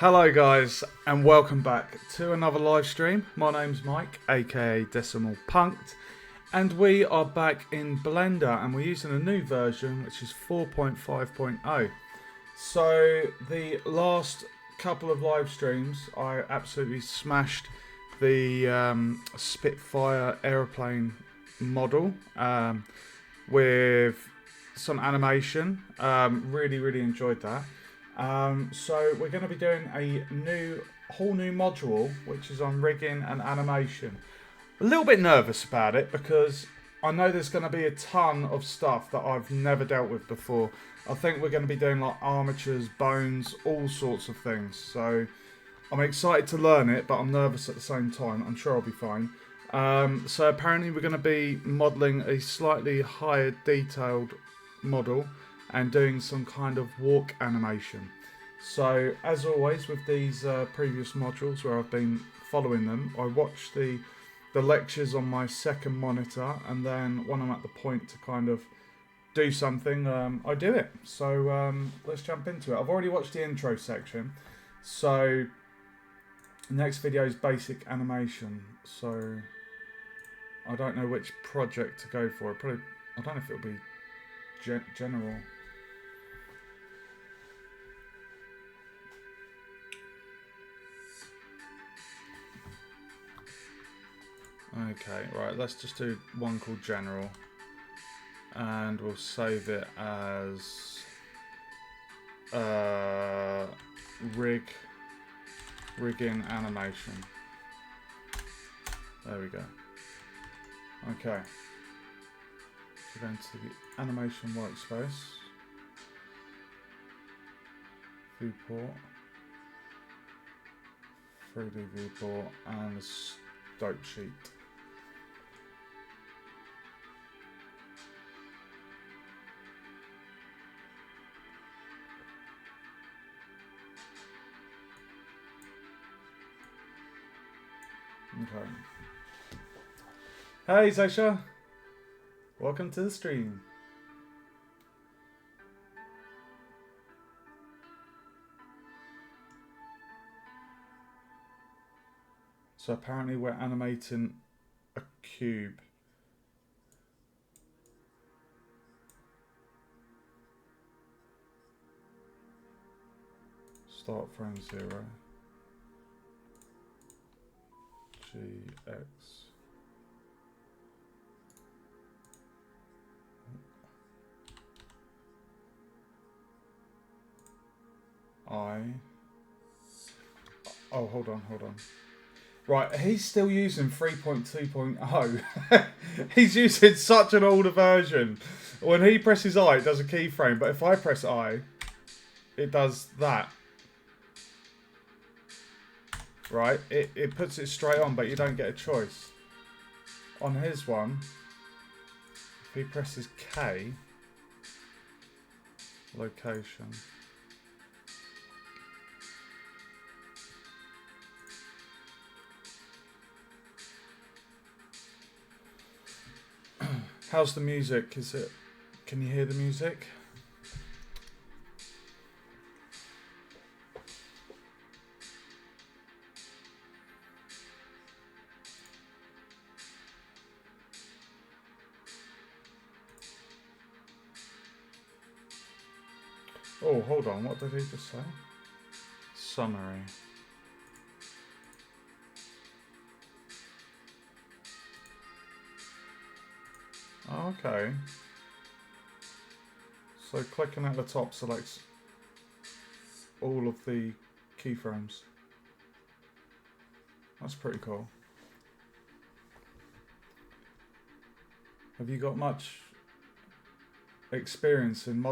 Hello guys and welcome back to another live stream. My name's Mike, aka Decimal Punked, and we are back in Blender and we're using a new version which is 4.5.0. So the last couple of live streams I absolutely smashed the Spitfire aeroplane model with some animation. Really enjoyed that. So we're going to be doing a whole new module which is on rigging and animation. A little bit nervous about it because I know there's going to be a ton of stuff that I've never dealt with before. I think we're going to be doing like armatures, bones, all sorts of things. So I'm excited to learn it, but I'm nervous at the same time. I'm sure I'll be fine. So apparently we're going to be modelling a slightly higher detailed model and doing some kind of walk animation. So as always with these previous modules where I've been following them, I watch the lectures on my second monitor, and then when I'm at the point to kind of do something, I do it. So let's jump into it. I've already watched the intro section, so next video is basic animation. So I don't know which project to go for. I don't know if it'll be general. Okay, right, let's just do one called General. And we'll save it as rigging animation. There we go. Okay. So go into the animation workspace. Viewport. 3D viewport and the dope sheet. Okay. Hey Sasha, welcome to the stream. So apparently we're animating a cube. Start frame 0. GX. Oh, hold on. Right, he's still using 3.2.0. He's using such an older version. When he presses I, it does a keyframe, but if I press I, it does that. Right, it puts it straight on, but you don't get a choice. On his one, if he presses K, location. How's the music? Can you hear the music? Oh, hold on. What did he just say? Summary. Oh, okay. So clicking at the top selects all of the keyframes. That's pretty cool. Have you got much experience in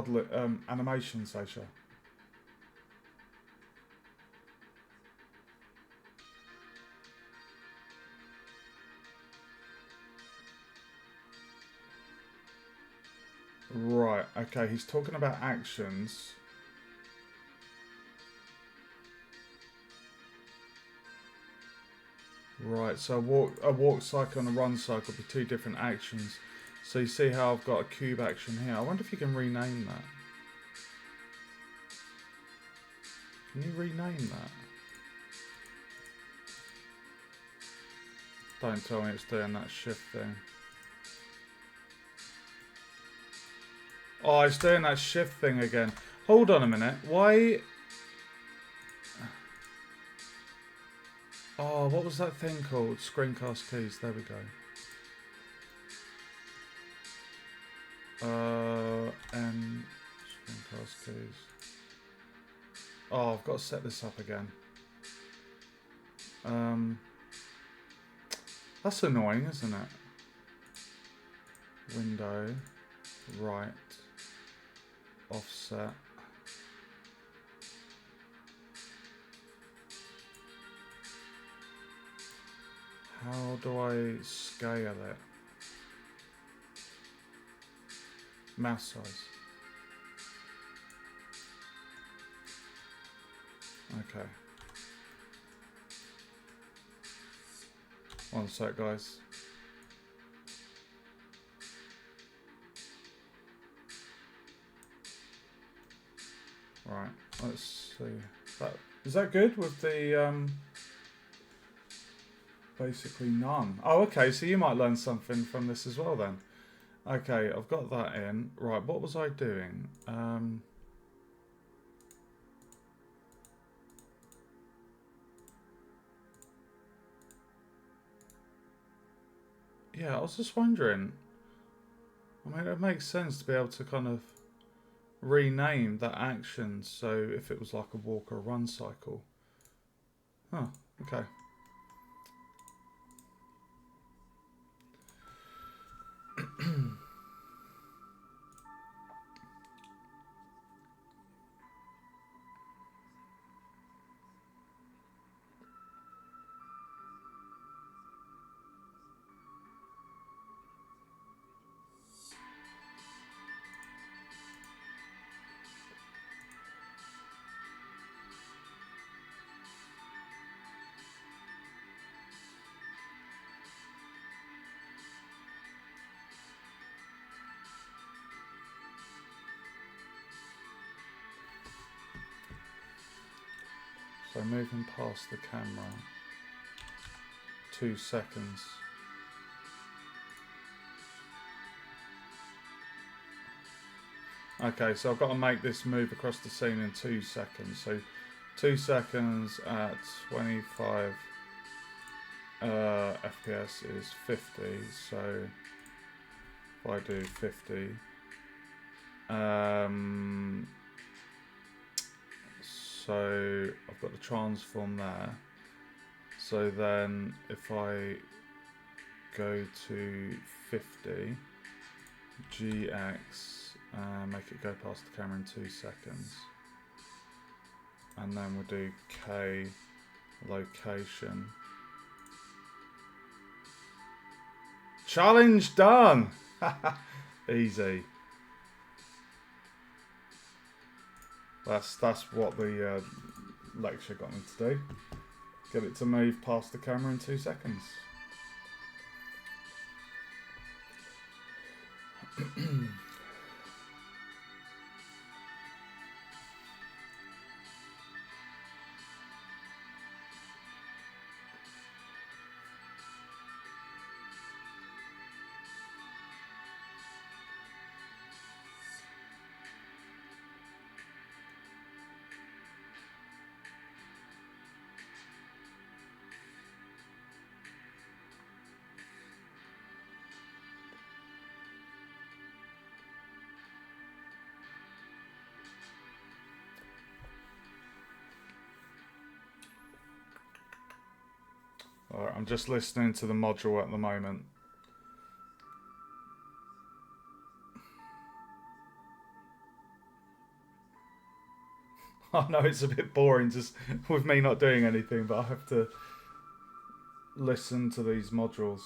animation, Sasha? Right, okay, he's talking about actions. Right, so a walk cycle and a run cycle will be two different actions. So you see how I've got a cube action here. I wonder if you can rename that. Can you rename that? Don't tell me it's doing that shift thing. Oh, it's doing that shift thing again. Hold on a minute. Why? Oh, what was that thing called? Screencast keys. There we go. And screencast keys. Oh, I've got to set this up again. That's annoying, isn't it? Window, right, offset. How do I scale it? Mouse size. Okay. One sec, guys. Right, let's see. Is that good with the basically none? Oh, okay, so you might learn something from this as well then. Okay, I've got that in. Right, what was I doing? Yeah, I was just wondering. I mean, it makes sense to be able to kind of rename that action, so if it was like a walk or a run cycle. Huh, okay. So moving past the camera, 2 seconds. Okay, so I've got to make this move across the scene in 2 seconds. So 2 seconds at 25 FPS is 50. So if I do 50, so I've got the transform there. So then if I go to 50, GX, make it go past the camera in 2 seconds. And then we'll do K location. Challenge done! Easy. That's what the lecture got me to do. Get it to move past the camera in 2 seconds. Alright, I'm just listening to the module at the moment. I know it's a bit boring just with me not doing anything, but I have to listen to these modules.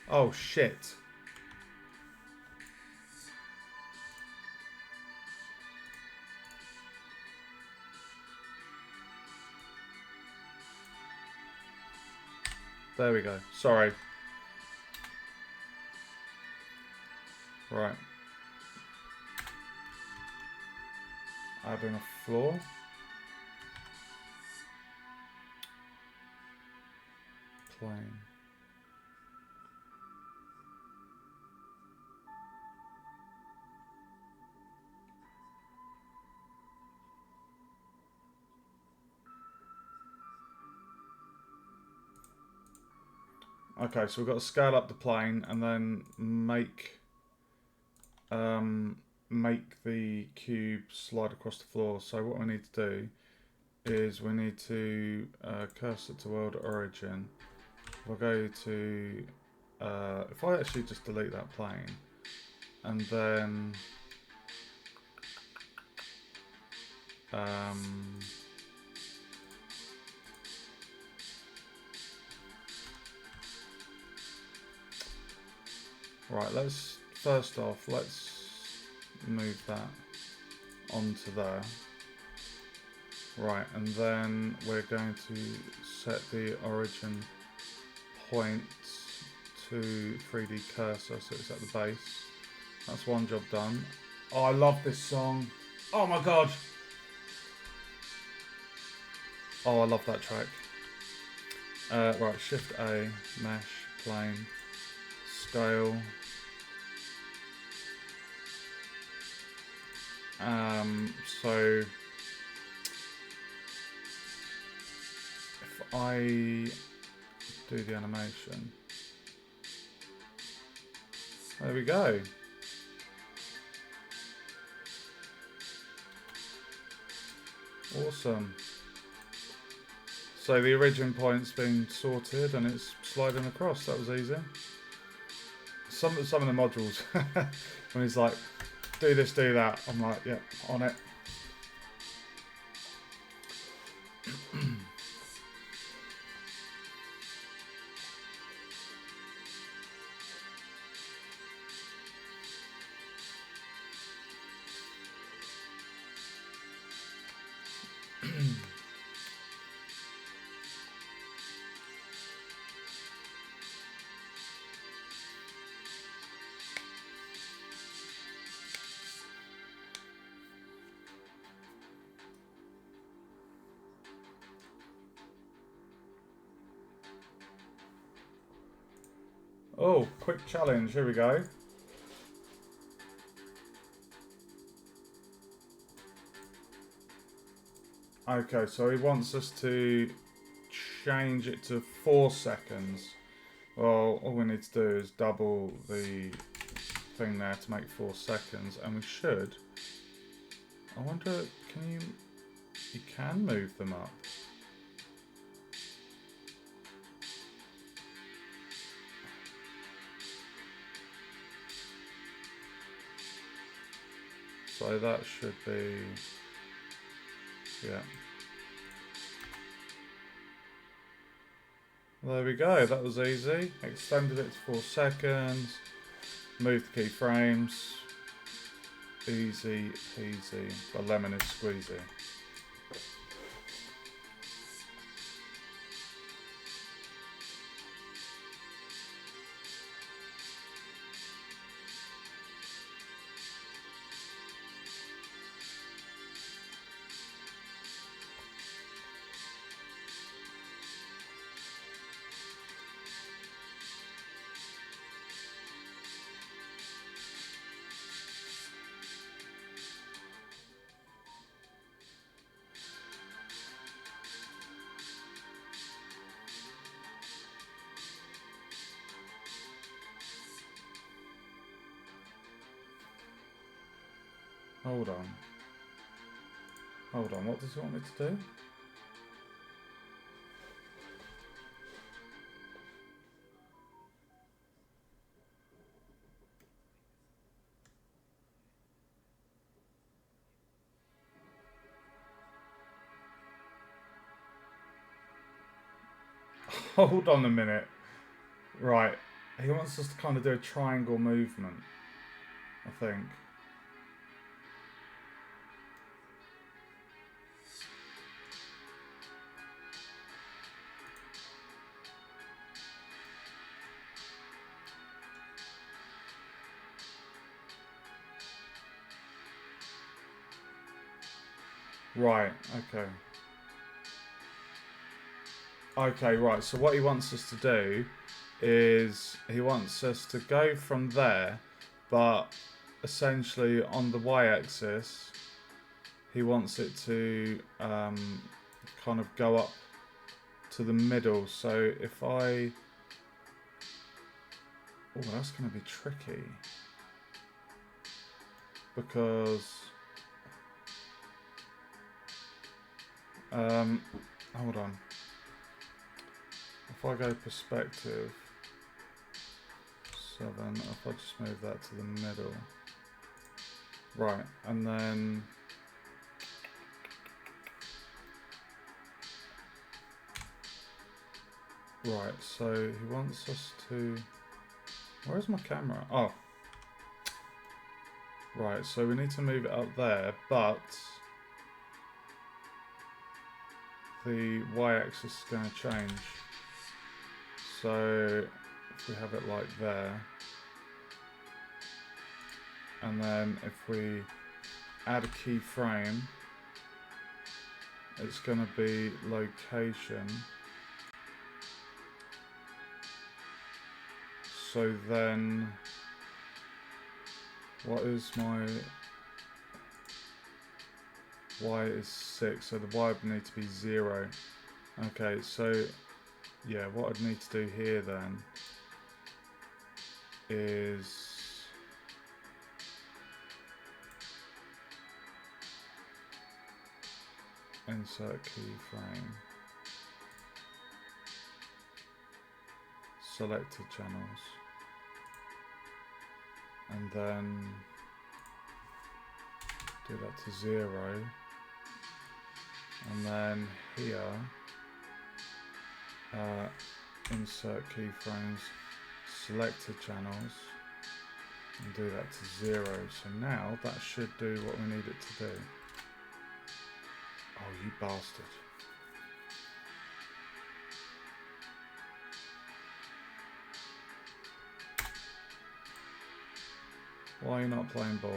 Oh shit. There we go. Sorry. Right. Adding a floor. Plane. Okay, so we've got to scale up the plane and then make the cube slide across the floor. So what we need to do is we need to cursor to world origin. We'll go to if I actually just delete that plane and then right, let's first off let's move that onto there. Right, and then we're going to set the origin point to 3D cursor so it's at the base. That's one job done. Oh, I love this song. Oh my god. Oh, I love that track. Right, Shift A, mesh, plane, scale. So if I do the animation, there we go. Awesome. So the origin point's been sorted and it's sliding across. That was easy. Some of the modules, when he's like, do this, do that, I'm like, yeah, on it. Oh, quick challenge, here we go. Okay, so he wants us to change it to 4 seconds. Well, all we need to do is double the thing there to make 4 seconds, and we should. I wonder, you can move them up. So that should be, yeah. There we go, that was easy. Extended it to 4 seconds. Moved the keyframes. Easy peasy. The lemon is squeezy. Hold on. Hold on, what does he want me to do? Hold on a minute. Right. He wants us to kind of do a triangle movement, I think. Right, okay. Okay, right, so what he wants us to do is he wants us to go from there, but essentially on the y-axis, he wants it to kind of go up to the middle. So if I... Oh, that's going to be tricky. Because... hold on. If I go perspective 7, if I just move that to the middle. Right, and then... Right, so he wants us to... Where's my camera? Oh. Right, so we need to move it up there, but... the y-axis is going to change. So if we have it like there, and then if we add a keyframe, it's going to be location. So then, what is my y is 6, so the y would need to be 0. Okay, so yeah, what I'd need to do here then is insert keyframe, selected channels, and then do that to 0, and then here insert keyframes, selected channels, and do that to 0. So now that should do what we need it to do. Oh, you bastard. Why are you not playing ball?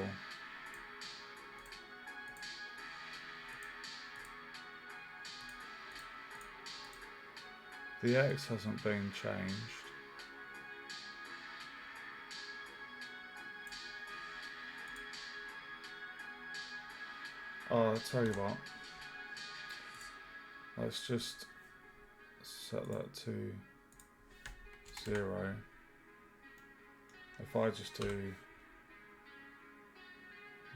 The X hasn't been changed. Oh, I'll tell you what. Let's just set that to 0. If I just do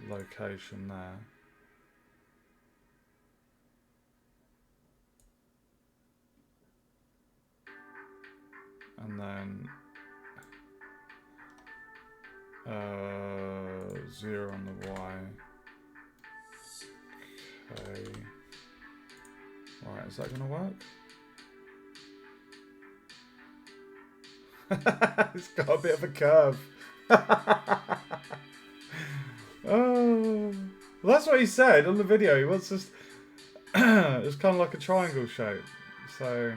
location there. And then 0 on the Y. Okay. Right, is that going to work? It's got a bit of a curve. Oh, well, that's what he said on the video. He wants us. It's kind of like a triangle shape. So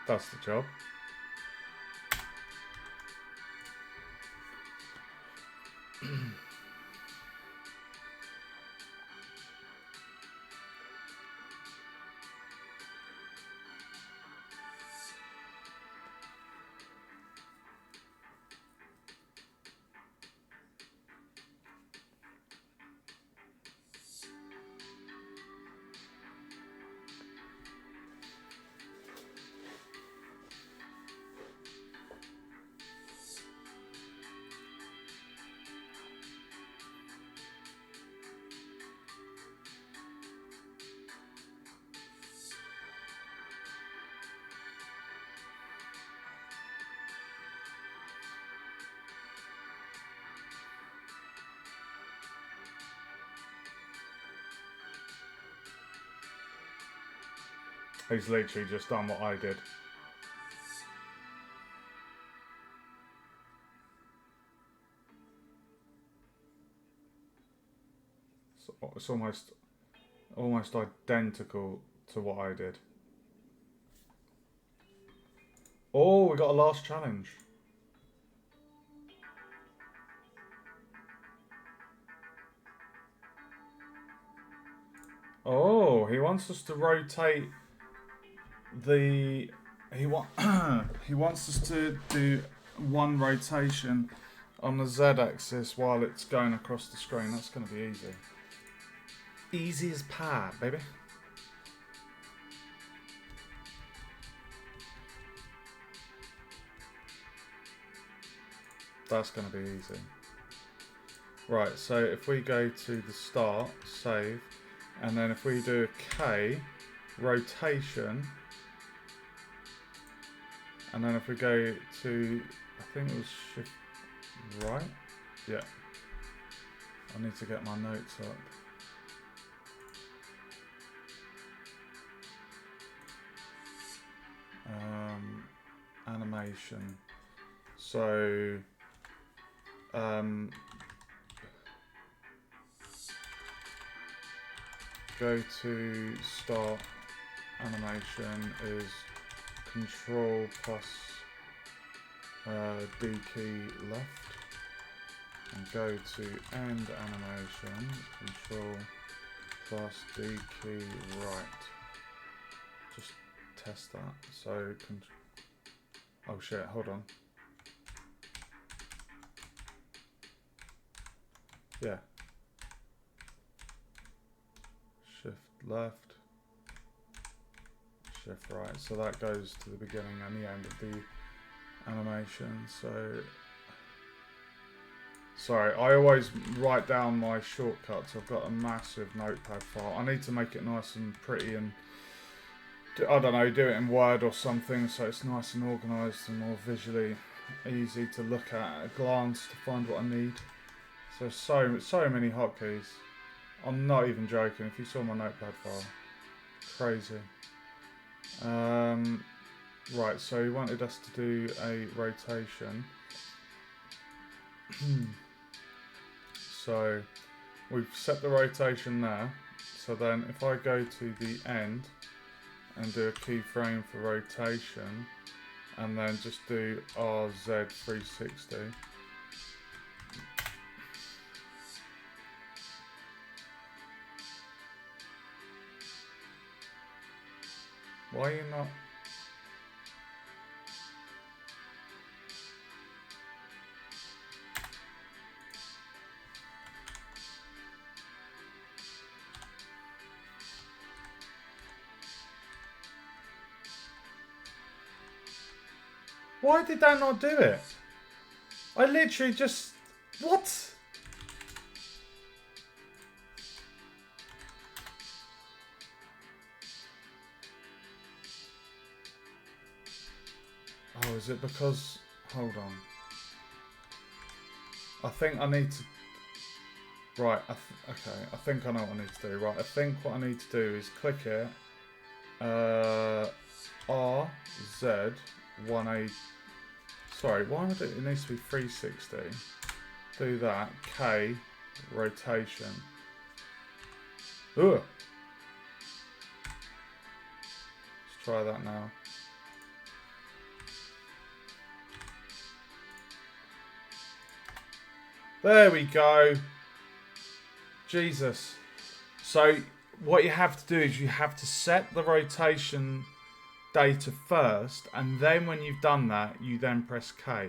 that's the job. He's literally just done what I did. It's almost identical to what I did. Oh, we got a last challenge. Oh, he wants us to rotate the... He wants us to do one rotation on the Z-axis while it's going across the screen. That's going to be easy. Easy as pie, baby. That's going to be easy. Right, so if we go to the start, save, and then if we do a K, rotation, and then if we go to, I think it was shift right? Yeah. I need to get my notes up. Animation. So, go to start animation is Control plus D key left, and go to end animation, Control plus D key right. Just test that. So, oh shit, hold on. Yeah. Shift left, shift right. So that goes to the beginning and the end of the animation. So, sorry, I always write down my shortcuts. I've got a massive notepad file. I need to make it nice and pretty and, I don't know, do it in Word or something so it's nice and organised and more visually easy to look at a glance to find what I need. So many hotkeys. I'm not even joking. If you saw my notepad file, crazy. Right, so he wanted us to do a rotation. So we've set the rotation there. So then if I go to the end and do a keyframe for rotation, and then just do RZ360. Why are you not? Why did that not do it? I literally just... What? Oh, is it because... Hold on. I think I need to... Right, okay. I think I know what I need to do. Right, I think what I need to do is click here. R, Z, 1A... Sorry, why would it needs to be 360? Do that. K, rotation. Ugh. Let's try that now. There we go. Jesus. So what you have to do is you have to set the rotation data first, and then when you've done that, you then press K.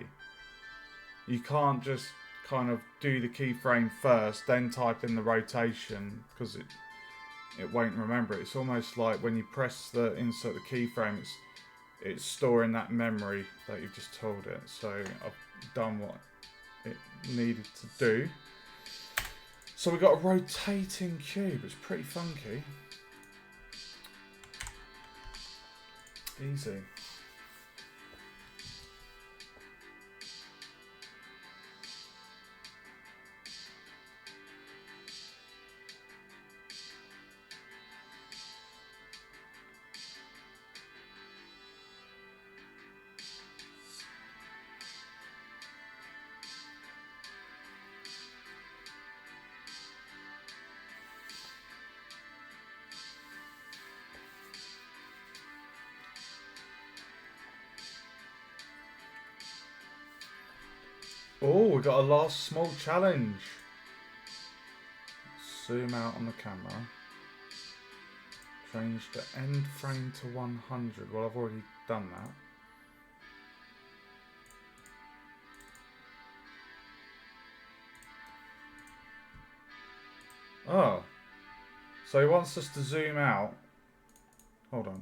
You can't just kind of do the keyframe first, then type in the rotation, because it won't remember it. It's almost like when you press the insert the keyframe, it's storing that memory that you've just told it. So I've done what it needed to do. So we've got a rotating cube. It's pretty funky. Easy. Oh, we got a last small challenge. Zoom out on the camera. Change the end frame to 100. Well, I've already done that. Oh. So he wants us to zoom out. Hold on.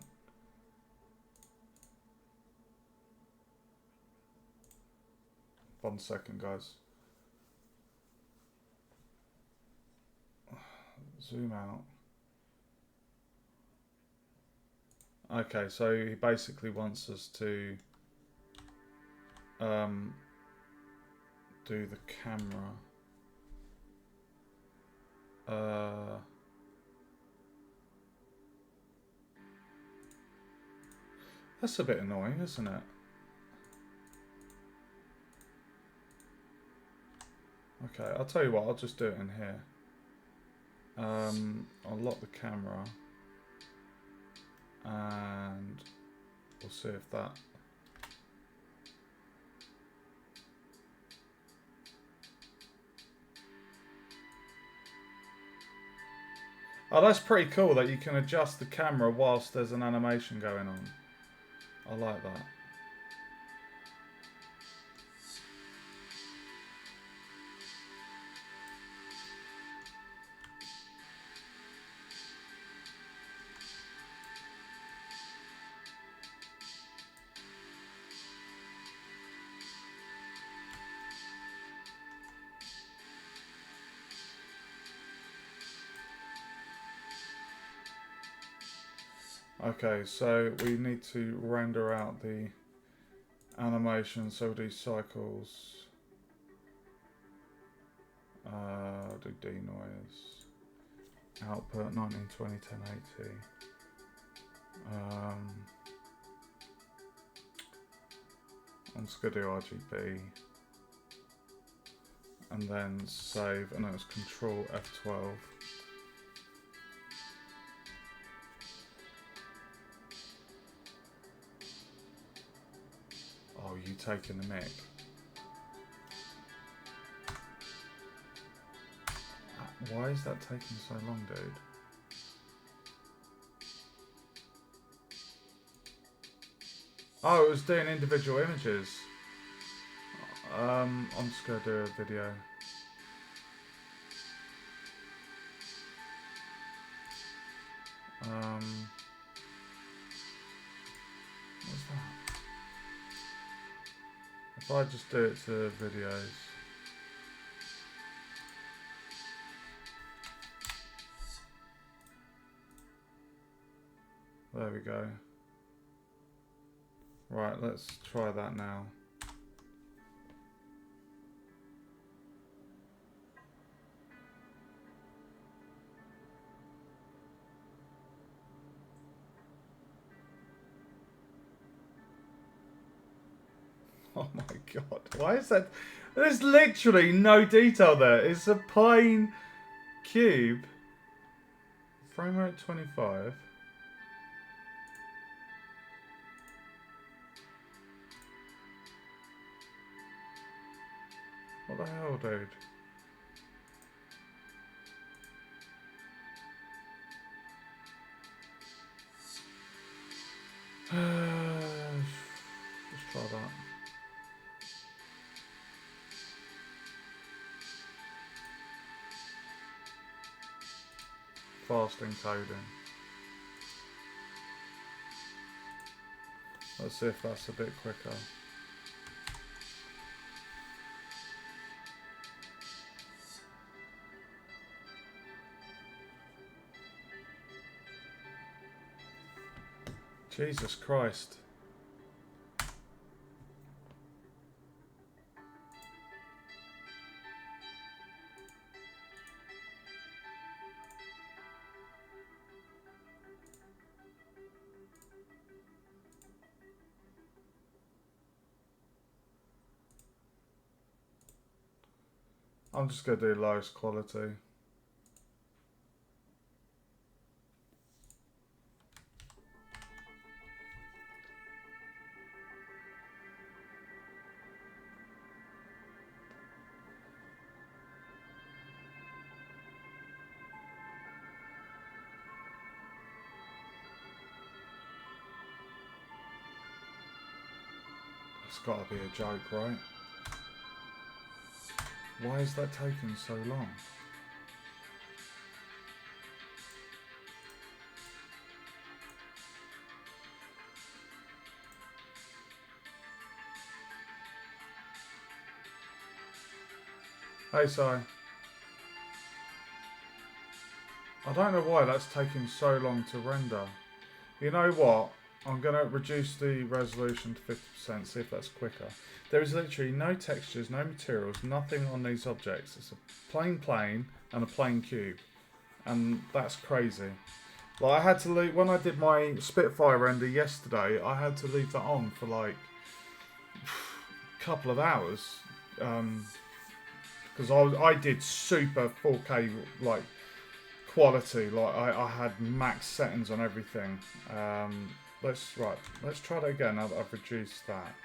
One second, guys. Zoom out. Okay, so he basically wants us to do the camera. That's a bit annoying, isn't it? Okay, I'll tell you what, I'll just do it in here. I'll lock the camera and we'll see if that... Oh, that's pretty cool that you can adjust the camera whilst there's an animation going on. I like that. Okay, so we need to render out the animation, so we'll do cycles. Do denoise. Output 1920 1080. I'm just going to do RGB. And then save, and then it's Control F12. Oh, you taking the mic? Why is that taking so long, dude? Oh, it was doing individual images. I'm just gonna do a video. What's that? If I just do it to videos. There we go. Right, let's try that now. Oh my god, why is that? There's literally no detail there. It's a plain cube. Frame rate 25. What the hell, dude? Let's try that. Fast encoding. Let's see if that's a bit quicker. Jesus Christ. I'm just going to do lowest quality. It's got to be a joke, right? Why is that taking so long? Hey, sorry. I don't know why that's taking so long to render. You know what? I'm going to reduce the resolution to 50%, see if that's quicker. There is literally no textures, no materials, nothing on these objects. It's a plain plane and a plain cube. And that's crazy. Like, I had to leave, when I did my Spitfire render yesterday, I had to leave that on for like a couple of hours. Because I did super 4K like quality. Like I had max settings on everything. Let's try that again. I've reduced that.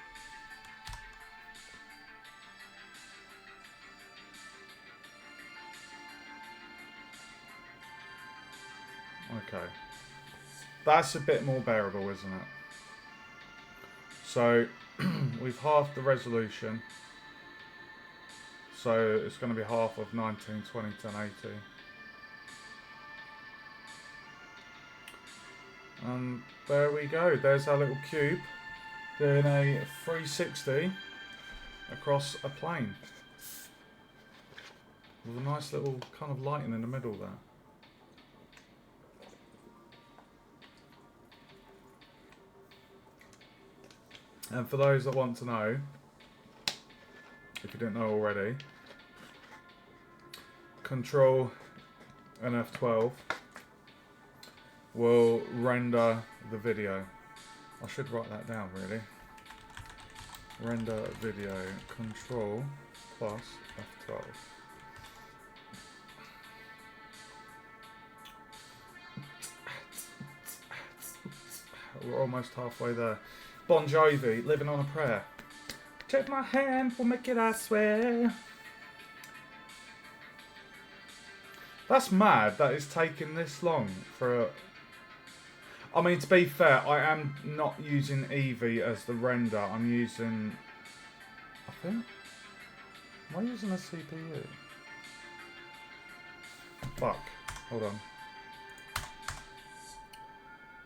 Okay, that's a bit more bearable, isn't it? So we've halved the resolution. So it's going to be half of 1920 1080. And there we go. There's our little cube doing a 360 across a plane with a nice little kind of lighting in the middle there. And for those that want to know, if you didn't know already, Control and F12 will render the video. I should write that down really. Render video, Control plus F12. We're almost halfway there. Bon Jovi, Living on a Prayer. Take my hand, we'll make it, I swear. That's mad that it's taken this long for a... I mean, to be fair, I am not using Eevee as the render. I'm using... I think... Am I using a CPU? Fuck. Hold on.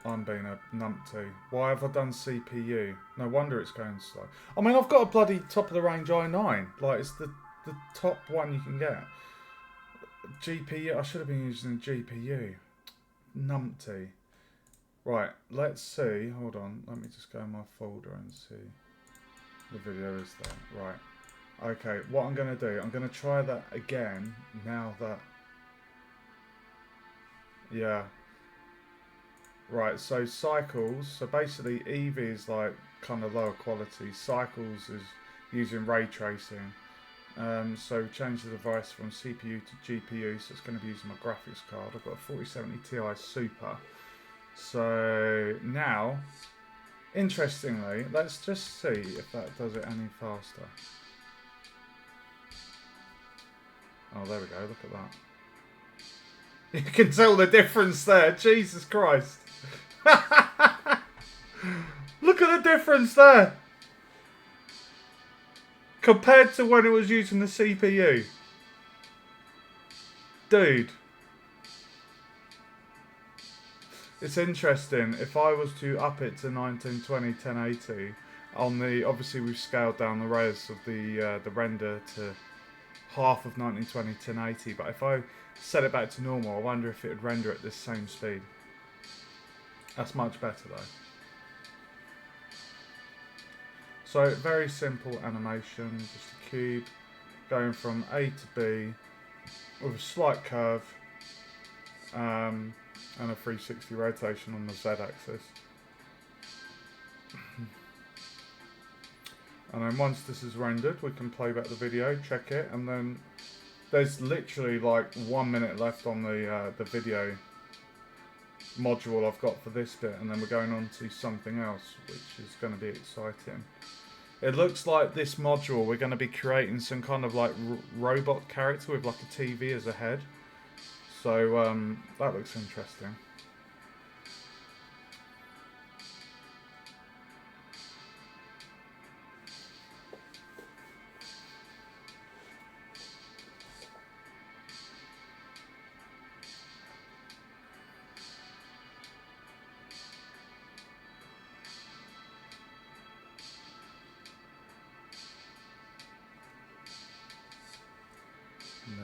I'm being a numpty. Why have I done CPU? No wonder it's going slow. I mean, I've got a bloody top of the range i9. Like, it's the top one you can get. GPU. I should have been using a GPU. Numpty. Right, let's see. Hold on. Let me just go in my folder and see. The video is there. Right. Okay, what I'm going to do, I'm going to try that again now that... Yeah. Right, so Cycles, so basically Eevee is like kind of lower quality. Cycles is using ray tracing. So change the device from CPU to GPU, so it's going to be using my graphics card. I've got a 4070 Ti Super. So now, interestingly, let's just see if that does it any faster. Oh, there we go, look at that. You can tell the difference there, Jesus Christ. Look at the difference there. Compared to when it was using the CPU. Dude. It's interesting. If I was to up it to 1920 1080 on the, obviously we've scaled down the res of the render to half of 1920 1080, but if I set it back to normal, I wonder if it would render at this same speed. That's much better though. So very simple animation, just a cube going from A to B with a slight curve and a 360 rotation on the Z axis. And then once this is rendered, we can play back the video, check it, and then there's literally like 1 minute left on the video module I've got for this bit, and then we're going on to something else, which is going to be exciting. It looks like this module we're going to be creating some kind of like robot character with like a TV as a head. So that looks interesting.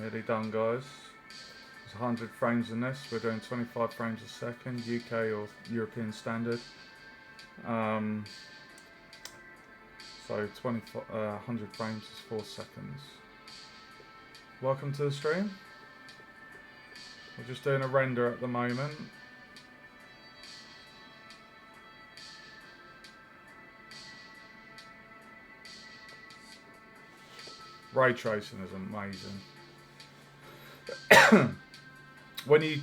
Nearly done, guys. There's 100 frames in this. We're doing 25 frames a second, UK or European standard. So 100 frames is 4 seconds. Welcome to the stream. We're just doing a render at the moment. Ray tracing is amazing. When you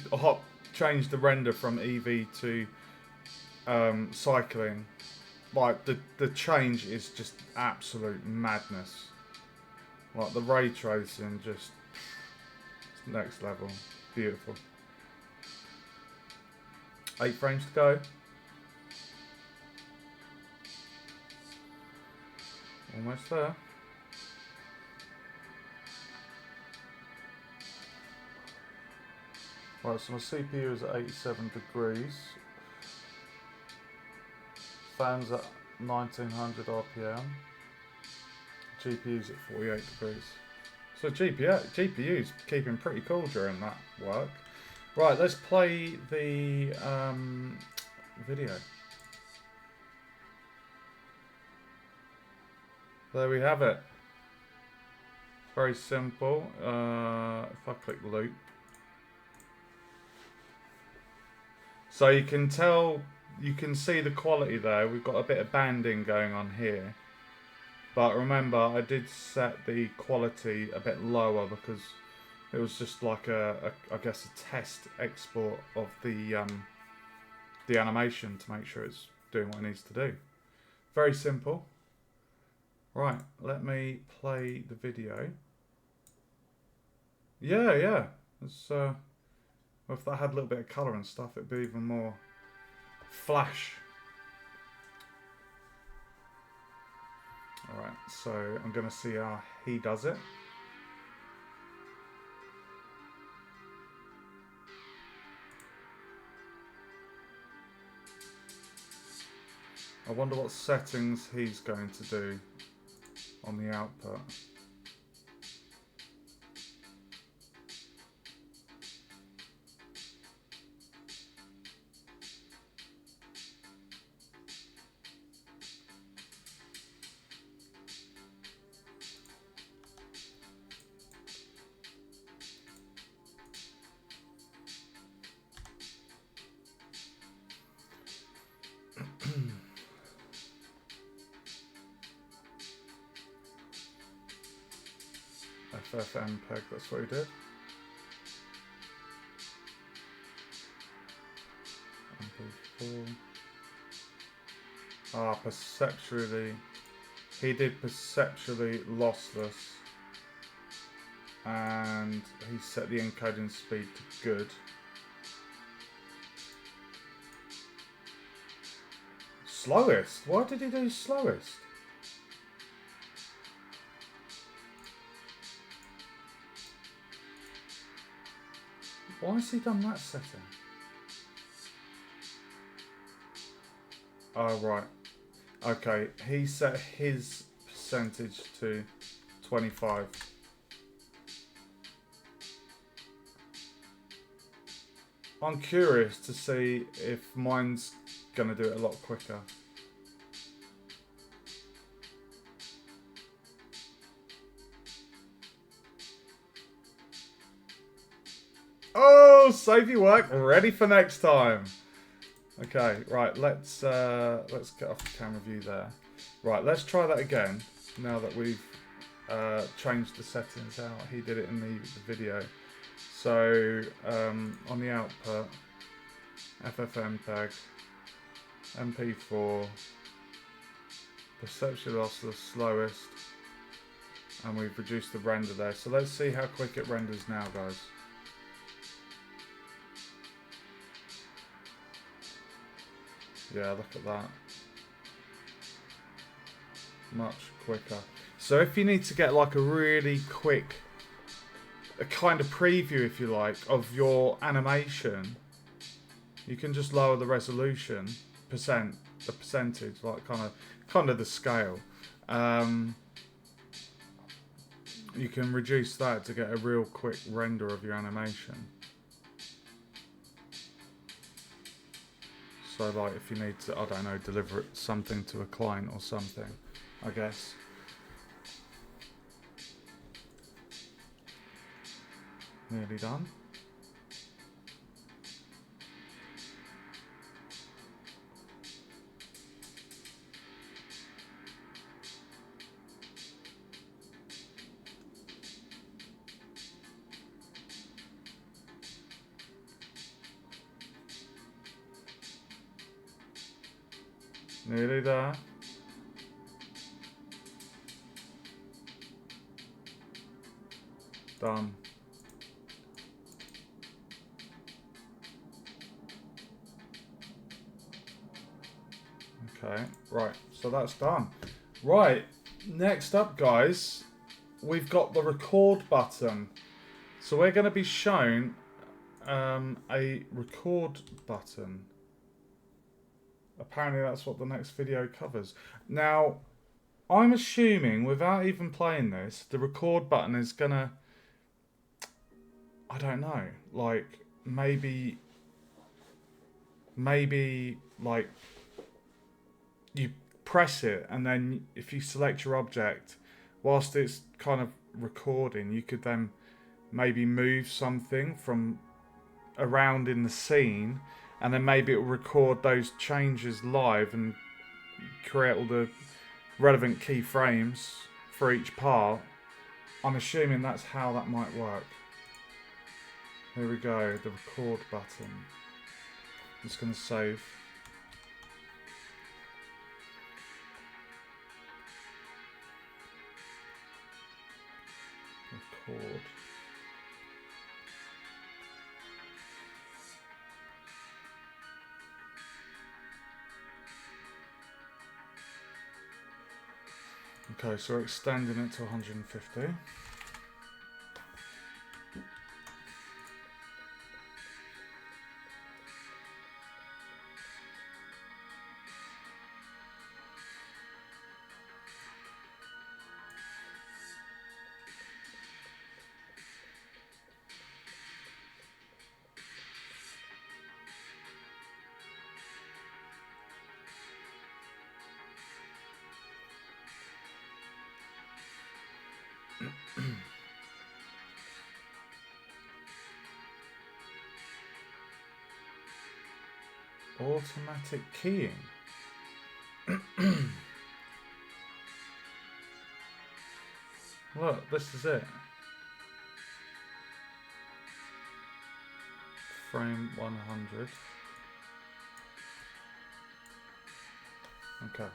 change the render from Eevee to cycling, like the change is just absolute madness. Like the ray tracing, just next level. Beautiful. 8 frames to go. Almost there. Right, so my CPU is at 87 degrees. Fans at 1900 RPM. GPU's at 48 degrees. So GPU's keeping pretty cool during that work. Right, let's play the video. There we have it. Very simple. If I click loop. So you can tell, you can see the quality there. We've got a bit of banding going on here. But remember, I did set the quality a bit lower because it was just like I guess a test export of the animation to make sure it's doing what it needs to do. Very simple. Right, let me play the video. Yeah. It's, if that had a little bit of colour and stuff, it'd be even more flash. Alright, so I'm going to see how he does it. I wonder what settings he's going to do on the output. FFmpeg, that's what he did. MP4. Ah, perceptually. He did perceptually lossless. And he set the encoding speed to good. Slowest? Why did he do slowest? Why has he done that setting? Oh, right. Okay, he set his percentage to 25. I'm curious to see if mine's going to do it a lot quicker. Oh, save your work, ready for next time. Okay, right, let's get off the camera view there. Right, let's try that again, now that we've changed the settings out. He did it in the video. So, on the output, FFmpeg, MP4, perceptually lossless, slowest, and we've reduced the render there. So let's see how quick it renders now, guys. Yeah, look at that. Much quicker. So if you need to get like a really quick, a kind of preview, if you like, of your animation, you can just lower the resolution, the percentage, like kind of the scale. you can reduce that to get a real quick render of your animation. So like if you need to, I don't know, deliver something to a client or something, I guess. Nearly done. Nearly there. Done. Okay, right, so that's done. Right, next up, guys, we've got the record button. So we're going to be shown a record button. Apparently that's what the next video covers. Now, I'm assuming, without even playing this, the record button is going to, I don't know, like, maybe, like, you press it, and then if you select your object, whilst it's kind of recording, you could then maybe move something from around in the scene, and then maybe it will record those changes live and create all the relevant keyframes for each part. I'm assuming that's how that might work. Here we go, the record button. I'm just going to save. Record. Okay, so we're extending it to 150. Automatic keying. Look, this is it. Frame 100. Okay.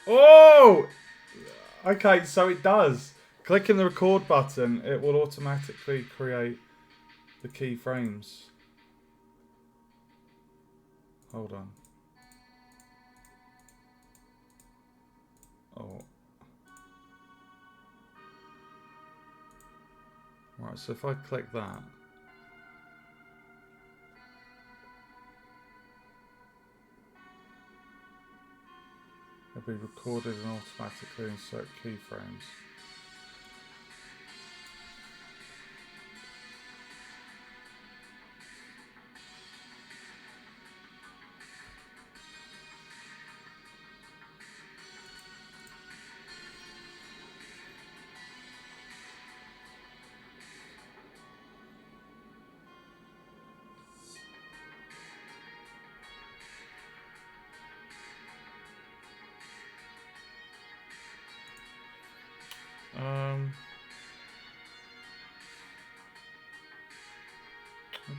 Oh! Okay, so it does. Clicking the record button, it will automatically create the keyframes. Hold on. Oh. Right, so if I click that. It'll be recorded and automatically insert keyframes.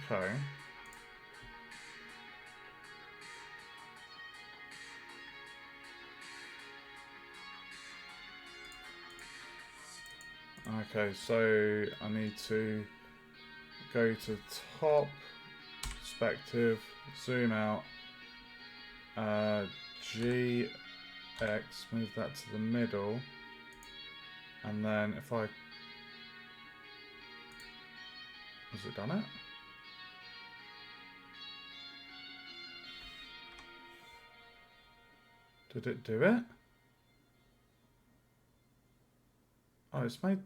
Okay. Okay, so I need to go to top, perspective, zoom out, GX, move that to the middle, and then if I Has it done it? Did it do it? Oh, it's made...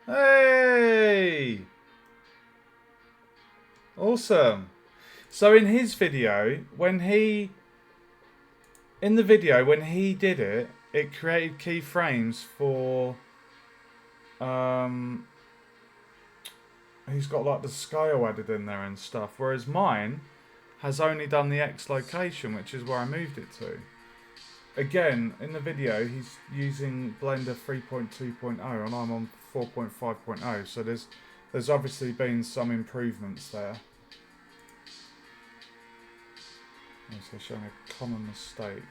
Hey! Awesome. So in his video, when he did it, it created keyframes for he's got like the scale added in there and stuff, whereas mine has only done the X location, which is where I moved it to. Again, in the video, he's using Blender 3.2.0 and I'm on 4.5.0, so there's obviously been some improvements there. So showing a common mistake.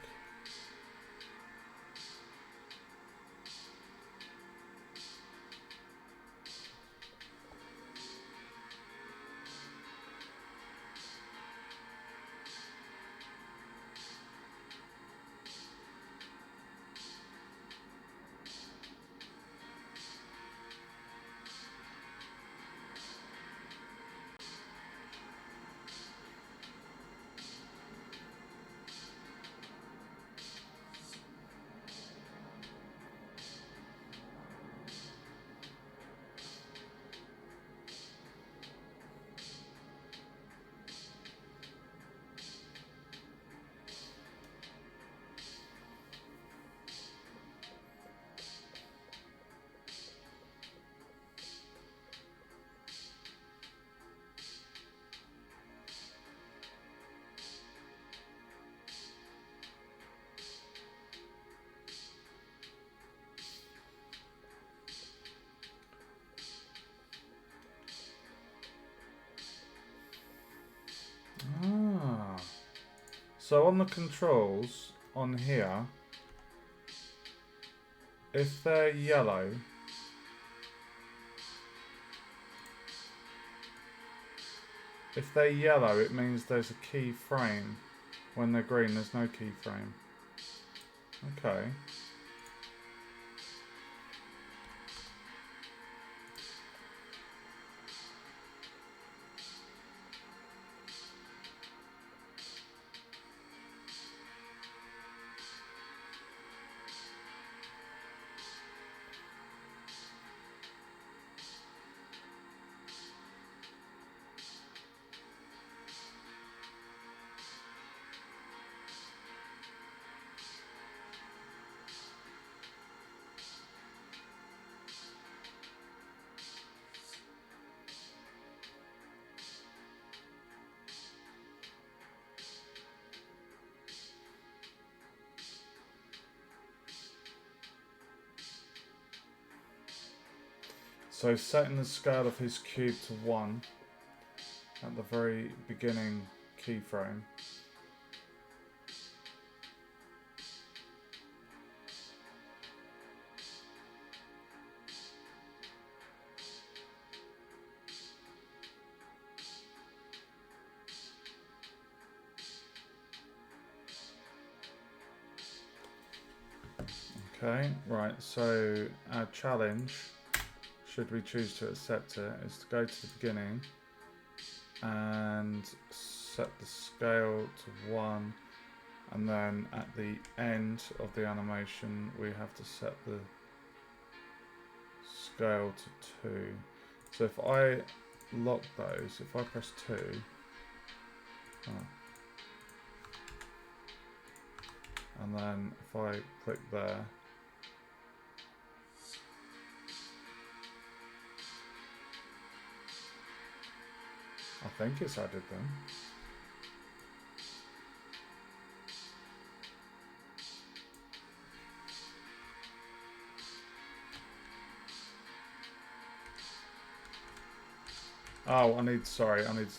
Ah. So on the controls on here, if they're yellow, it means there's a keyframe. When they're green, there's no keyframe. Okay. So setting the scale of his cube to 1 at the very beginning keyframe. Okay, right, so our challenge, should we choose to accept it, is to go to the beginning and set the scale to 1, and then at the end of the animation we have to set the scale to 2. So if I lock those, if I press 2, and then if I click there, I think it's added them. Oh, I need to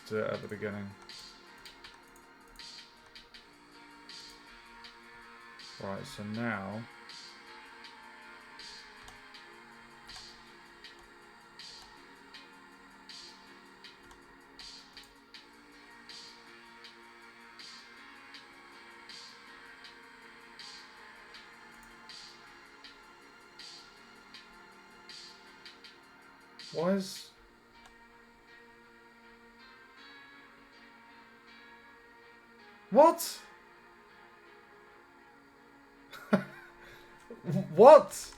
do it at the beginning. Right, so now Why is... What? What?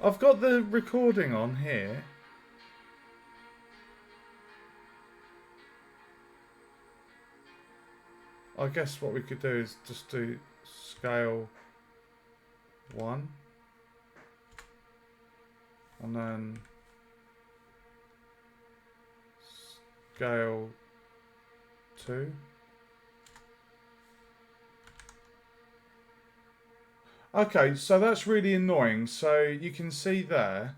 I've got the recording on here. I guess what we could do is just do scale 1. And then scale 2. Okay, so that's really annoying. So you can see there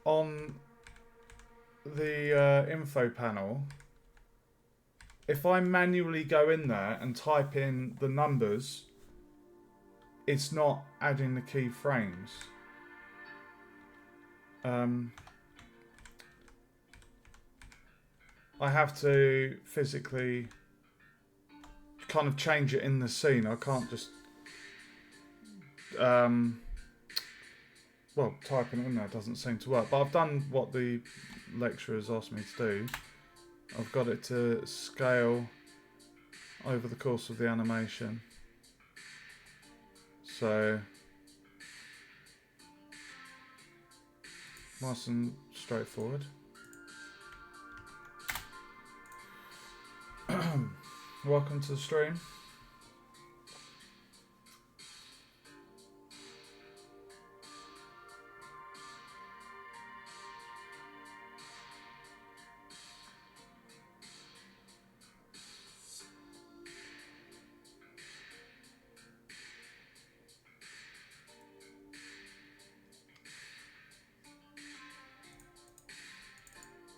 on the info panel, if I manually go in there and type in the numbers, it's not adding the keyframes. I have to physically kind of change it in the scene. I can't just well, typing it in there doesn't seem to work, but I've done what the lecturer has asked me to do. I've got it to scale over the course of the animation. So nice and straightforward. Welcome to the stream.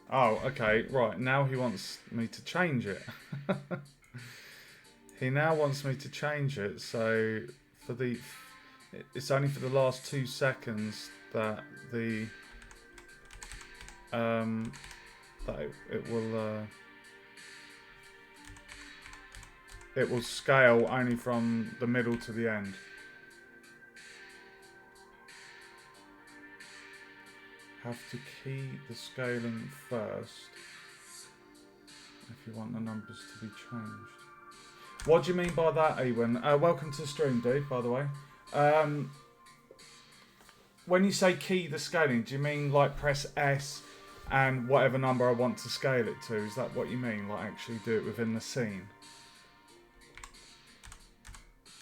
Oh, okay, right, now he wants me to change it. He now wants me to change it, so for the... It's only for the last 2 seconds that the... it will scale only from the middle to the end. Have to key the scaling first if you want the numbers to be changed. What do you mean by that, Ewan? Welcome to the stream, dude, by the way. When you say key the scaling, do you mean like press S and whatever number I want to scale it to? Is that what you mean? Like actually do it within the scene?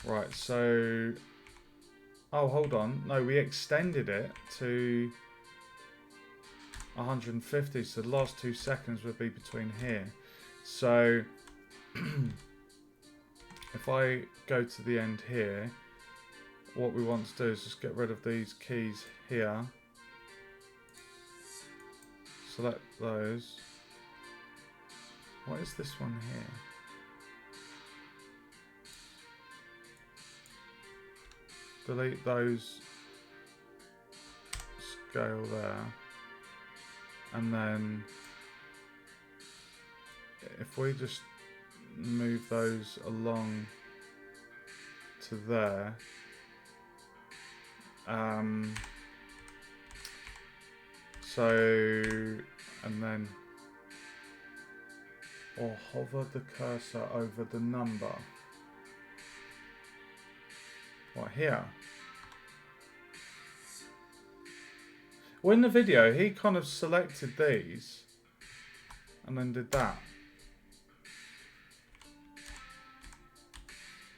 Right, so... Oh, hold on. No, we extended it to 150, so the last 2 seconds would be between here. So if I go to the end here, what we want to do is just get rid of these keys here. Select those. What is this one here? Delete those. Scale there. And then if we just move those along to there, and then, or hover the cursor over the number. What, here? Well, in the video, he kind of selected these and then did that.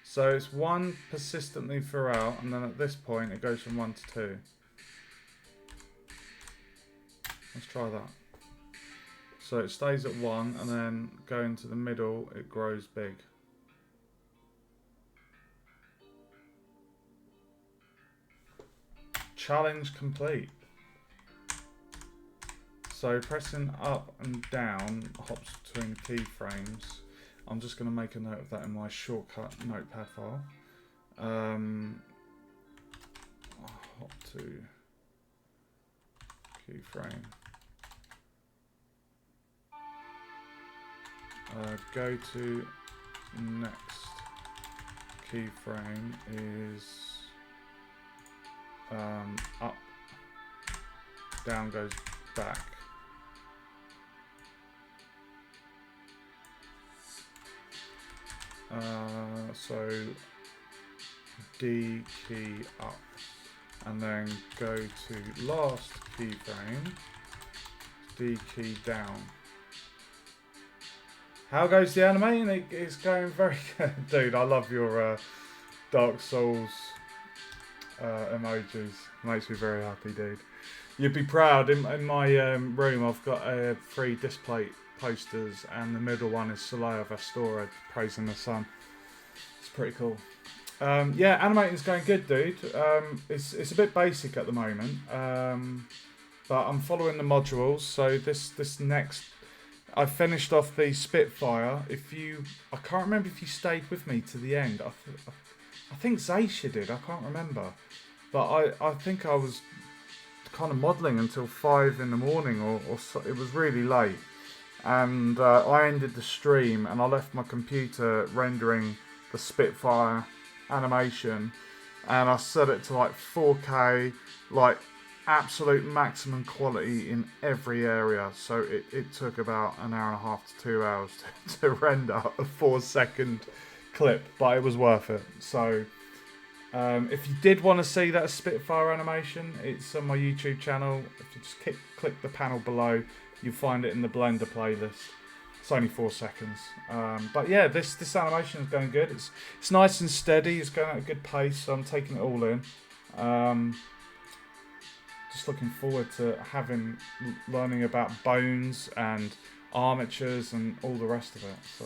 So it's 1 persistently throughout, and then at this point it goes from 1 to 2. Let's try that. So it stays at 1, and then going to the middle, it grows big. Challenge complete. So pressing up and down hops between keyframes. I'm just going to make a note of that in my shortcut notepad file. Hop to keyframe. Go to next keyframe is up down goes back. So D key up, and then go to last keyframe, D key down. How goes the animating? It's going very good. Dude, I love your Dark Souls emojis. Makes me very happy, dude. You'd be proud. In my room, I've got 3 display posters, and the middle one is Solaya Vastora praising the sun. It's pretty cool. Yeah, animating's going good, dude. It's a bit basic at the moment, but I'm following the modules. So this next, I finished off the Spitfire. I can't remember if you stayed with me to the end. I think Zaisha did. I can't remember, but I think I was kind of modelling until 5 in the morning, or so, it was really late, and I ended the stream and I left my computer rendering the Spitfire animation, and I set it to like 4K, like absolute maximum quality in every area. So it took about an hour and a half to 2 hours to render a 4-second clip, but it was worth it. So if you did want to see that Spitfire animation, it's on my YouTube channel. If you just click the panel below, you'll find it in the Blender playlist. It's only 4 seconds. But yeah, this animation is going good. It's nice and steady. It's going at a good pace, so I'm taking it all in. Just looking forward to learning about bones and armatures and all the rest of it. So.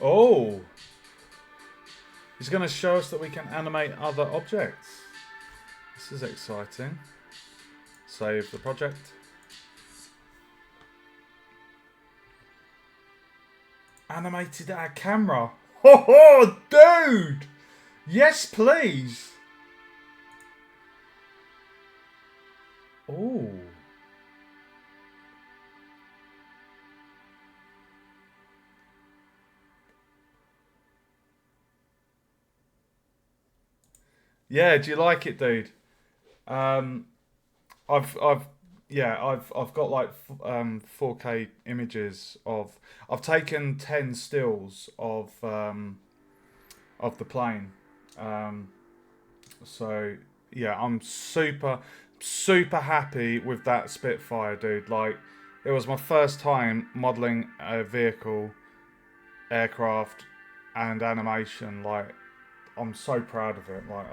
Oh! He's going to show us that we can animate other objects. This is exciting. Save the project. Animated our camera. Oh, dude! Yes, please! Oh. Yeah, do you like it, dude? I've got like 4K images of. I've taken 10 stills of the plane. So yeah, I'm super happy with that Spitfire, dude. Like, it was my first time modeling a vehicle, aircraft, and animation. Like, I'm so proud of it. Like,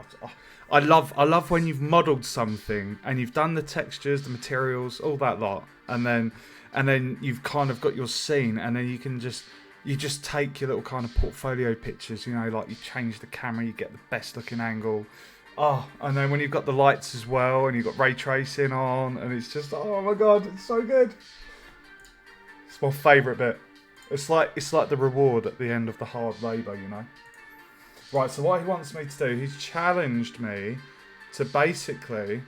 I love when you've modelled something and you've done the textures, the materials, all that lot, and then you've kind of got your scene, and then you just take your little kind of portfolio pictures. You know, like, you change the camera, you get the best looking angle. Oh, and then when you've got the lights as well, and you've got ray tracing on, and it's just, oh my god, it's so good. It's my favourite bit. It's like the reward at the end of the hard labour, you know. Right, so what he wants me to do, he's challenged me to basically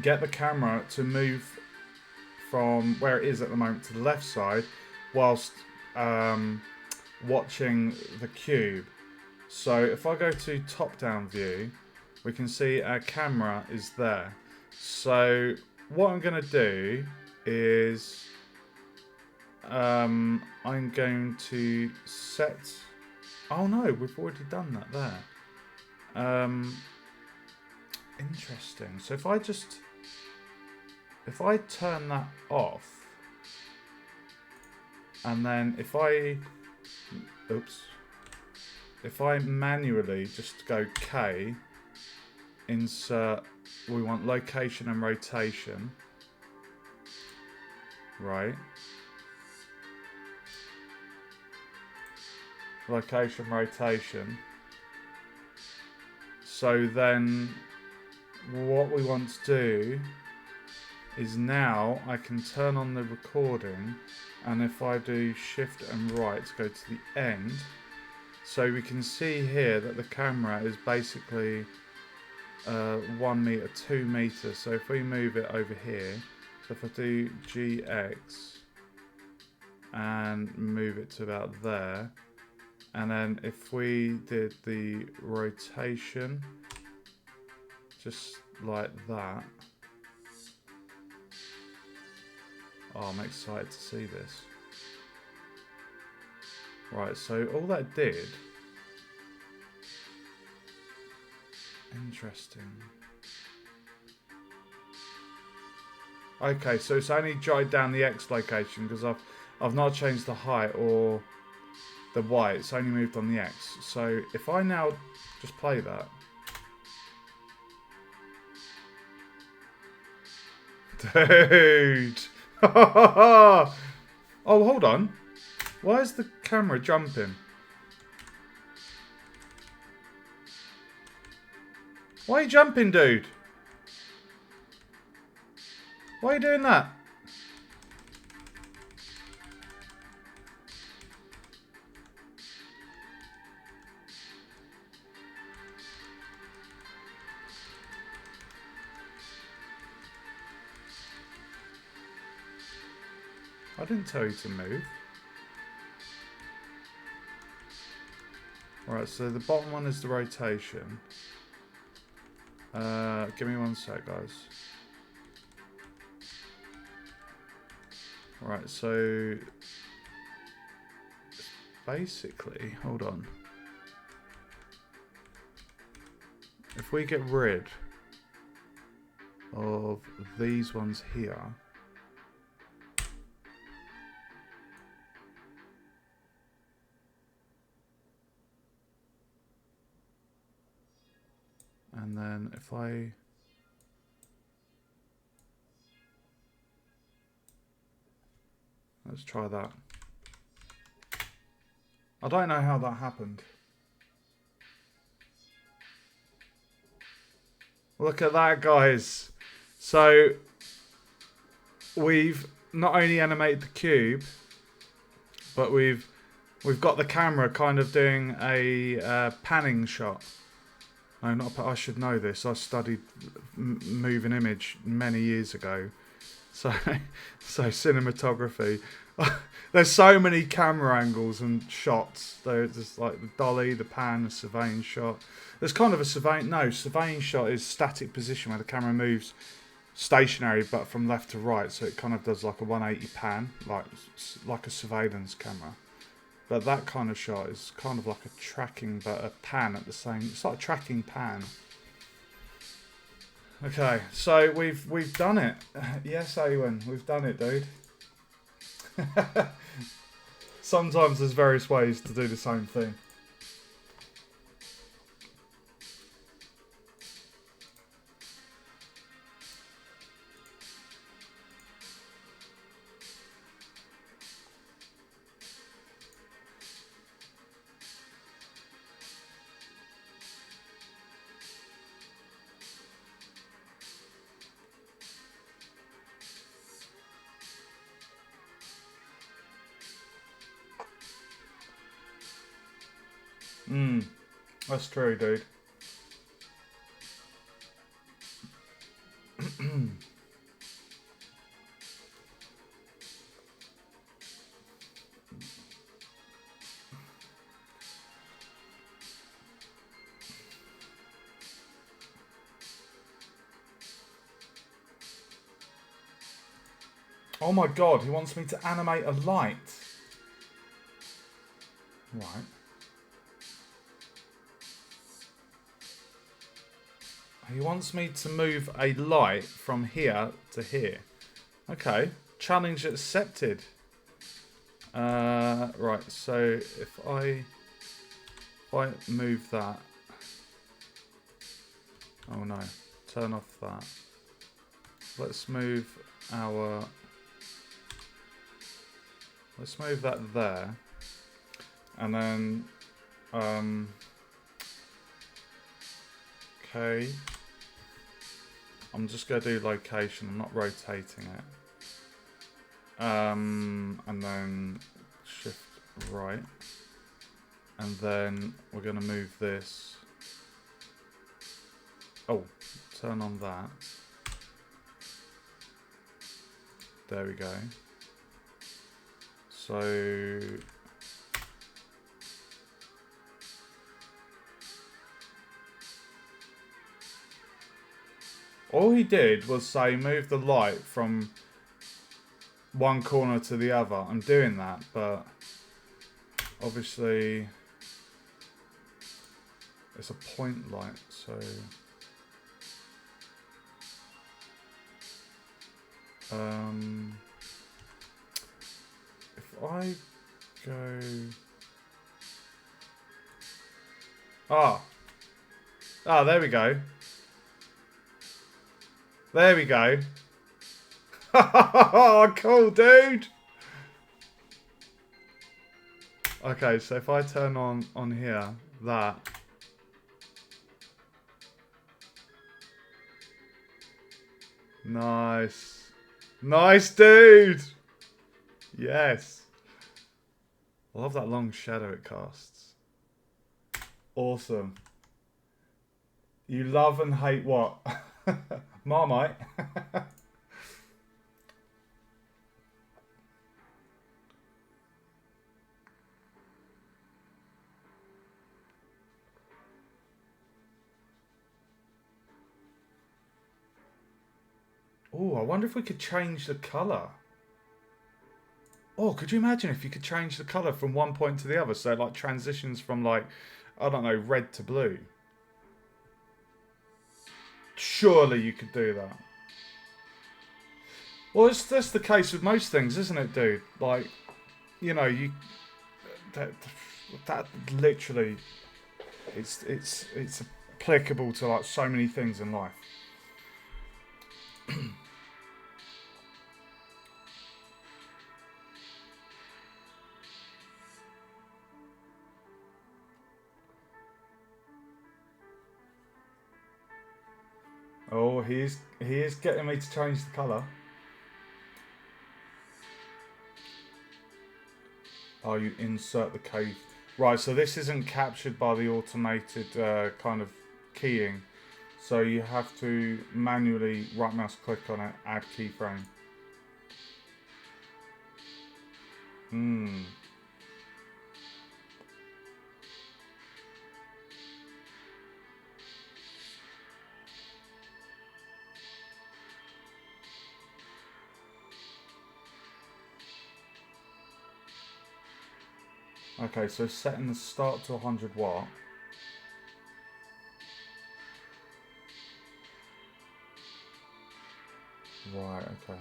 get the camera to move from where it is at the moment to the left side whilst watching the cube. So if I go to top-down view, we can see our camera is there. So what I'm going to do is I'm going to set... Oh no, we've already done that there. Interesting. So if I just... if I turn that off, and then if I manually just go K, insert, we want location and rotation, right? Location, rotation. So then what we want to do is now I can turn on the recording, and if I do shift and right to go to the end, so we can see here that the camera is basically 1 meter, 2 meters. So if we move it over here, so if I do GX and move it to about there, and then if we did the rotation just like that. Oh, I'm excited to see this. Right, so all that did... Interesting. Okay, so it's only jotted down the X location because I've not changed the height or the Y. It's only moved on the X. So if I now just play that. Dude! Oh, hold on. Why is the camera jumping? Why are you jumping, dude? Why are you doing that? I didn't tell you to move. Alright, so the bottom one is the rotation. Give me 1 sec, guys. Right, so basically, hold on. If we get rid of these ones here, and then if let's try that. I don't know how that happened. Look at that, guys. So we've not only animated the cube, but we've got the camera kind of doing a panning shot. No, not. I should know this. I studied moving image many years ago. So cinematography. There's so many camera angles and shots. There's like the dolly, the pan, the surveying shot. There's kind of a surveying shot is static position where the camera moves stationary but from left to right, so it kind of does like a 180 pan, like a surveillance camera. But that kind of shot is kind of like a tracking but a pan at the same. It's like a tracking pan. Okay, so we've done it. Yes, Awen, we've done it, dude. Sometimes there's various ways to do the same thing. That's true, dude. Oh my god, he wants me to animate a light. Right. He wants me to move a light from here to here. Okay. Challenge accepted. Right, so if I move that. Oh no. Turn off that. Let's move our... Let's move that there. And then... okay. I'm just going to do location. I'm not rotating it. And then shift right. And then we're going to move this. Oh, turn on that. There we go. So... all he did was say move the light from one corner to the other. I'm doing that, but obviously it's a point light, so... if I go... Ah, there we go. There we go. Cool, dude. Okay, so if I turn on here, that. Nice. Nice, dude. Yes. I love that long shadow it casts. Awesome. You love and hate what? Marmite. Oh, I wonder if we could change the colour. Oh, could you imagine if you could change the colour from one point to the other? So like transitions from like, I don't know, red to blue. Surely you could do that. Well, that's the case with most things, isn't it, dude? Like, you know, that literally, it's applicable to like so many things in life. Oh, he is getting me to change the colour. Oh, you insert the cave. Right, so this isn't captured by the automated kind of keying. So you have to manually right mouse click on it, add keyframe. Okay, so setting the start to 100 watt. Right, okay.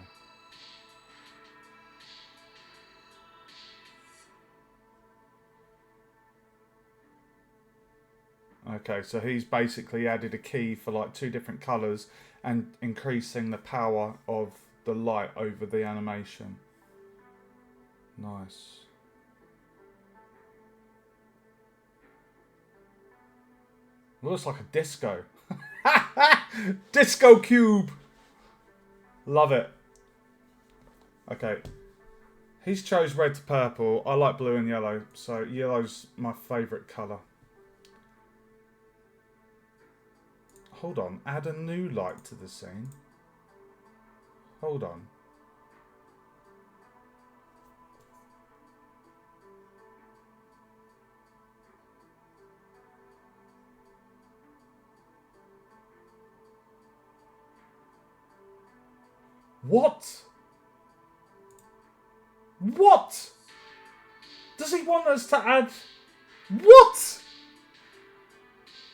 Okay, so he's basically added a key for like 2 different colours and increasing the power of the light over the animation. Nice. Looks like a disco. Disco cube! Love it. Okay. He's chose red to purple. I like blue and yellow, so yellow's my favourite colour. Hold on, add a new light to the scene. Hold on. What? What? Does he want us to add... What?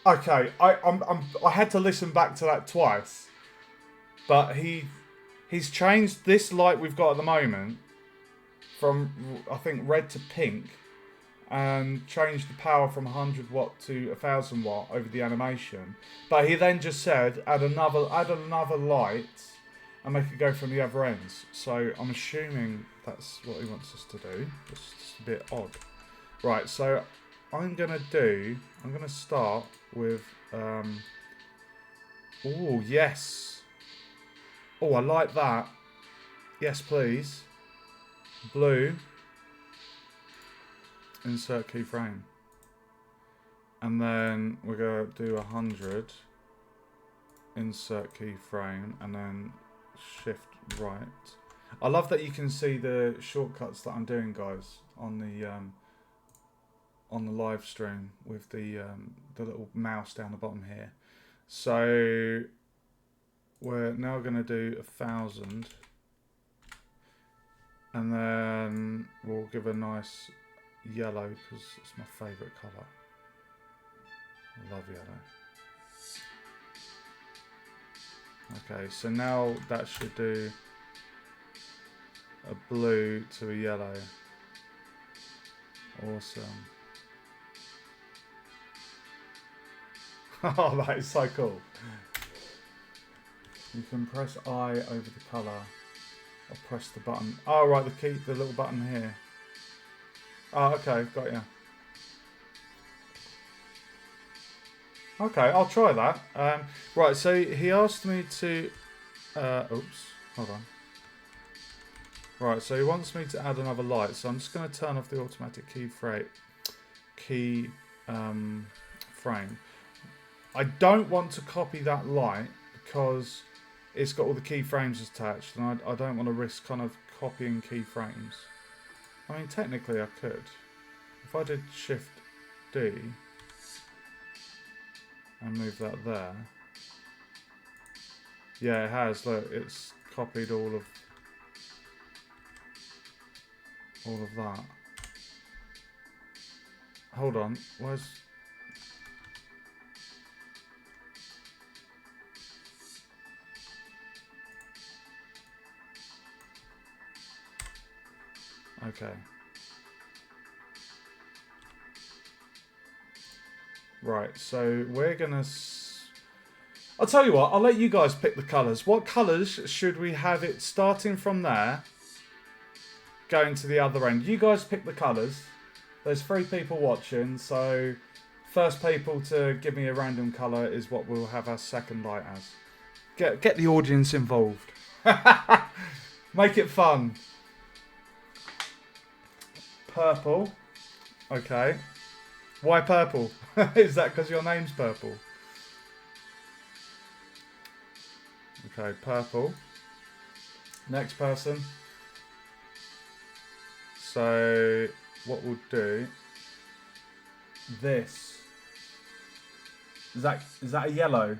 Okay, I had to listen back to that twice. But he he's changed this light we've got at the moment from, I think, red to pink, and changed the power from 100 watt to 1000 watt over the animation. But he then just said add another light and make it go from the other ends. So I'm assuming that's what he wants us to do. It's just a bit odd. Right, so I'm gonna start with oh yes. Oh, I like that. Yes, please. Blue. Insert keyframe. And then we're going to do 100. Insert keyframe. And then shift right. I love that you can see the shortcuts that I'm doing, guys, on the live stream with the little mouse down the bottom here. So we're now going to do 1000. And then we'll give a nice yellow because it's my favourite colour. I love yellow. Okay, so now that should do a blue to a yellow. Awesome. Oh, that is so cool. You can press I over the colour. Or press the button. Oh, right, the little button here. Oh, okay, got you. Okay, I'll try that. Right, so he asked me to... oops, hold on. Right, so he wants me to add another light, so I'm just going to turn off the automatic frame. I don't want to copy that light because it's got all the keyframes attached, and I don't want to risk kind of copying keyframes. I mean, technically I could. If I did Shift D and move that there. Yeah, it has. Look, it's copied all of that. Hold on, where's... Okay. Right, so we're gonna... I'll tell you what, I'll let you guys pick the colours. What colours should we have it starting from there, going to the other end? You guys pick the colours. There's 3 people watching, so first people to give me a random colour is what we'll have our second light as. Get the audience involved. Make it fun. Purple. Okay. Why purple? Is that because your name's purple? Okay, purple. Next person. So what we'll do, this. Is that a yellow?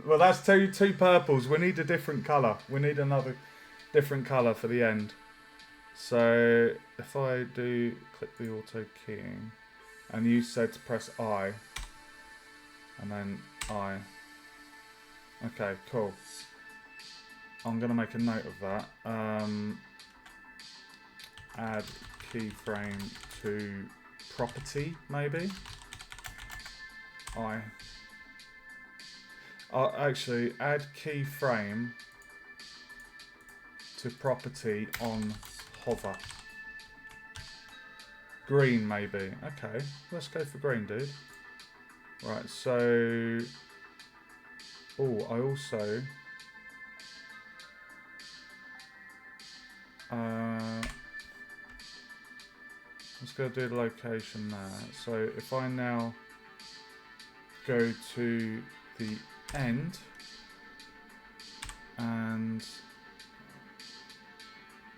Well, that's two purples. We need a different colour. We need another different colour for the end. So if I do click the auto keying, and you said to press I, and then I. Okay, cool. I'm gonna make a note of that. Add keyframe to property, maybe. Actually, add keyframe to property on hover. Green, maybe. Okay, let's go for green, dude. Right, so... Oh, I also... let's go do the location there. So if I now go to the end and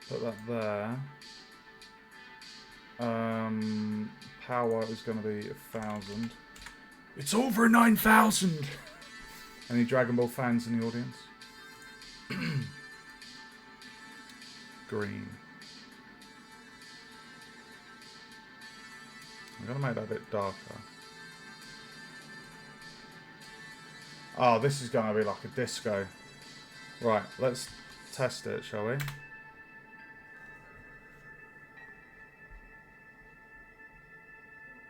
put that there, power is going to be 1000. It's over 9,000. Any Dragon Ball fans in the audience? Green. I'm going to make that a bit darker. Oh, this is going to be like a disco. Right, let's test it, shall we?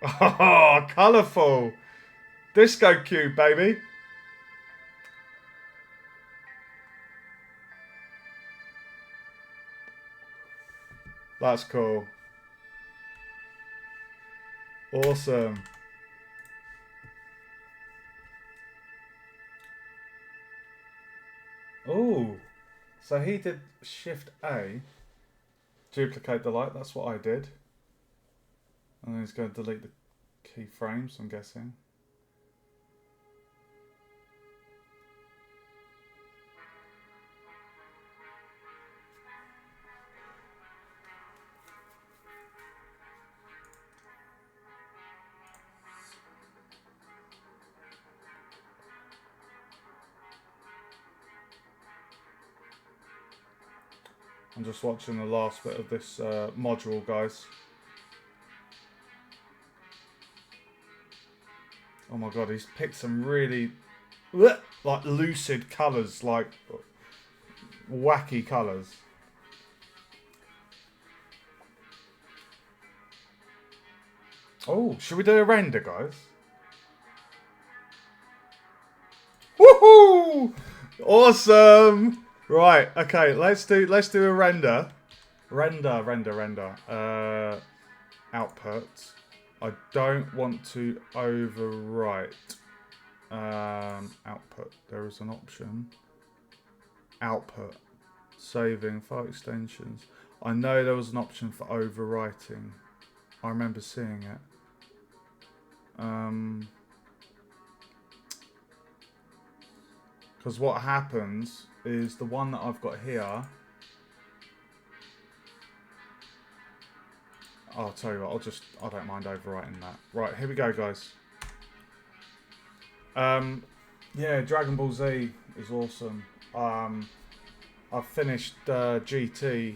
Oh, colourful! Disco cube, baby! That's cool. Awesome. Oh, so he did Shift A, duplicate the light. That's what I did. And then he's going to delete the keyframes, I'm guessing. I'm just watching the last bit of this module, guys. Oh my god, he's picked some really like lucid colours, like wacky colours. Oh, should we do a render, guys? Woohoo! Awesome! Right, okay, let's do a render. Render. Output. I don't want to overwrite. Output. There is an option. Output. Saving file extensions. I know there was an option for overwriting. I remember seeing it. Because what happens is the one that I've got here. I'll tell you what, I don't mind overwriting that. Right, here we go, guys. Yeah, Dragon Ball Z is awesome. I finished GT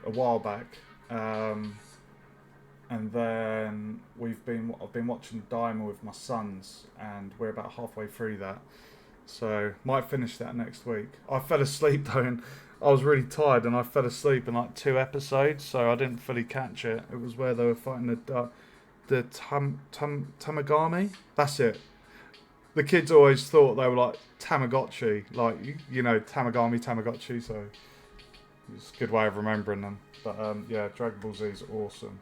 a while back. And then I've been watching Daima with my sons, and we're about halfway through that. So might finish that next week. I fell asleep though, and I was really tired, and I fell asleep in like 2 episodes, so I didn't fully catch it. It was where they were fighting the Tamagami. That's it. The kids always thought they were like Tamagotchi, like you know Tamagotchi. So it's a good way of remembering them. But yeah, Dragon Ball Z is awesome.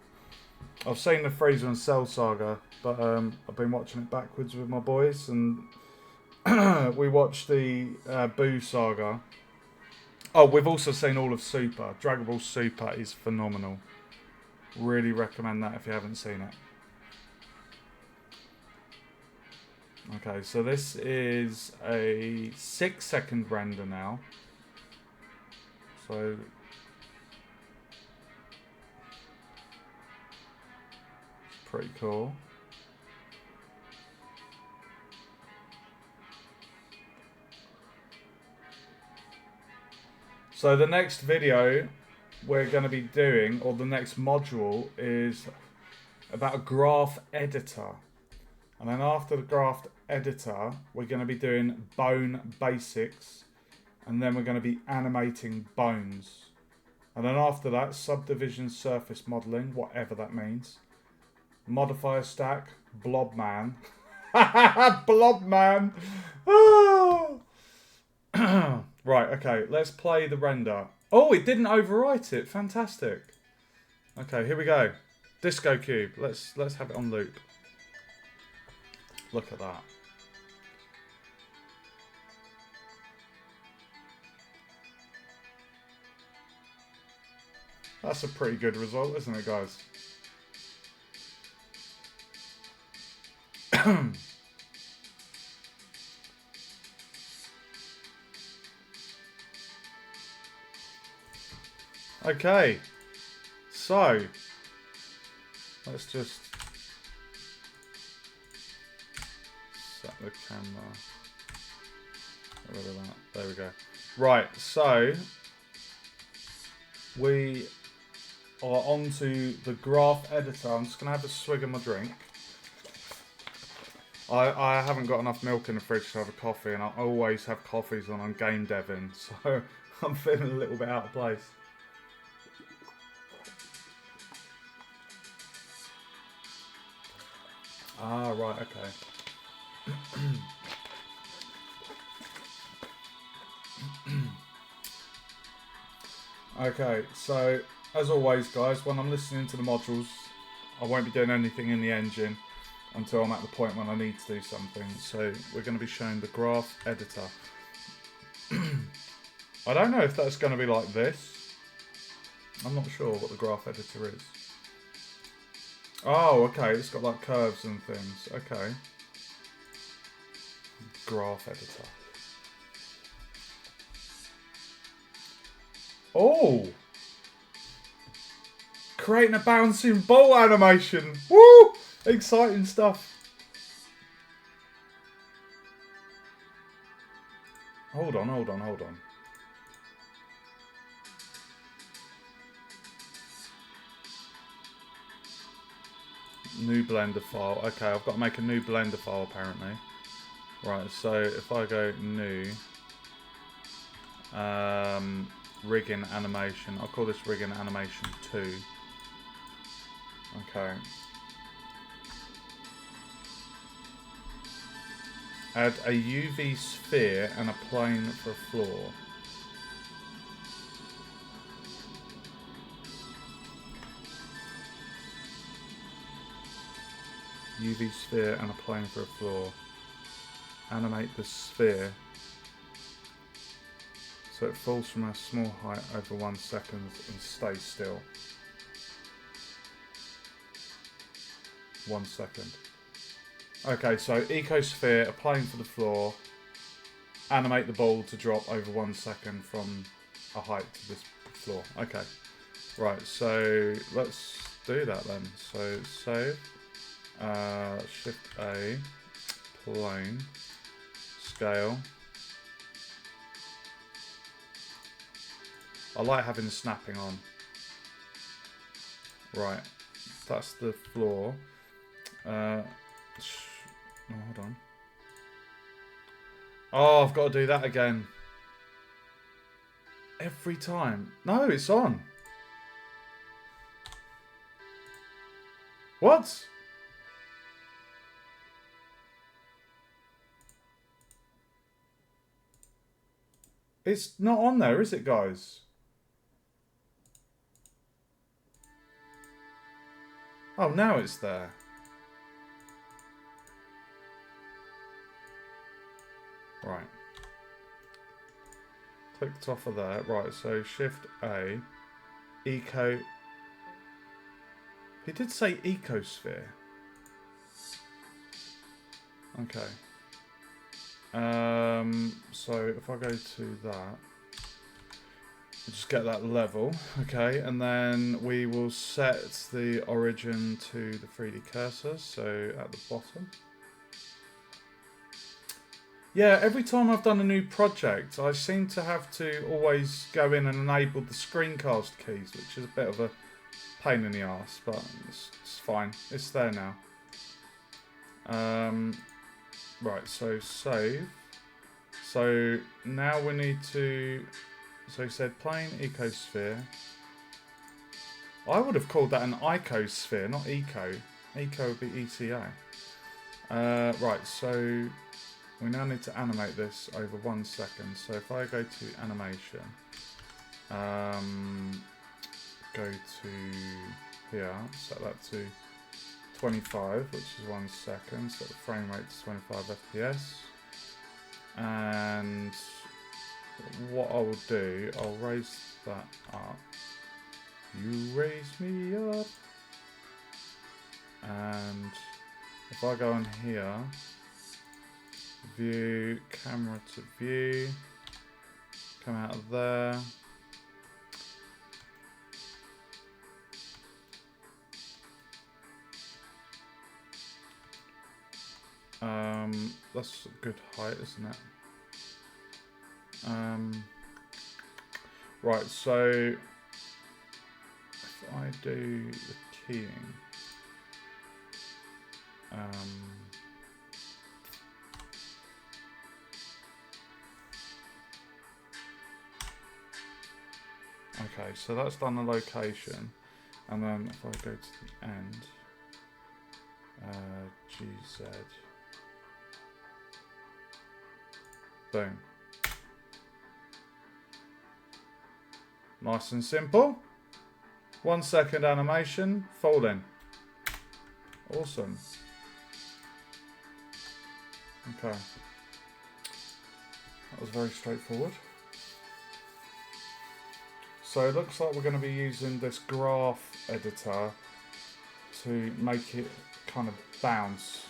I've seen the Frieza and Cell saga, but I've been watching it backwards with my boys, and we watched the Boo saga. Oh, we've also seen all of Super. Dragon Ball Super is phenomenal. Really recommend that if you haven't seen it. Okay, so this is a 6-second render now. So it's pretty cool. So the next video we're going to be doing, or the next module, is about a graph editor. And then after the graph editor, we're going to be doing bone basics. And then we're going to be animating bones. And then after that, subdivision surface modeling, whatever that means. Modifier stack, Blobman. Blobman! Oh. Right, okay, let's play the render. Oh, it didn't overwrite it. Fantastic. Okay, here we go. Disco Cube. Let's have it on loop. Look at that. That's a pretty good result, isn't it, guys? Okay, so let's just set the camera. Get rid of that. There we go. Right, so we are onto the graph editor. I'm just going to have a swig of my drink. I haven't got enough milk in the fridge to have a coffee, and I always have coffees when I'm game deving, so I'm feeling a little bit out of place. Ah, right, okay. Okay, so as always, guys, when I'm listening to the modules, I won't be doing anything in the engine until I'm at the point when I need to do something. So we're going to be showing the graph editor. I don't know if that's going to be like this. I'm not sure what the graph editor is. Oh, okay, it's got like curves and things. Okay. Graph editor. Oh! Creating a bouncing ball animation. Woo! Exciting stuff. Hold on. New Blender file. Okay, I've got to make a new Blender file apparently. Right, so if I go new, rigging animation. I'll call this rigging animation 2. Okay. Add a UV sphere and a plane for a floor. UV sphere and a plane for a floor. Animate the sphere so it falls from a small height over 1 second and stays still. 1 second. Okay, so ecosphere, a plane for the floor, animate the ball to drop over 1 second from a height to this floor. Okay, right, so let's do that then. So save, Shift A, plane, scale. I like having the snapping on. Right, that's the floor. Hold on. Oh, I've got to do that again. Every time. No, it's on. What? It's not on there, is it, guys? Oh, now it's there. Right. Clicked off of there. Right, so Shift A. Eco. He did say ecosphere. Okay. So if I go to that, just get that level, okay, and then we will set the origin to the 3D cursor, so at the bottom. Yeah, every time I've done a new project, I seem to have to always go in and enable the screencast keys, which is a bit of a pain in the arse, but it's fine. It's there now. Right, so save. So now we need to... So he said plane ecosphere. I would have called that an icosphere, not eco. Eco would be ECO. Right, so we now need to animate this over 1 second. So if I go to animation, go to here, set that to 25, which is 1 second, set the frame rate to 25 FPS. And what I will do, I'll raise that up. You raise me up. And if I go on here, view, camera to view, come out of there. That's a good height, isn't it? Right, so if I do the keying, Okay, so that's done the location. And then if I go to the end, GZ, boom. Nice and simple. 1 second animation, fold in. Awesome. Okay. That was very straightforward. So it looks like we're going to be using this graph editor to make it kind of bounce.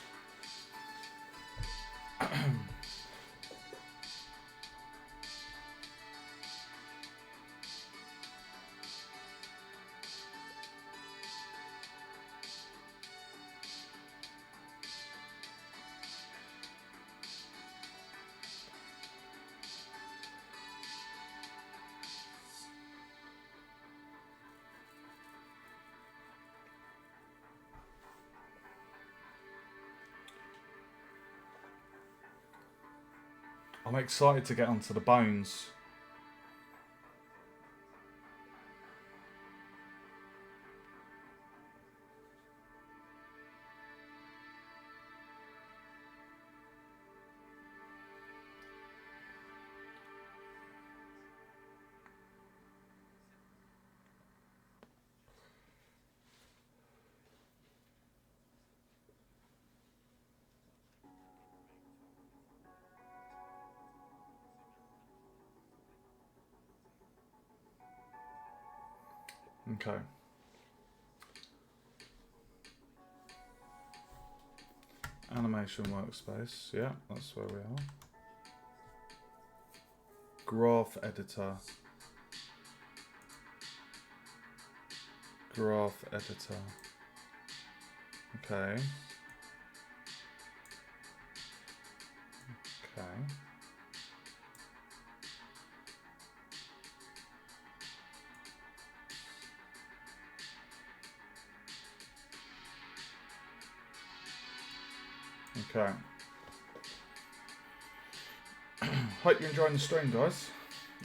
I'm excited to get onto the bones. Okay. Animation workspace. Yeah, that's where we are. Graph editor. Graph editor. Okay. Okay. Okay. Hope you're enjoying the stream, guys.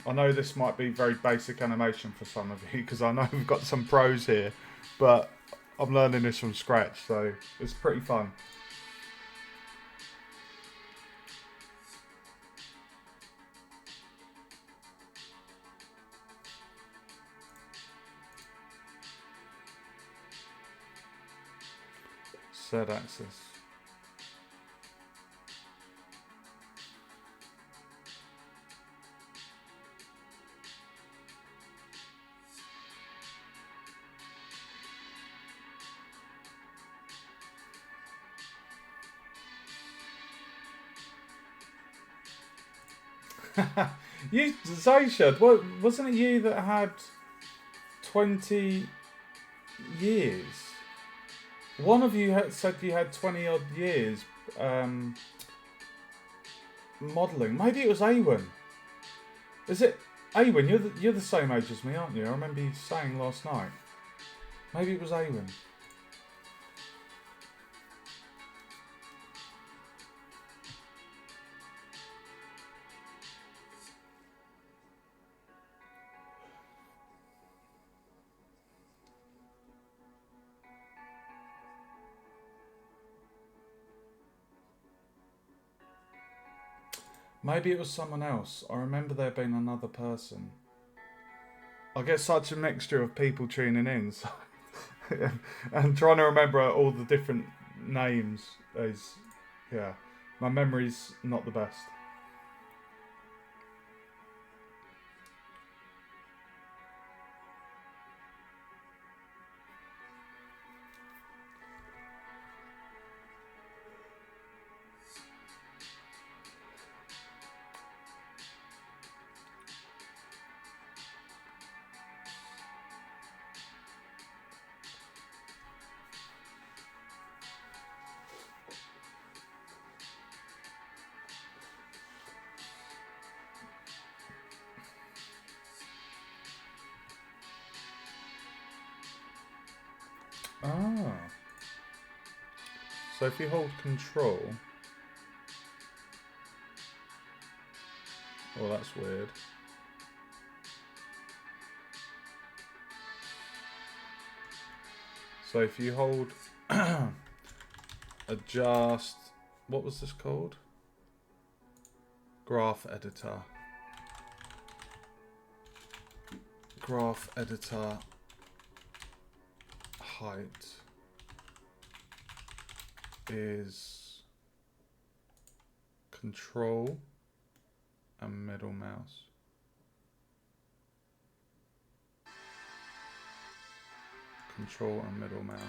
I know this might be very basic animation for some of you because I know we've got some pros here, but I'm learning this from scratch, so it's pretty fun. Z axis. You, Zayshed, wasn't it you that had 20 years? One of you said you had 20 odd years modelling. Maybe it was Awen. Is it Awen? You're the same age as me, aren't you? I remember you saying last night. Maybe it was Awen. Maybe it was someone else. I remember there being another person. I get such a mixture of people tuning in, so and trying to remember all the different names is, yeah, my memory's not the best. Ah. So if you hold control... Oh, that's weird. So if you hold adjust, what was this called? Graph editor. Graph editor height is control and middle mouse. Control and middle mouse.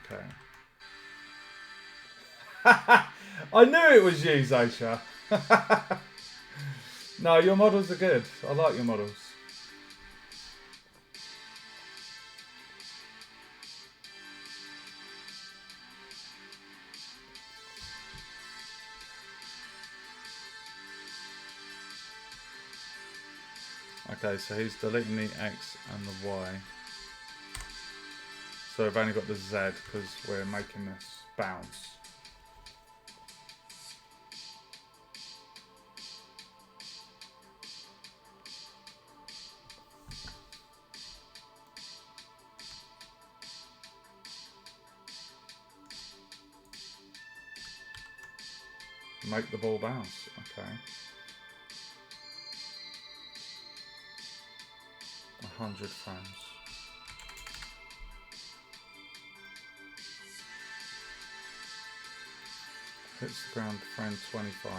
Okay. I knew it was you, Zaisha. No, your models are good. I like your models. Okay, so he's deleting the X and the Y. So I've only got the Z because we're making this bounce. Make the ball bounce. Okay. 100 frames. Hits the ground frame 25.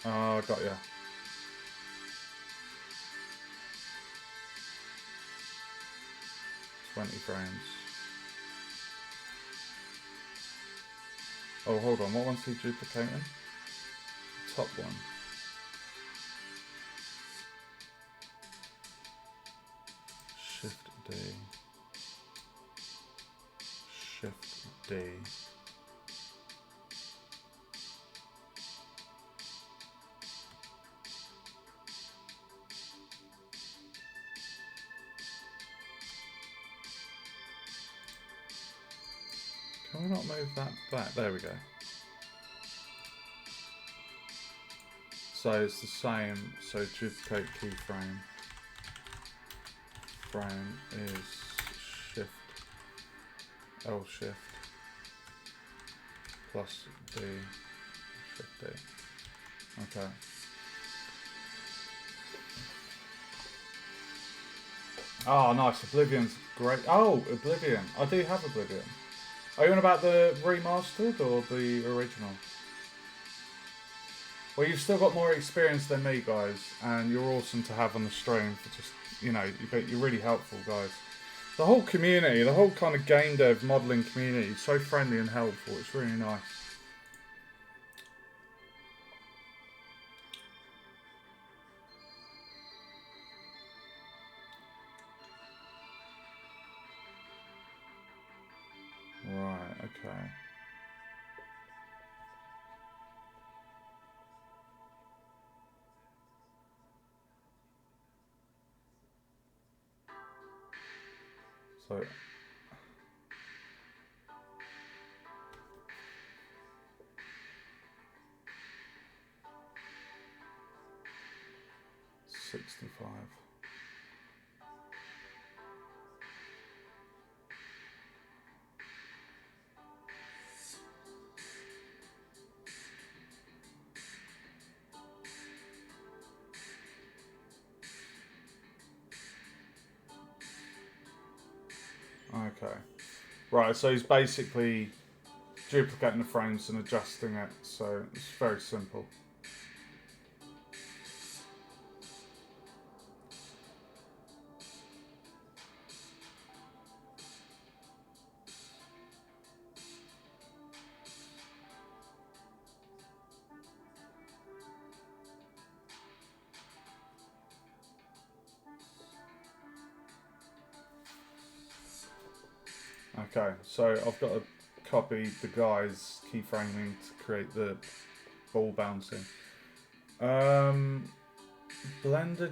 Oh, got ya. Frames. Oh, hold on. What one's he duplicating? Top one. Shift D. Shift D. Can we not move that back? There we go. So it's the same. So duplicate keyframe. Frame is shift L shift plus D shift D. Okay. Oh, nice. Oblivion's great. Oh, Oblivion. I do have Oblivion. Are you on about the remastered or the original? Well, you've still got more experience than me, guys, and you're awesome to have on the stream for just, you know, you're really helpful, guys. The whole community, the whole kind of game dev modelling community is so friendly and helpful. It's really nice. Right, okay. So 65. Okay. Right, so he's basically duplicating the frames and adjusting it, so it's very simple. Okay, so I've got to copy the guy's keyframing to create the ball bouncing. Blender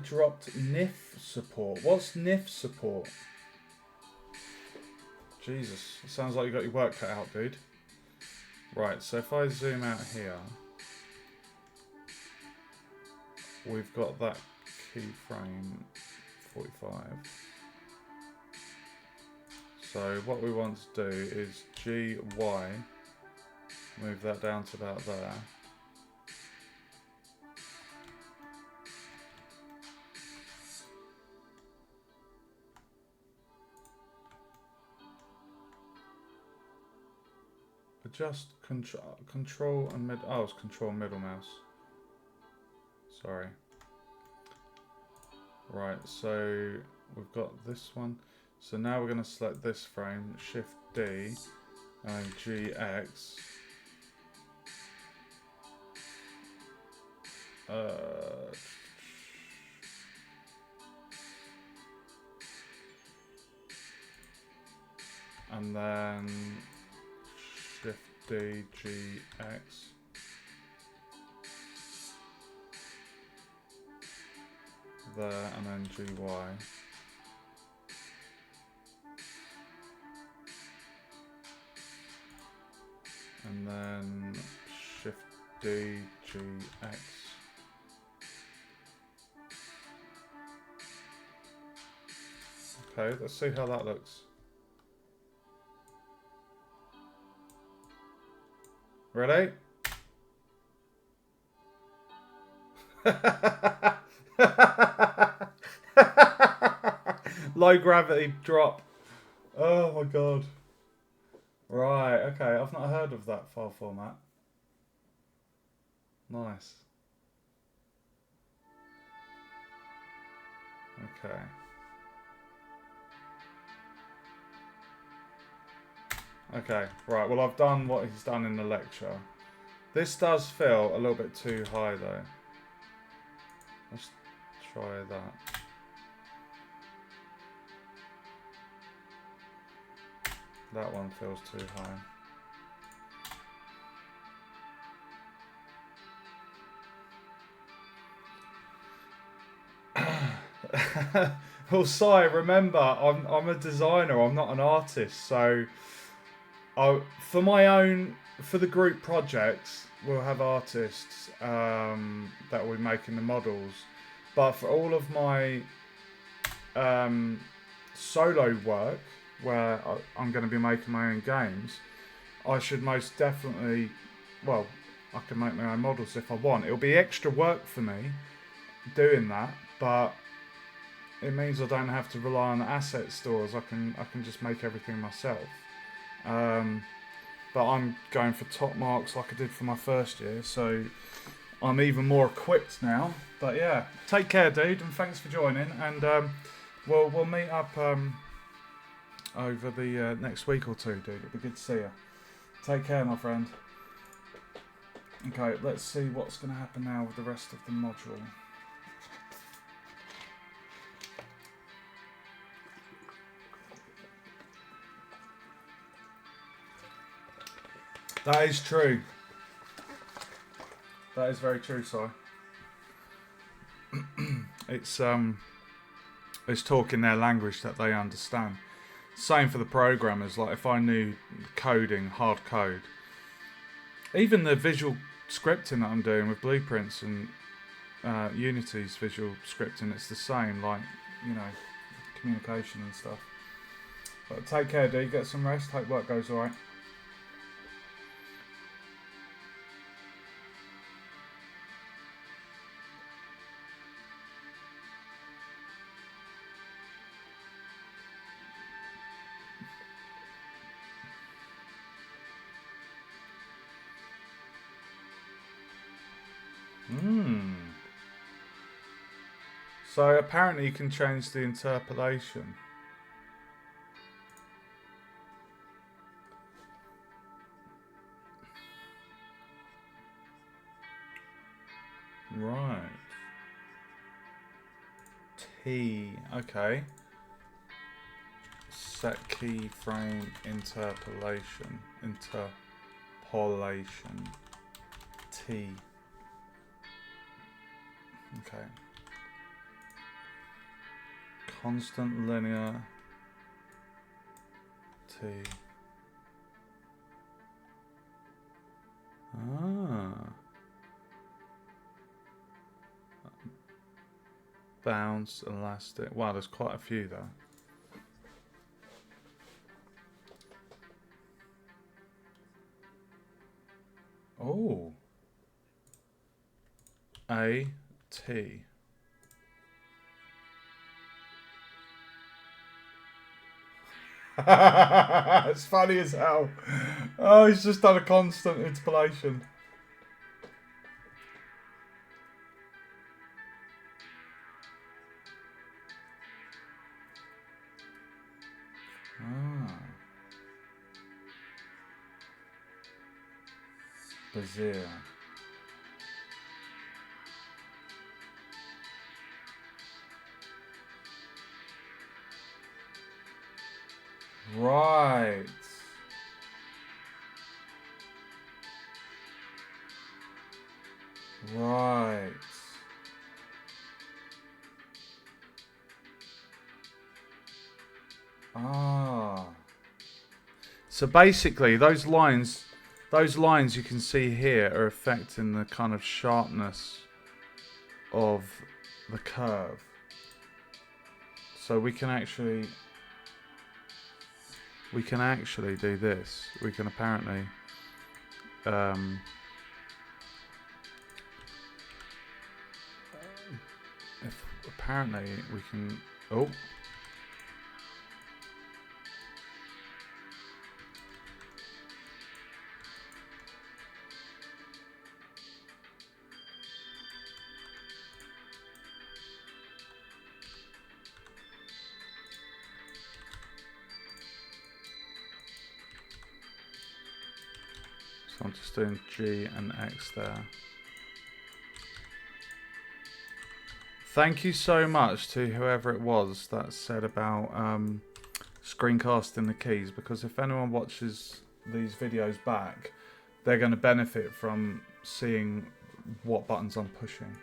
dropped NIF support. What's NIF support? Jesus, it sounds like you got your work cut out, dude. Right, so if I zoom out here, we've got that keyframe 45. So what we want to do is GY, move that down to about there. Adjust control and mid. Oh, it's control middle mouse. Sorry. Right, so we've got this one. So now we're going to select this frame, Shift D, and GX. And then Shift D, GX. There, and then GY. And then Shift D, GX. Okay, let's see how that looks. Ready? Low gravity drop. Oh my god. Right, okay, I've not heard of that file format. Nice. Okay. Okay, right, well I've done what he's done in the lecture. This does feel a little bit too high though. Let's try that. That one feels too high. Well, Si, remember, I'm a designer. I'm not an artist. So, for the group projects, we'll have artists that we're making the models. But for all of my solo work, where I'm going to be making my own games, I should most definitely, well, I can make my own models if I want. It'll be extra work for me doing that, but it means I don't have to rely on the asset stores. I can just make everything myself. But I'm going for top marks like I did for my first year, so I'm even more equipped now. But yeah, take care, dude, and thanks for joining. And we'll meet up over the next week or two, dude. It'll be good to see you. Take care, my friend. Okay, let's see what's going to happen now with the rest of the module. That is true. That is very true, Si. It's talking their language that they understand. Same for the programmers. Like if I knew coding, hard code, even the visual scripting that I'm doing with Blueprints and Unity's visual scripting, it's the same. Like, you know, communication and stuff. But take care, dude. Get some rest. Hope work goes alright. So apparently you can change the interpolation. Right. T. Okay. Set keyframe interpolation. Interpolation. T. Okay. Constant linear T. bounce, elastic. Wow, there's quite a few though. Oh. A-T. It's funny as hell. Oh, he's just done a constant interpolation. Ah. Bezier. Right. Right. Ah. So basically, those lines you can see here are affecting the kind of sharpness of the curve. So we can actually do this. We can apparently apparently we can. Oh. So I'm just doing G and X there. Thank you so much to whoever it was that said about screencasting the keys, because if anyone watches these videos back, they're going to benefit from seeing what buttons I'm pushing.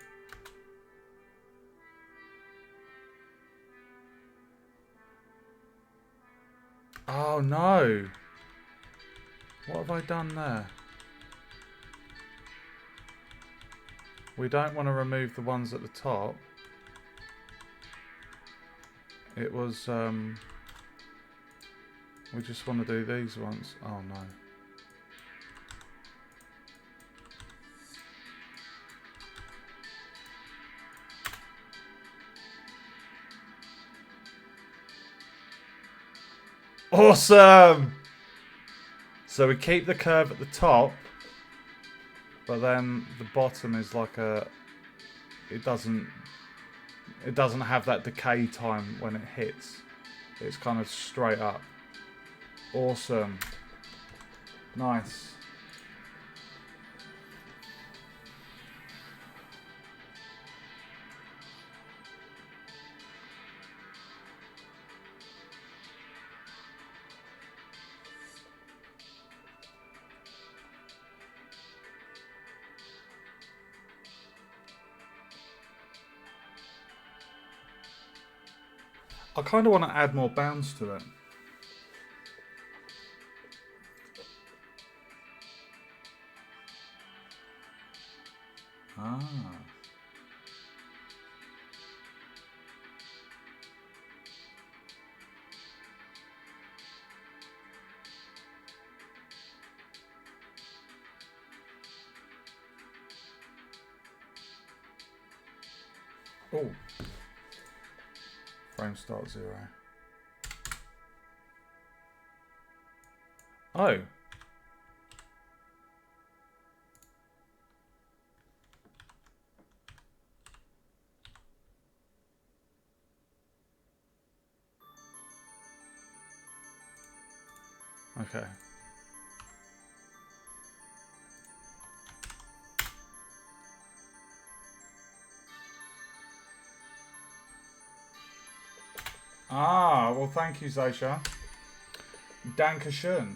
Oh no! What have I done there? We don't want to remove the ones at the top. It was, we just want to do these ones. Oh no. Awesome! So we keep the curve at the top, but then the bottom is like a, it doesn't have that decay time when it hits. It's kind of straight up. Awesome. Nice. I kind of want to add more bounce to it. Ah. Oh. Frame start 0. Oh. Okay. Ah, well thank you, Zaisha. Dankeschön.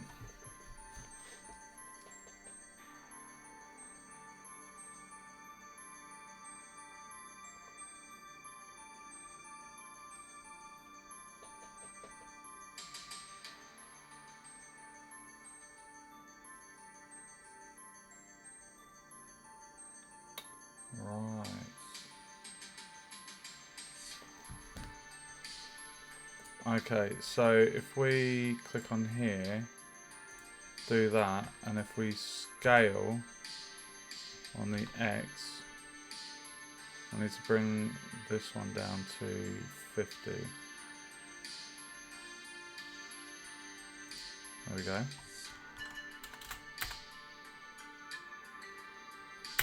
Right. Okay, so if we click on here, do that, and if we scale on the X, I need to bring this one down to 50. There we go.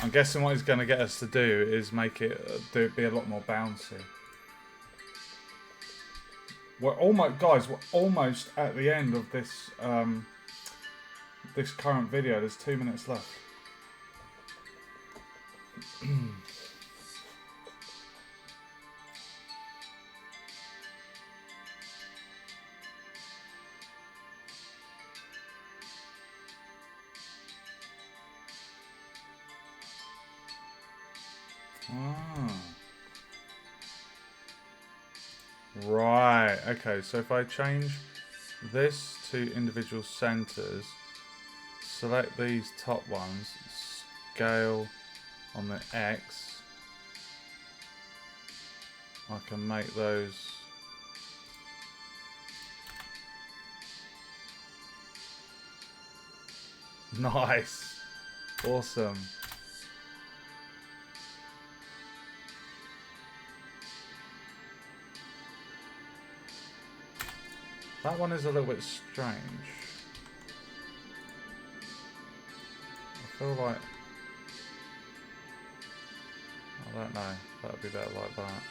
I'm guessing what he's going to get us to do is make it be a lot more bouncy. We're almost, guys, we're almost at the end of this this current video. There's 2 minutes left. Right, okay, so if I change this to individual centers, select these top ones, scale on the X, I can make those nice, awesome. That one is a little bit strange. I feel like, I don't know, that would be better like that.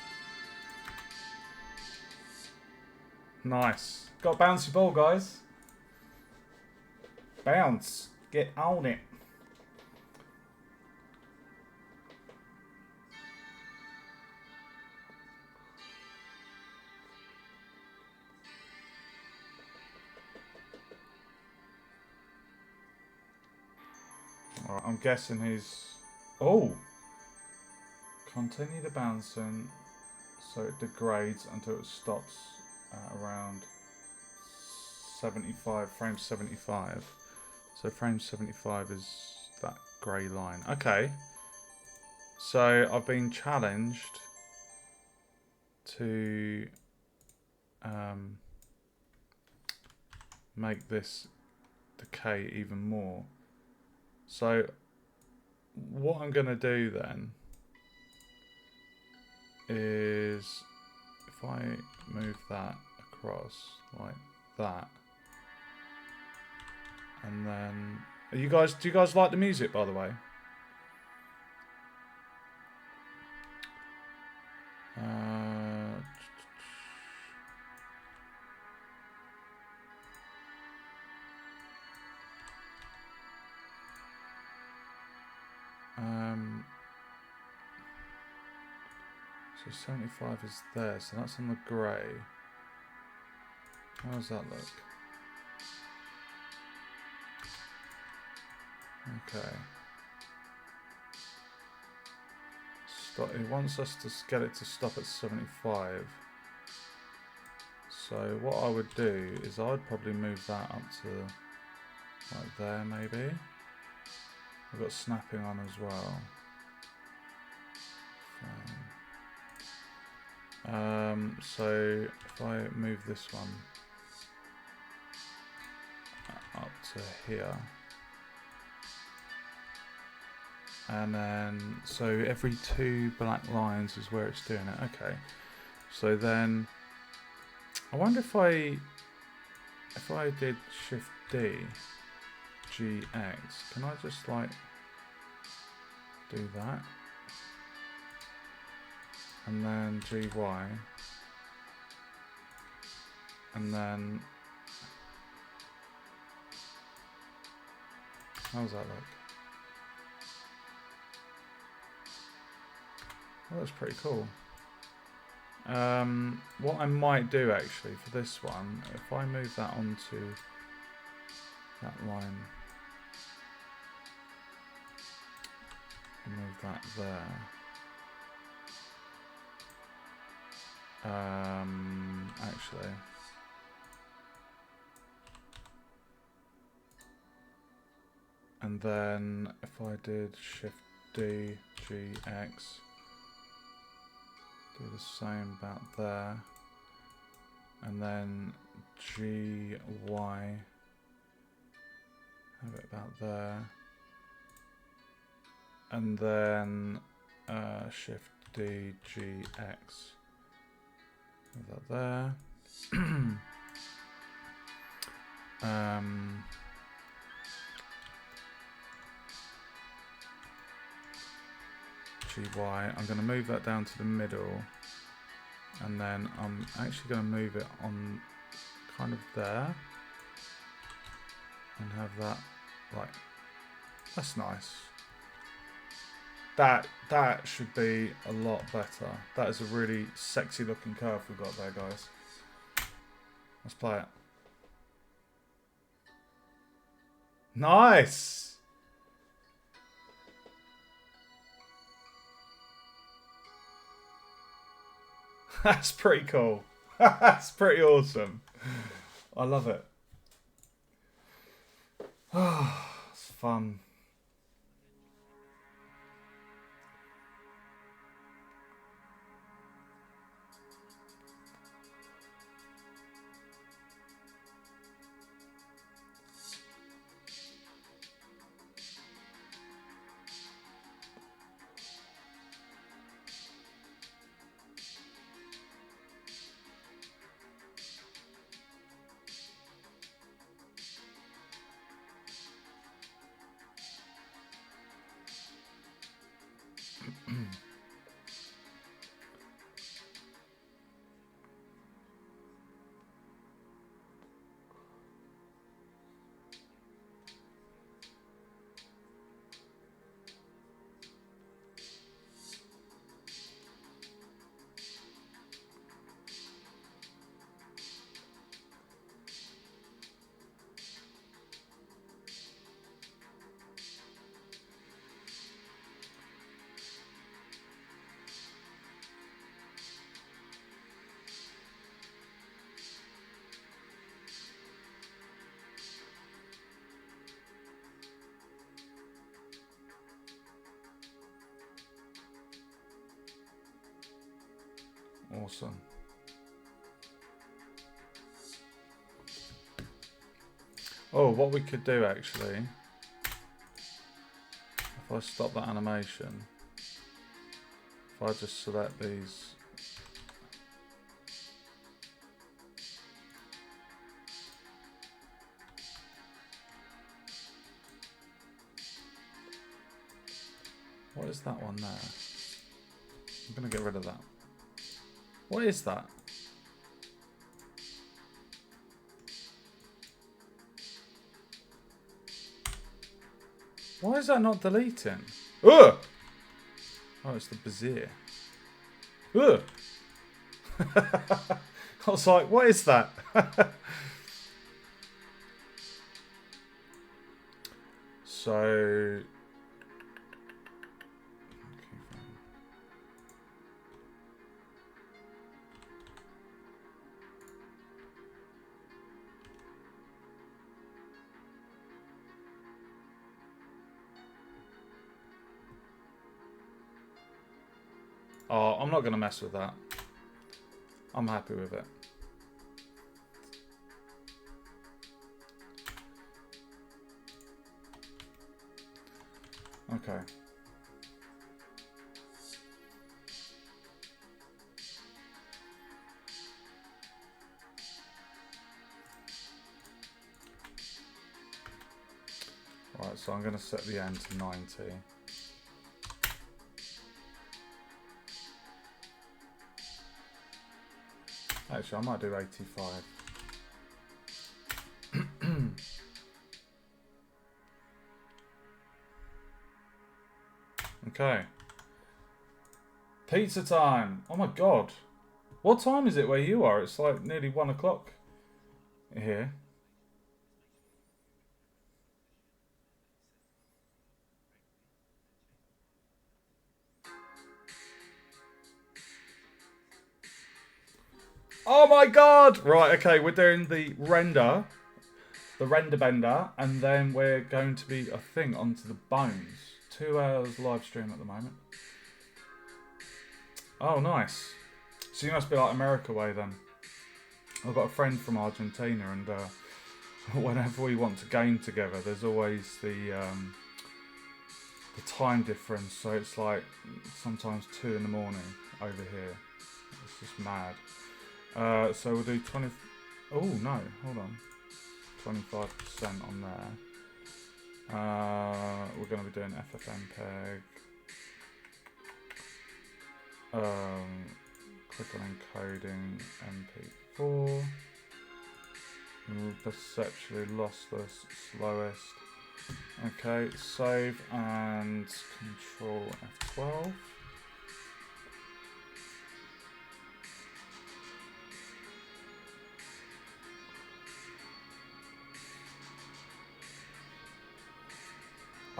Nice. Got a bouncy ball, guys. Bounce. Get on it. Alright, I'm guessing he's... Oh! Continue the bouncing so it degrades until it stops at around 75, frame 75. So frame 75 is that grey line. Okay. So I've been challenged to make this decay even more. So what I'm going to do then is if I move that across like that, and then do you guys like the music, by the way? So 75 is there, so that's on the grey. How does that look? Okay. Stop. It wants us to get it to stop at 75. So what I would do is I'd probably move that up to like there maybe. We've got snapping on as well. So if I move this one up to here, and then so every 2 black lines is where it's doing it. Okay, so then I wonder if I did Shift D, GX, can I just like do that? And then GY, and then how does that look? Well, that's pretty cool. What I might do actually for this one, if I move that onto that line, move that there. Actually, and then if I did Shift D, GX, do the same about there, And then GY. Have it about there. And then Shift D, G, X. Have that there. GY. I'm going to move that down to the middle. And then I'm actually going to move it on kind of there. And have that like, that's nice. That should be a lot better. That is a really sexy looking curve we've got there, guys. Let's play it. Nice! That's pretty cool. That's pretty awesome. I love it. It's fun. Awesome. Oh, what we could do actually, if I stop that animation, if I just select these, what is that one there? I'm going to get rid of that. What is that? Why is that not deleting? Ugh! Oh, it's the Bezier. Ugh! I was like, what is that? So... Oh, I'm not going to mess with that. I'm happy with it. Okay. Right, so I'm going to set the end to 90. Actually, I might do 85. Okay. Pizza time. Oh my god. What time is it where you are? It's like nearly 1 o'clock here. Oh my god! Right, okay, we're doing the render bender, and then we're going to be, I think, onto the bones. 2 hours live stream at the moment. Oh, nice. So you must be like America way then. I've got a friend from Argentina, and whenever we want to game together, there's always the time difference. So it's like sometimes 2 in the morning over here. It's just mad. So we'll do 20. Oh no, hold on. 25% on there. We're going to be doing FFmpeg. Click on encoding MP4. Perceptually lossless, slowest. Okay, save and Control F12.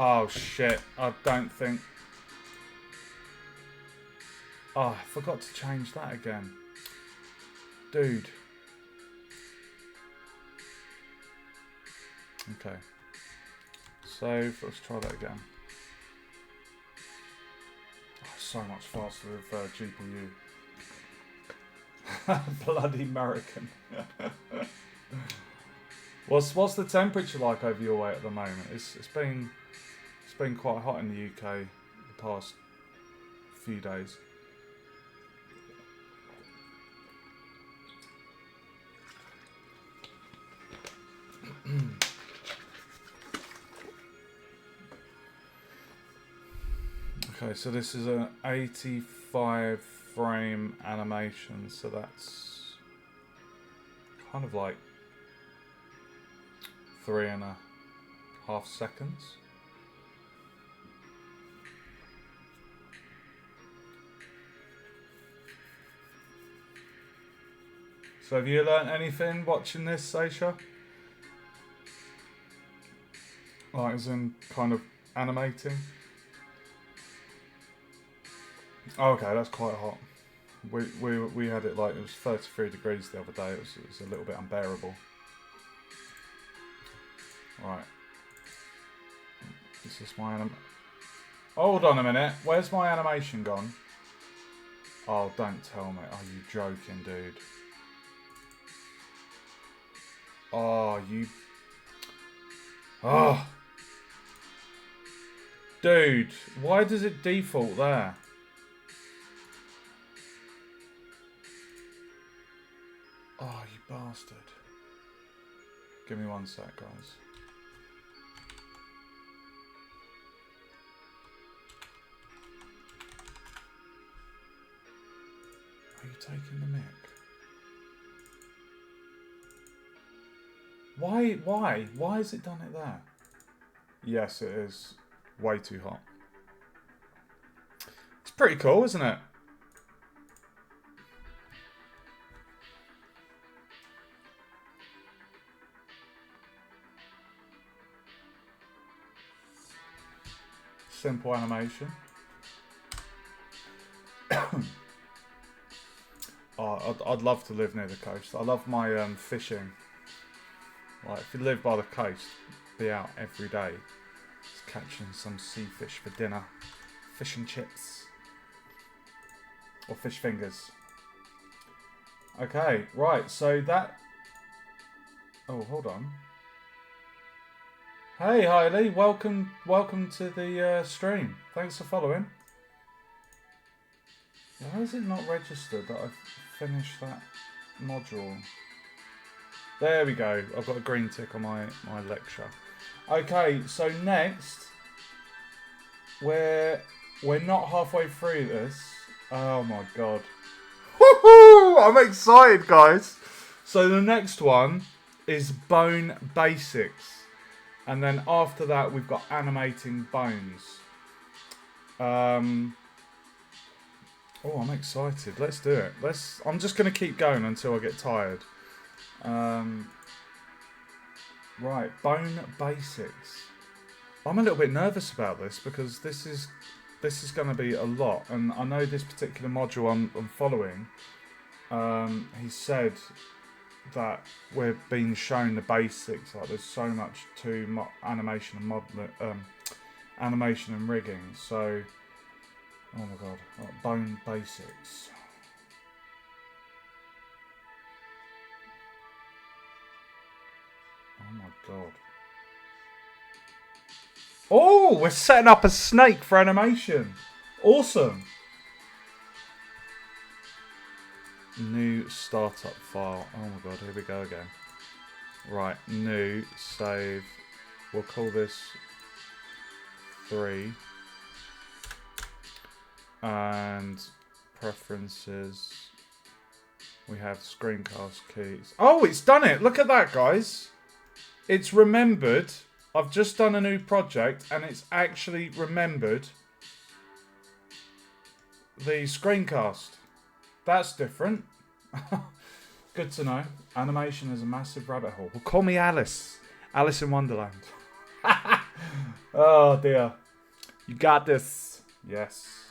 Oh shit, I don't think... Oh, I forgot to change that again. Dude. Okay. Save, let's try that again. Oh, so much faster with GPU. Bloody American. What's the temperature like over your way at the moment? It's been quite hot in the UK the past few days. Okay, so this is an 85 frame animation, so that's kind of like 3.5 seconds. So have you learnt anything watching this, Aisha? Like as in kind of animating? Oh, okay, that's quite hot. We had it like, it was 33 degrees the other day. It was a little bit unbearable. Right. This is my Hold on a minute. Where's my animation gone? Oh, don't tell me. Are you joking, dude? Oh, you... Oh. Dude, why does it default there? Oh, you bastard. Give me 1 sec, guys. Are you taking the mic? Why? Why has it done it there? Yes, it is way too hot. It's pretty cool, isn't it? Simple animation. Oh, I'd love to live near the coast. I love my fishing. Like, if you live by the coast, be out every day, just catching some sea fish for dinner. Fish and chips. Or fish fingers. Okay, right, so that... Oh, hold on. Hey, Hailey, welcome to the stream. Thanks for following. Why is it not registered that I've finished that module? There we go. I've got a green tick on my lecture. Okay, so next, we're not halfway through this. Oh my god. Woohoo! I'm excited, guys. So the next one is Bone Basics. And then after that, we've got Animating Bones. Oh, I'm excited. Let's do it. I'm just going to keep going until I get tired. Right, Bone Basics. I'm a little bit nervous about this because this is going to be a lot, and I know this particular module I'm following. He said that we're being shown the basics. Like, there's so much to animation and animation and rigging. So, oh my god, right, Bone Basics. my god. Oh, we're setting up a snake for animation. Awesome. New startup file. Oh my god, here we go again. Right, new, save. We'll call this 3. And preferences. We have screencast keys. Oh, it's done it. Look at that, guys. It's remembered. I've just done a new project and it's actually remembered the screencast. That's different. Good to know. Animation is a massive rabbit hole. Well, call me Alice. Alice in Wonderland. Oh dear. You got this. Yes.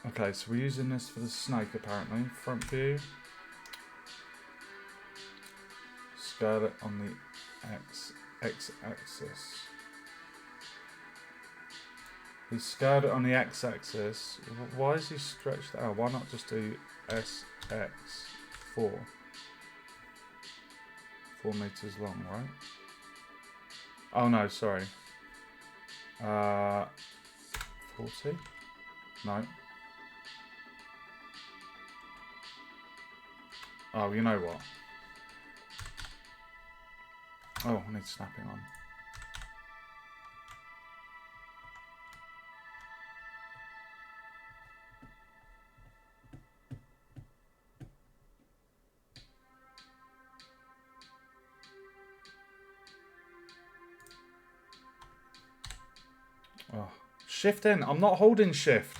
Okay, so we're using this for the snake apparently. Front view. Scale it on the x-axis. He scaled it on the x-axis. Why is he stretched out? Why not just do SX4? 4 meters long, right? Oh no, sorry. 40? No. Oh, you know what? Oh, I need snapping on. Oh, shift in. I'm not holding shift.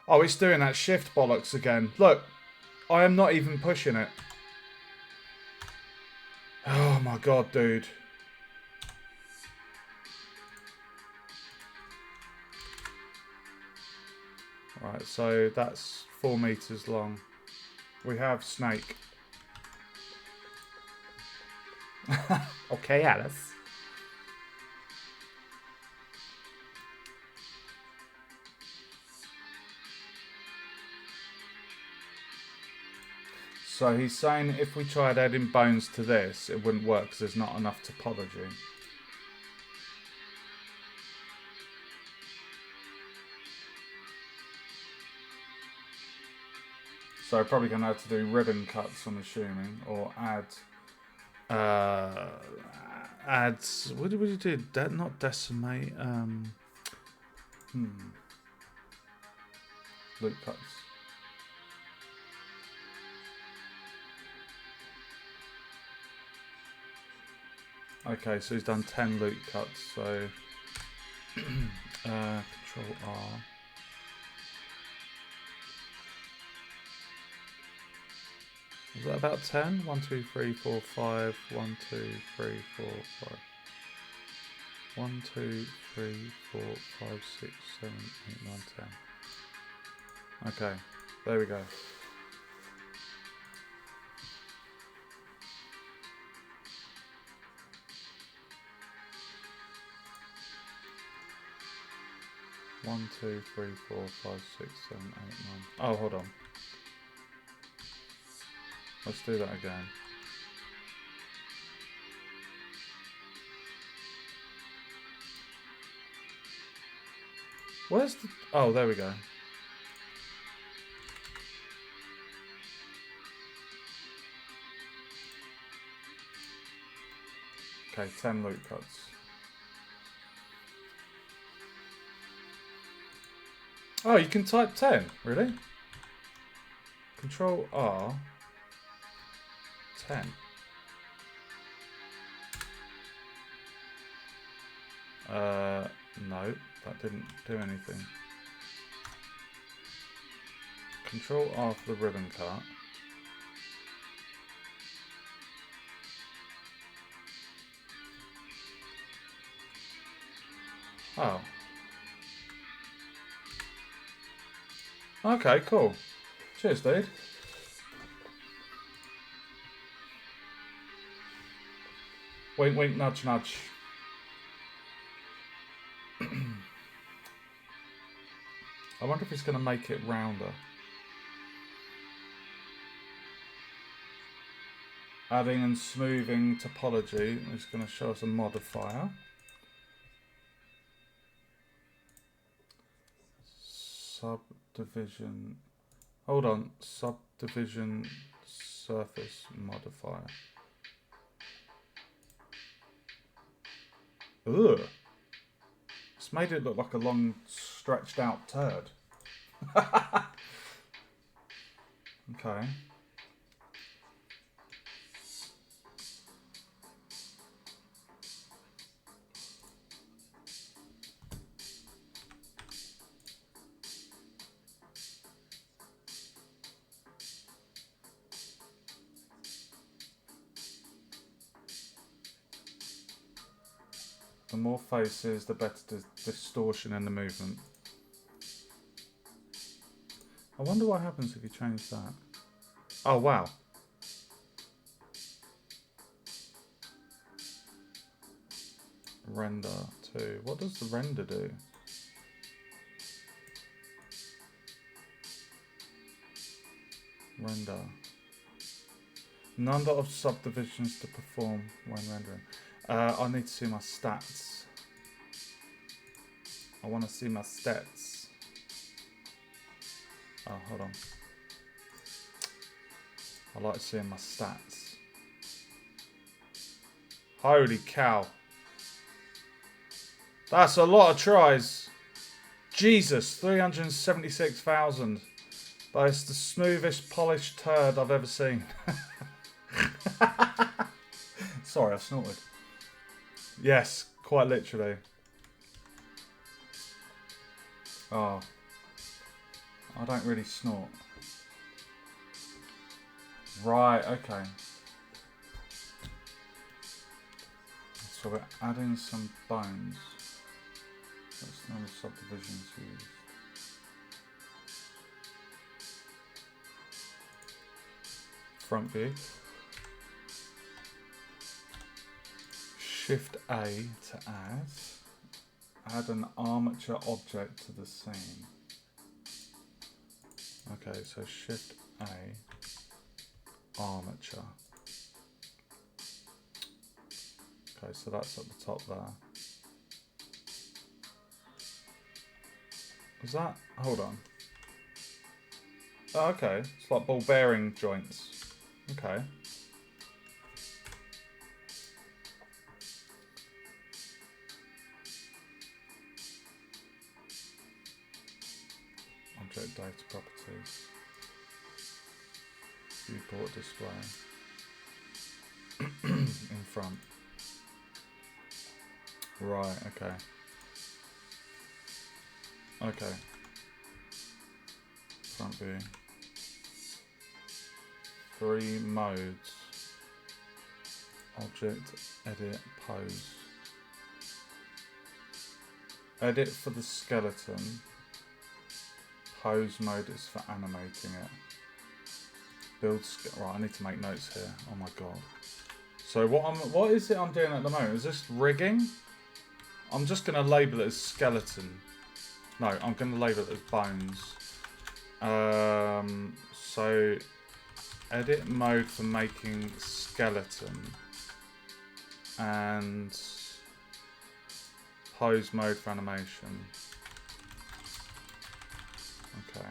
Oh, it's doing that shift bollocks again. Look, I am not even pushing it. Oh my god, dude. Right, so that's 4 meters long. We have snake. Okay, Alice. So he's saying if we tried adding bones to this, it wouldn't work because there's not enough topology. So probably going to have to do ribbon cuts, I'm assuming, or add, what did we do? Not decimate, loop cuts. Okay, so he's done 10 loop cuts, so Control R. Is that about 10? 1, 2, 3, 4, 5. 1, 2, 3, 4, 5. 1, 2, 3, 4, 5, 6, 7, 8, 9, 10. Okay, there we go. One, 2, 3, 4, 5, 6, 7, 8, 9. Oh, hold on. Let's do that again. Where's the... Oh, there we go. Okay, 10 loop cuts. Oh, you can type 10, really? Control R. 10. No, that didn't do anything. Control R for the ribbon cut. Oh. Okay, cool. Cheers, dude. Wink, wink, nudge, nudge. I wonder if it's going to make it rounder. Adding and smoothing topology is going to show us a modifier. Subdivision. Hold on. Subdivision surface modifier. Ugh. It's made it look like a long, stretched out turd. Okay. The more faces, the better distortion in the movement. I wonder what happens if you change that. Oh, wow. Render 2. What does the render do? Render. Number of subdivisions to perform when rendering. I need to see my stats. I want to see my stats. Oh, hold on. I like seeing my stats. Holy cow. That's a lot of tries. Jesus, 376,000. That is the smoothest polished turd I've ever seen. Sorry, I snorted. Yes, quite literally. Oh. I don't really snort. Right, okay. So we're adding some bones. That's no subdivisions used. Front view. Shift A to add. Add an armature object to the scene. Okay, so Shift A, armature. Okay, so that's at the top there. Is that? Hold on. Oh, okay, it's like ball bearing joints. Okay. Object data properties. Viewport display. In front. Right, okay. Okay. Front view. 3 modes. Object, edit, pose. Edit for the skeleton. Pose mode is for animating it. Build, right, I need to make notes here. Oh my god. So what is it I'm doing at the moment? Is this rigging? I'm just going to label it as skeleton. No, I'm going to label it as bones. So edit mode for making skeleton and pose mode for animation. Okay.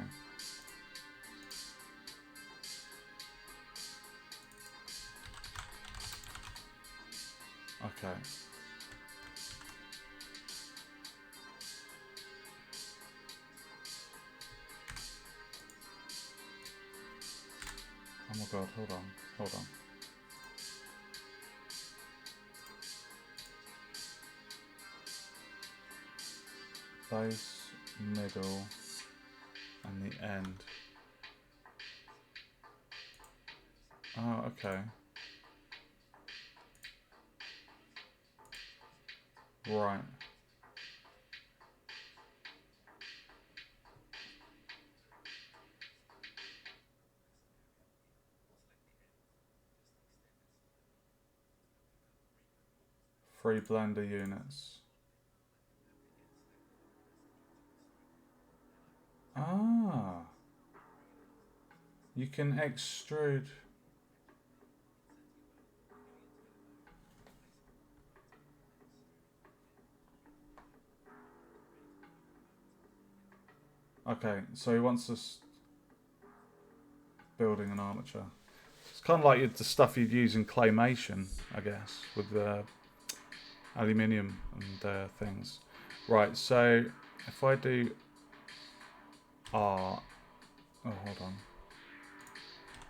Okay. Oh my god, hold on, hold on. Base, middle, and the end. Oh, okay. Right. Free Blender units. Ah. You can extrude. Okay, so he wants us building an armature. It's kind of like the stuff you'd use in claymation, I guess, with the aluminium and things. Right, so if I do R, oh hold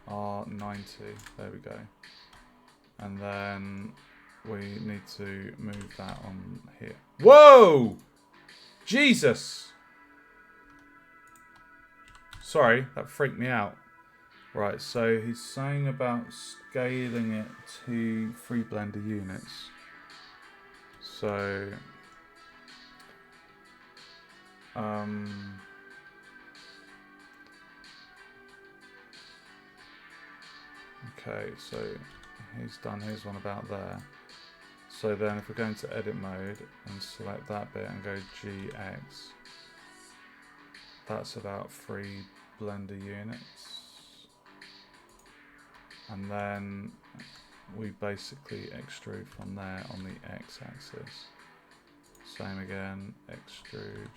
on, R90, there we go, and then we need to move that on here. Whoa! Jesus! Sorry, that freaked me out. Right, so he's saying about scaling it to 3 Blender units. So, okay, so he's done his one about there. So then if we go into edit mode and select that bit and go GX, that's about 3 Blender units. And then we basically extrude from there on the X-axis. Same again, extrude.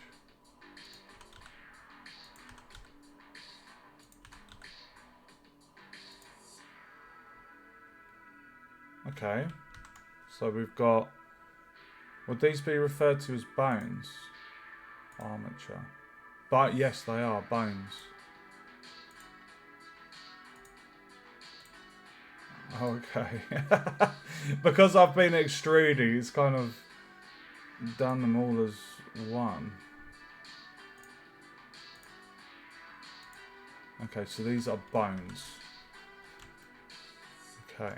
Okay, so we've got, would these be referred to as bones? Armature. But yes, they are bones. Okay. Because I've been extruding, it's kind of done them all as one. Okay, so these are bones. Okay.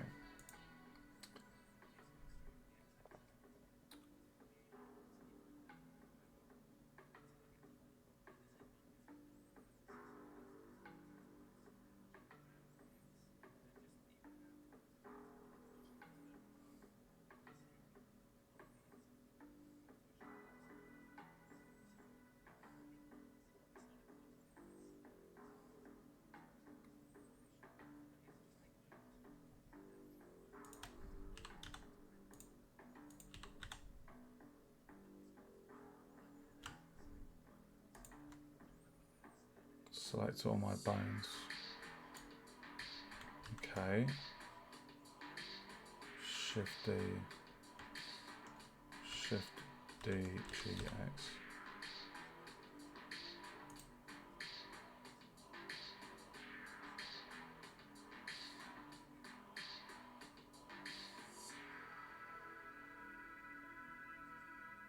Select all my bones. Okay. Shift D. Shift D, GX.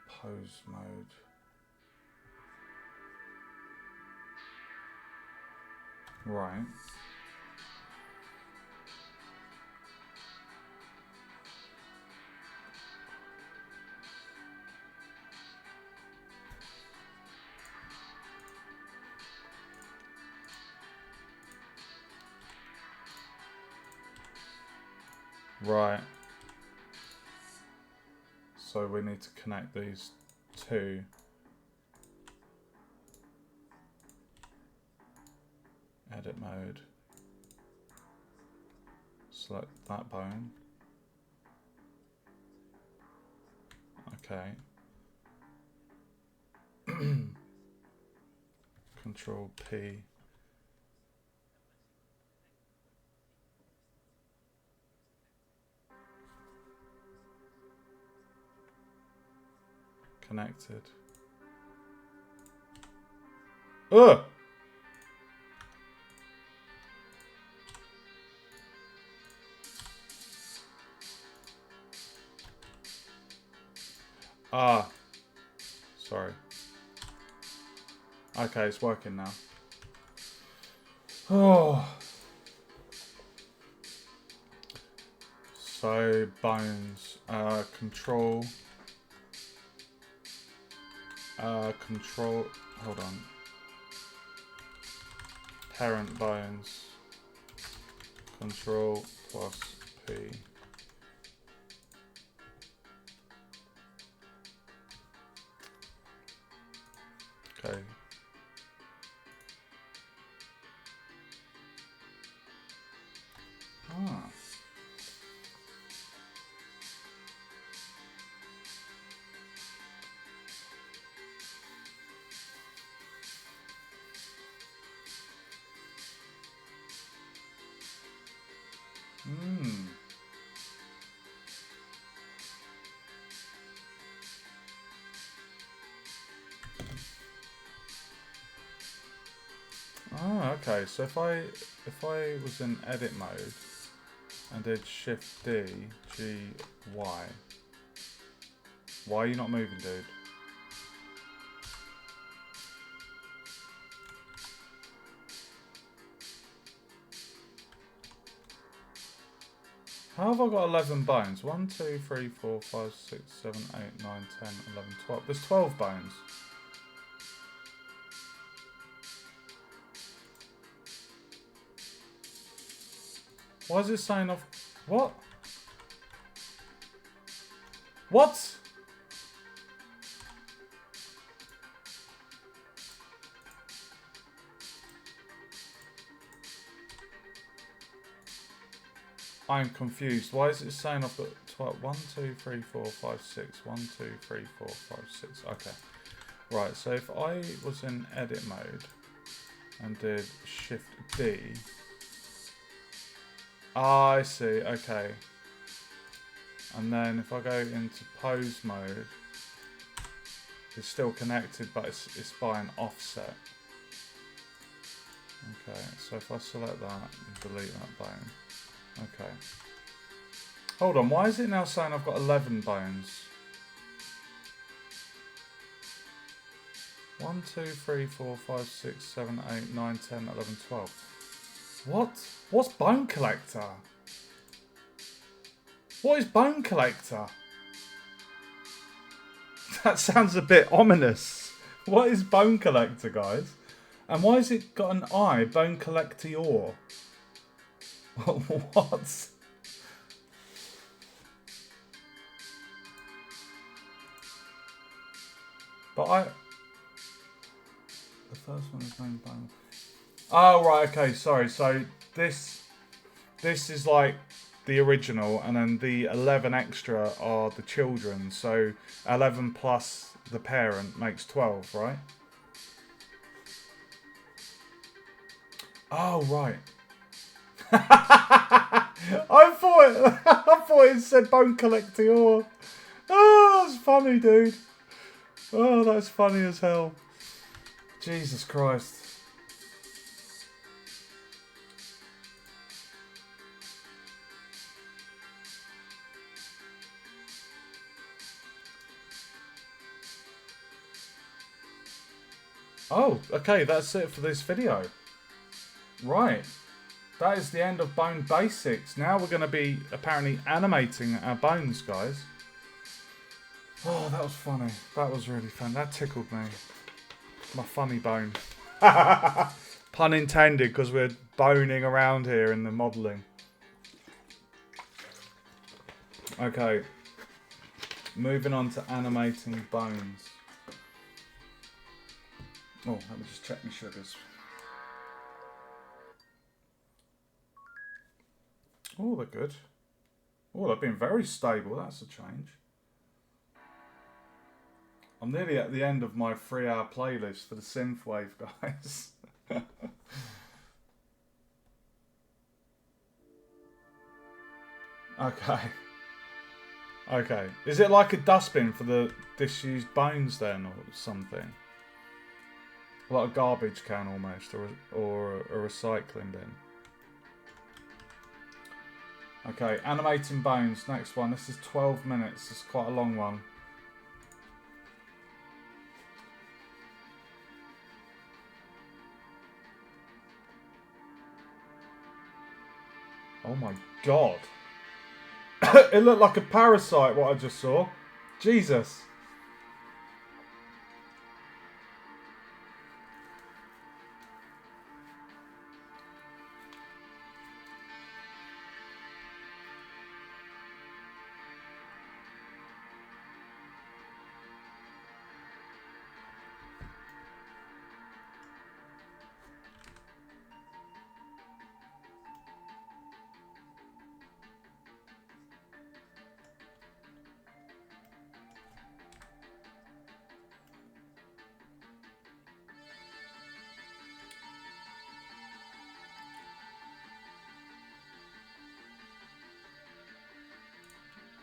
Pose mode. Right. Right. So we need to connect these two. Edit mode. Select that bone. Okay. Control P. Connected. Ugh! Ah. Sorry. Okay, it's working now. Oh. So, bones. Control. Control. Hold on. Parent bones. Control plus P. Okay. Ah. Hmm. Oh, okay. So if I was in edit mode and did Shift D, G, Y, why are you not moving, dude? How have I got 11 bones? 1, 2, 3, 4, 5, 6, 7, 8, 9, 10, 11, 12. There's 12 bones. Why is it saying off? What? What? I'm confused. Why is it saying I've got 12? 1, 2, 3, 4, 5, 6. 1, 2, 3, 4, 5, 6. Okay. Right, so if I was in edit mode and did Shift D. Ah, I see. Okay. And then if I go into pose mode, it's still connected, but it's by an offset. Okay, so if I select that and delete that bone. Okay. Hold on, why is it now saying I've got 11 bones? 1, 2, 3, 4, 5, 6, 7, 8, 9, 10, 11, 12. What? What's Bone Collector? What is Bone Collector? That sounds a bit ominous. What is Bone Collector, guys? And why has it got an I? Bone Collector. What? But the first one is named Bone. Oh, right, okay, sorry. So this is like the original, and then the 11 extra are the children. So 11 plus the parent makes 12, right? Oh, right. I thought it said Bone Collector. Oh, that's funny, dude. Oh, that's funny as hell. Jesus Christ. Oh, okay, that's it for this video. Right. That is the end of Bone Basics. Now we're going to be apparently animating our bones, guys. Oh, that was funny. That was really fun. That tickled me. My funny bone. Pun intended, because we're boning around here in the modelling. Okay. Moving on to animating bones. Oh, let me just check my sugars. Oh, they're good. Oh, they've been very stable. That's a change. I'm nearly at the end of my 3-hour playlist for the synthwave, guys. Okay. Okay. Is it like a dustbin for the disused bones then, or something? Like a garbage can almost, or a recycling bin. Okay, animating bones, next one. This is 12 minutes, it's quite a long one. Oh my god. It looked like a parasite, what I just saw. Jesus.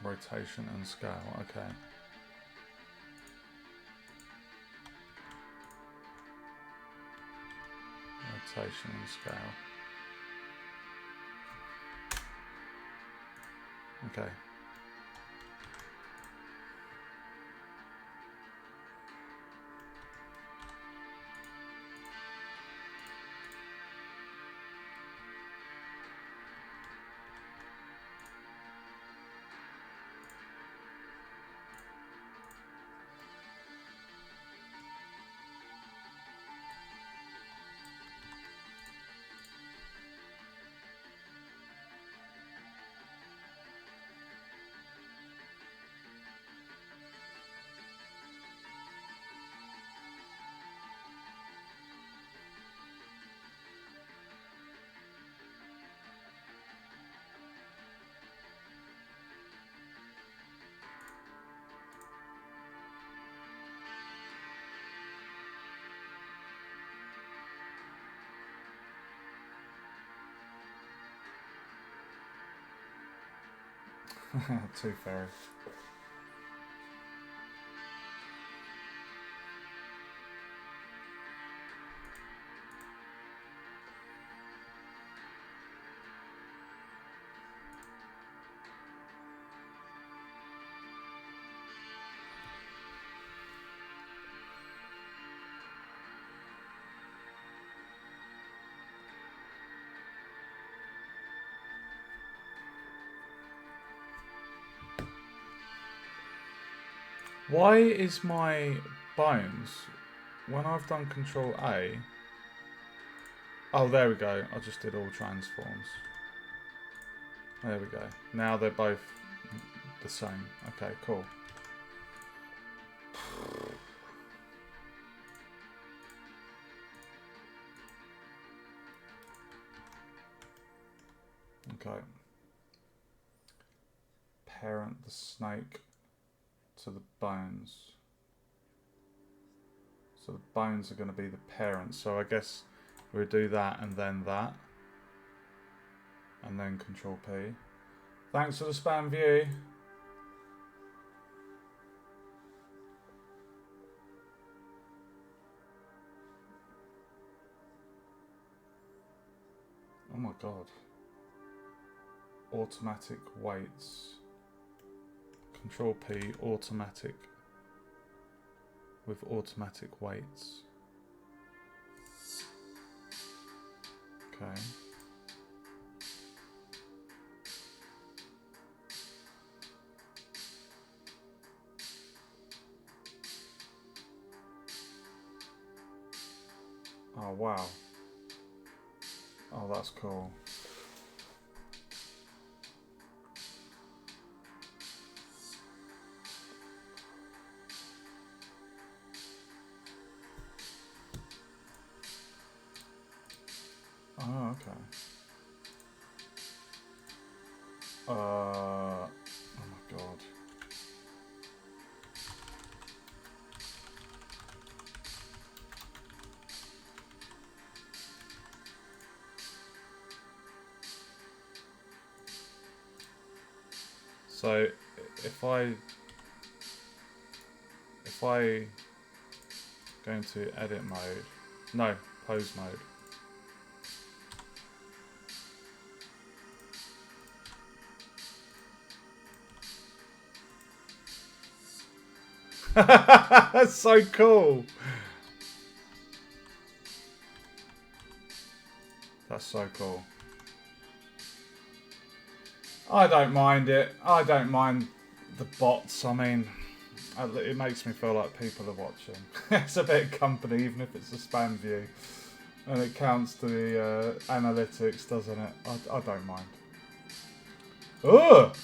Rotation and scale, okay. Rotation and scale. Okay. Too fairy. Why is my bones, when I've done Control A... Oh, there we go. I just did all transforms. There we go. Now they're both the same. Okay, cool. Okay. Parent the snake to the bones. So the bones are going to be the parents. So I guess we'll do that and then that. And then Control P. Thanks for the spam view. Oh my god. Automatic weights. Control P, automatic. With automatic weights. Okay. Oh wow. Oh, that's cool. Oh, okay. Oh my god. So if I go into edit mode, no, pose mode. That's so cool. That's so cool. I don't mind it. I don't mind the bots. I mean, it makes me feel like people are watching. It's a bit of company, even if it's a spam view. And it counts to the analytics, doesn't it? I don't mind. Ugh!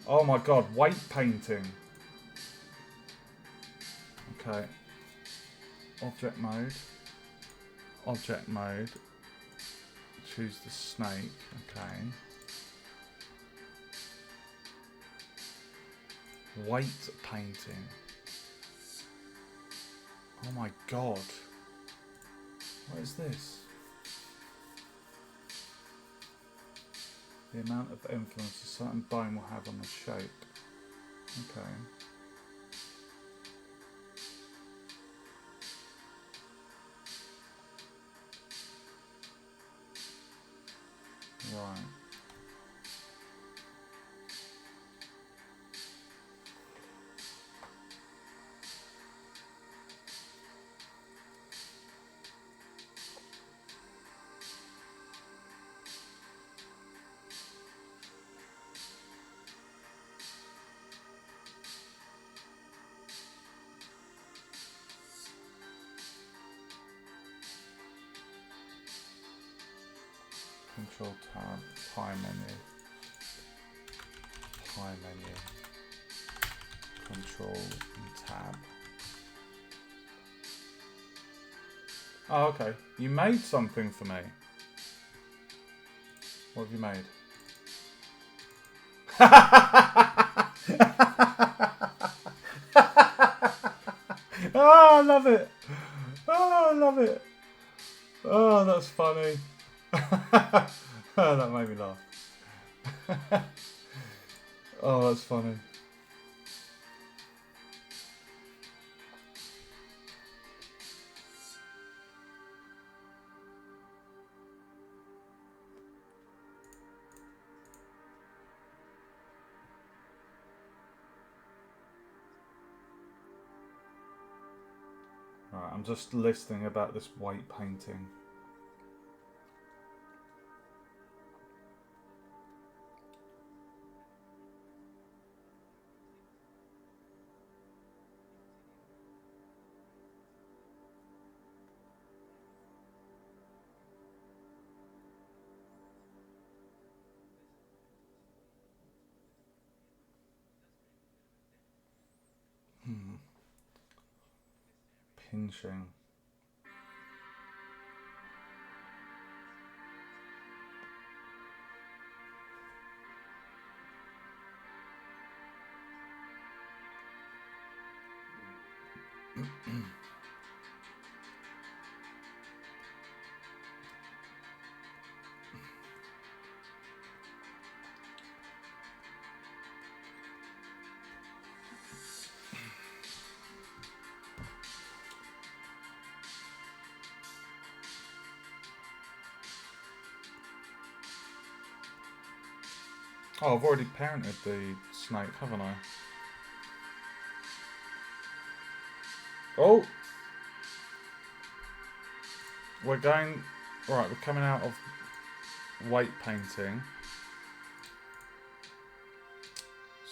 Oh my god, weight painting. Okay. Object mode. Object mode. Choose the snake. Okay. Weight painting. Oh my god. What is this? The amount of influence a certain bone will have on the shape. Okay. Right. Control tab, pie menu, control and tab. Oh, okay. You made something for me. What have you made? Oh, I love it. Oh, I love it. Oh, that's funny. Oh, that made me laugh. Oh, that's funny. Right, I'm just listening about this white painting. Pinching. Oh, I've already parented the snake, haven't I? Oh! We're going... Right, we're coming out of weight painting.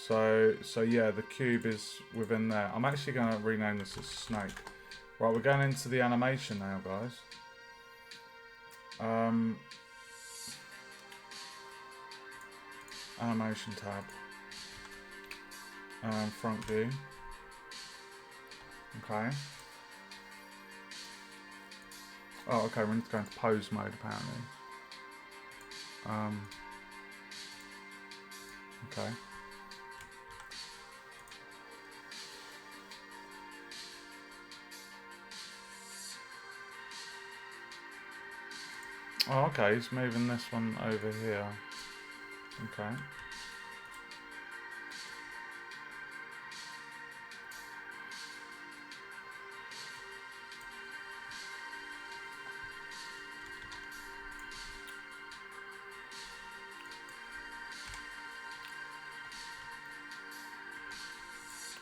So yeah, the cube is within there. I'm actually going to rename this as snake. Right, we're going into the animation now, guys. Animation tab. Front view. Okay. Oh, okay, we need to go into pose mode, apparently. Okay. Oh, okay, he's moving this one over here. Okay.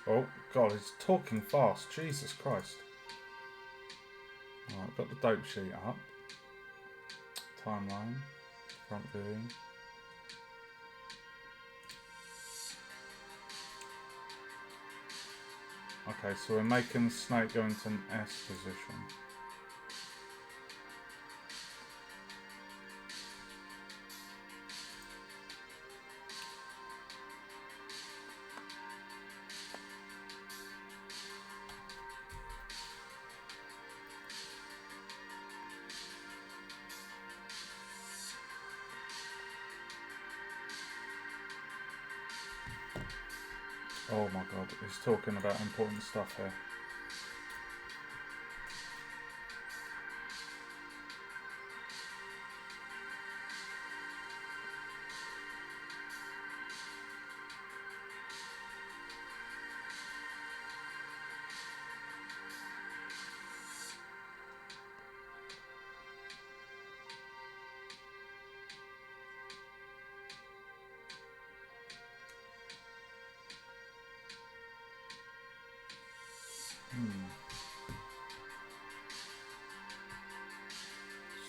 Oh, God, he's talking fast. Jesus Christ. Alright, got the dope sheet up. Timeline. Front view. Okay, so we're making the snake go into an S position. Oh my God, he's talking about important stuff here.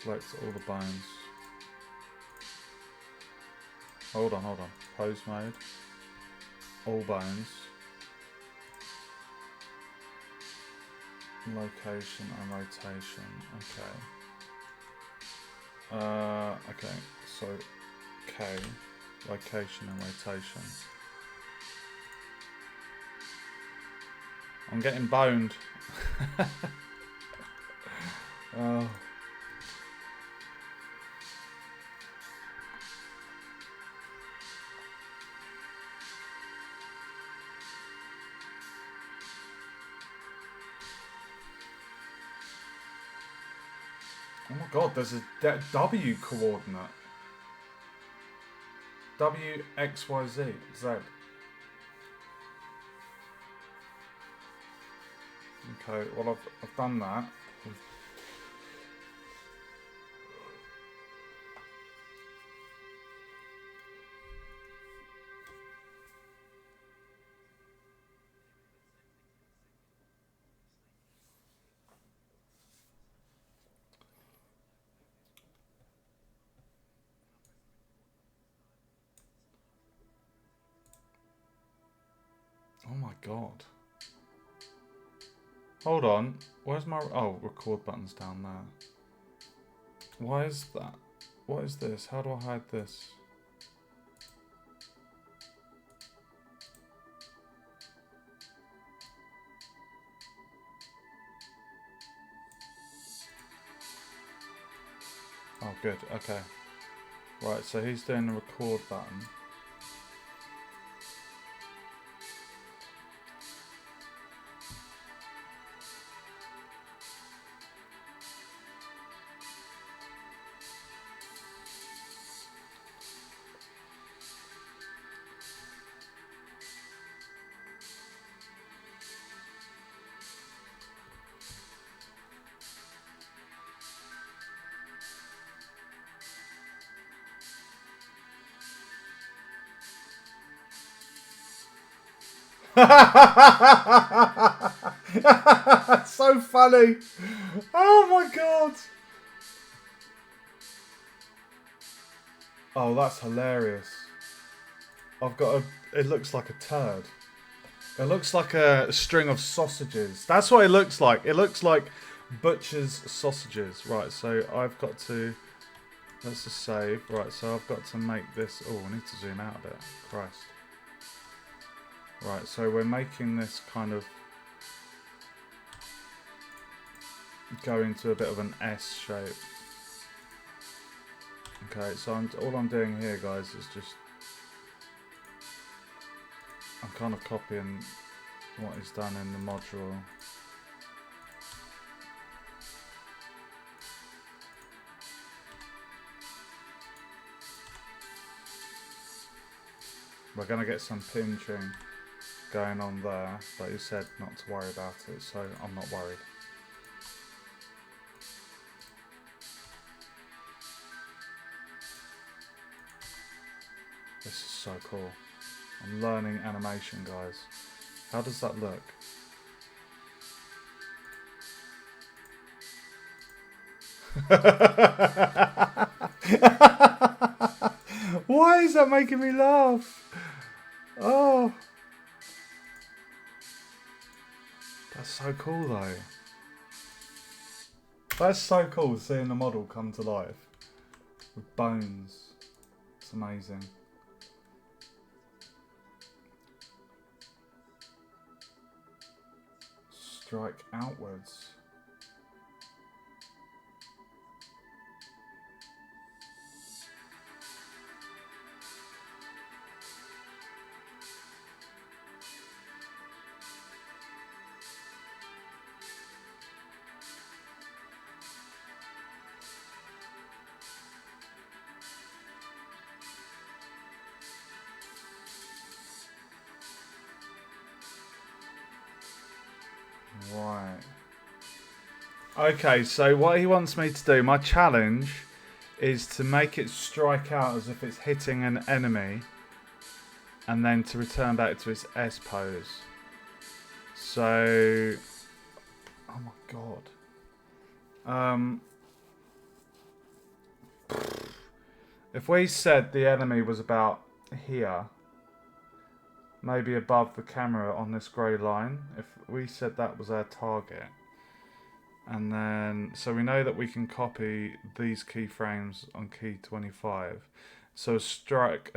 Select all the bones. Hold on. Pose mode. All bones. Location and rotation. Okay. Okay. So K. Location and rotation. I'm getting boned. Oh. Oh my god, there's a W coordinate. W, X, Y, Z. Z. Okay, well I've done that. Oh my god. Hold on. Where's my... Oh, record button's down there. Why is that? What is this? How do I hide this? Oh, good. Okay. Right, so he's doing the record button. So funny. Oh my god. Oh, that's hilarious. I've got a... It looks like a turd. It looks like a string of sausages. That's what it looks like. It looks like butcher's sausages. Right, so I've got to... Let's just save. Right, so I've got to make this... Oh, I need to zoom out a bit. Christ. Right, so we're making this kind of go into a bit of an S shape. Okay, so all I'm doing here, guys, is just... I'm kind of copying what is done in the module. We're going to get some pinching going on there, but he said not to worry about it, so I'm not worried. This is so cool. I'm learning animation, guys. How does that look? Why is that making me laugh? Oh. That's so cool though. That's so cool seeing the model come to life. With bones. It's amazing. Strike outwards. Right. Okay, so what he wants me to do, my challenge, is to make it strike out as if it's hitting an enemy, and then to return back to its S pose. So, oh my god. If we said the enemy was about here, maybe above the camera on this grey line, if we said that was our target, and then, so we know that we can copy these keyframes on key 25. So a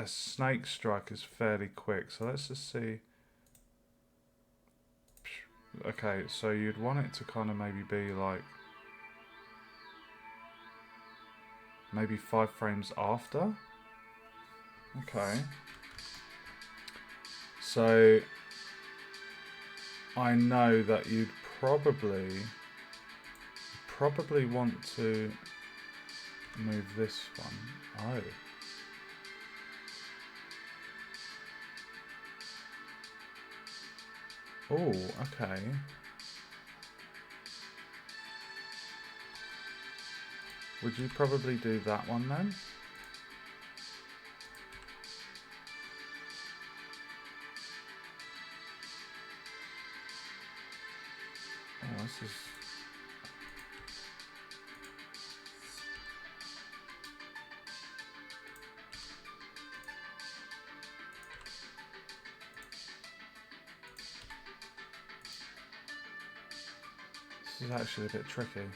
snake strike is fairly quick. So let's just see. Okay, so you'd want it to kind of maybe be like, maybe 5 frames after. Okay. So I know that you'd probably want to move this one. Oh. Oh, okay. Would you probably do that one then? Oh, this is... This is actually a bit tricky.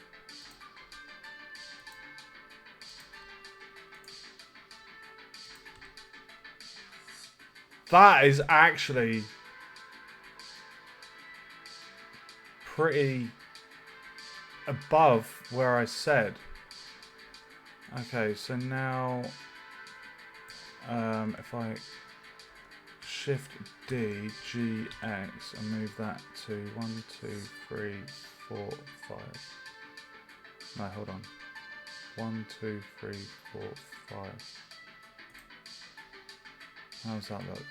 That is actually pretty above where I said. Okay, so now if I Shift D, G, X and move that to 1, 2, 3, 4, 5. No, hold on. 1, 2, 3, 4, 5. How does that look?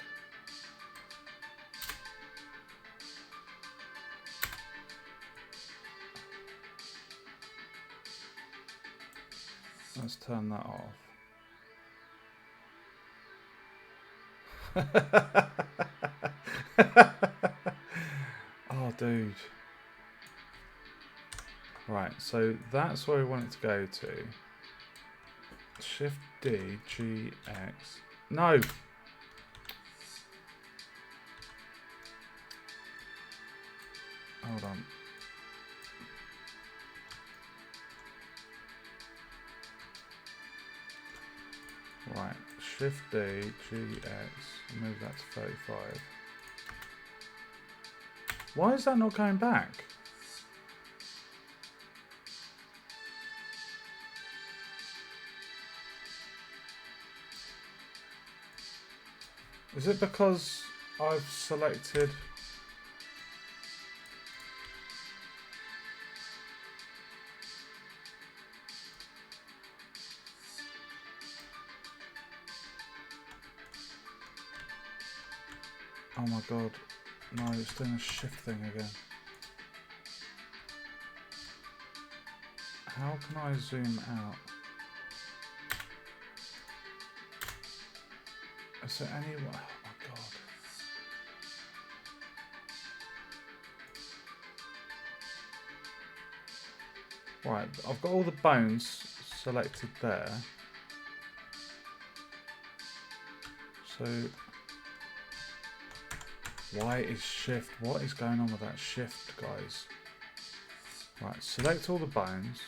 Let's turn that off. Oh, dude. Right, so that's where we want it to go to. Shift D, G, X. No! Hold on. Right, Shift D, G, X, move that to 35. Why is that not going back? Is it because I've selected... Oh my god. No, it's doing a shift thing again. How can I zoom out? Is there any... Oh my god. Right, I've got all the bones selected there. So... Why is shift? What is going on with that shift, guys? Right, select all the bones.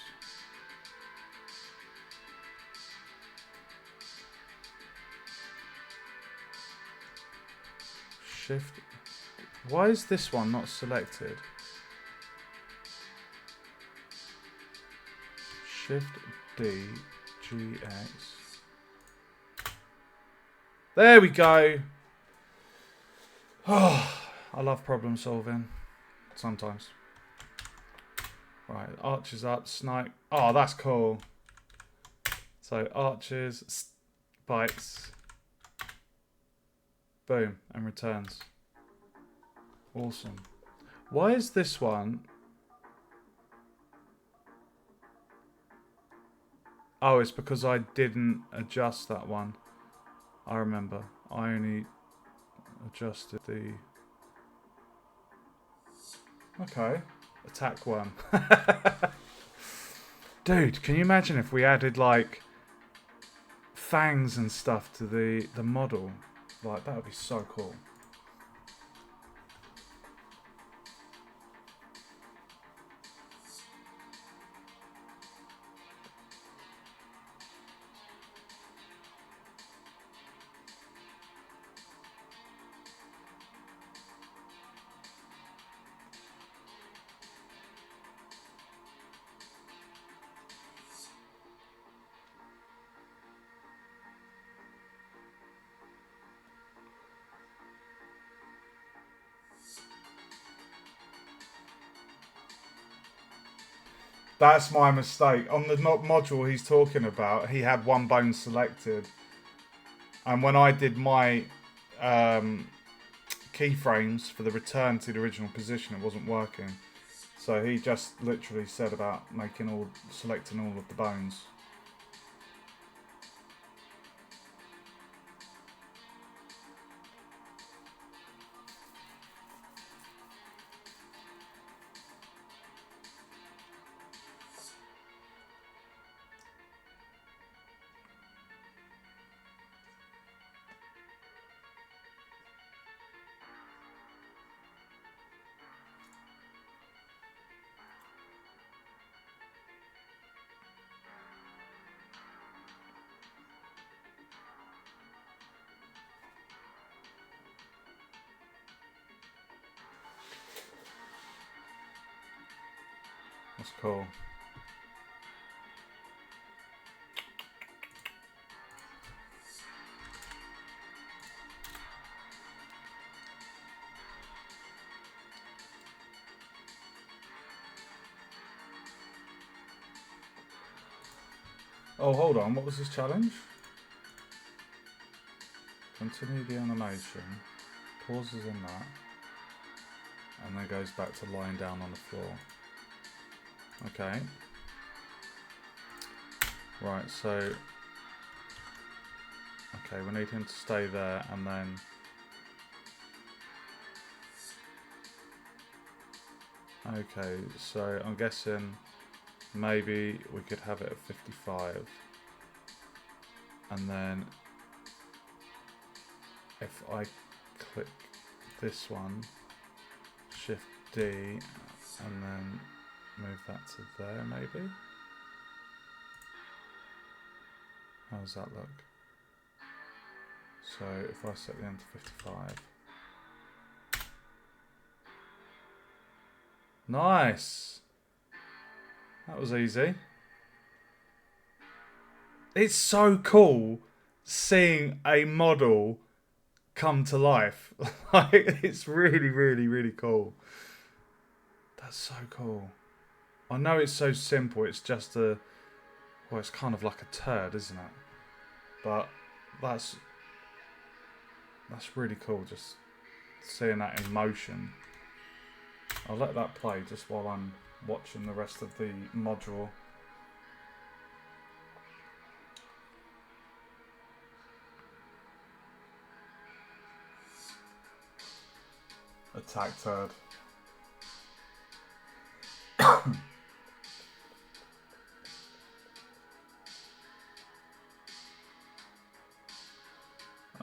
Shift. Why is this one not selected? Shift D, G, X. There we go. Oh, I love problem solving. Sometimes. Right, archers up, snipe. Oh, that's cool. So archers, bites. Boom, and returns. Awesome. Why is this one... Oh, it's because I didn't adjust that one. I remember. I only adjusted the... Okay. Attack one. Dude, can you imagine if we added like fangs and stuff to the model. Like, that would be so cool. That's my mistake. On the module he's talking about, he had one bone selected. And when I did my keyframes for the return to the original position, it wasn't working. So he just literally said about selecting all of the bones. That's cool. Oh, hold on. What was this challenge? Continue the animation. Pauses in that. And then goes back to lying down on the floor. Okay. Right, so... Okay, we need him to stay there and then... Okay, so I'm guessing maybe we could have it at 55. And then if I click this one, Shift D, and then move that to there maybe. How does that look? So if I set the end to 55. Nice! That was easy. It's so cool seeing a model come to life. Like, it's really, really, really cool. That's so cool. I know it's so simple. It's just well, it's kind of like a turd, isn't it? But that's really cool, just seeing that in motion. I'll let that play just while I'm watching the rest of the module. Attack turd.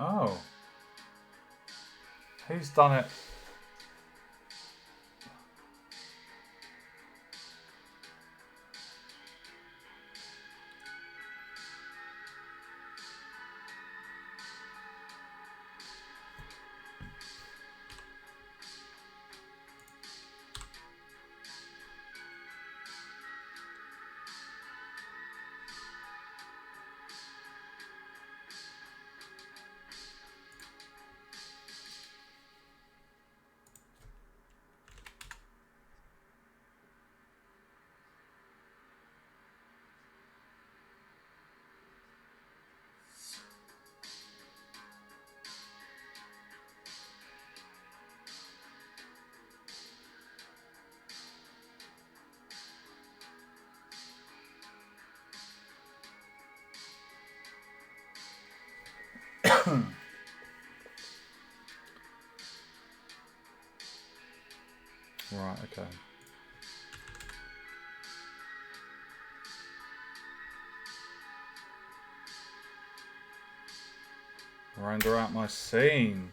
Oh. He's done it. Right, okay. Render out my scene.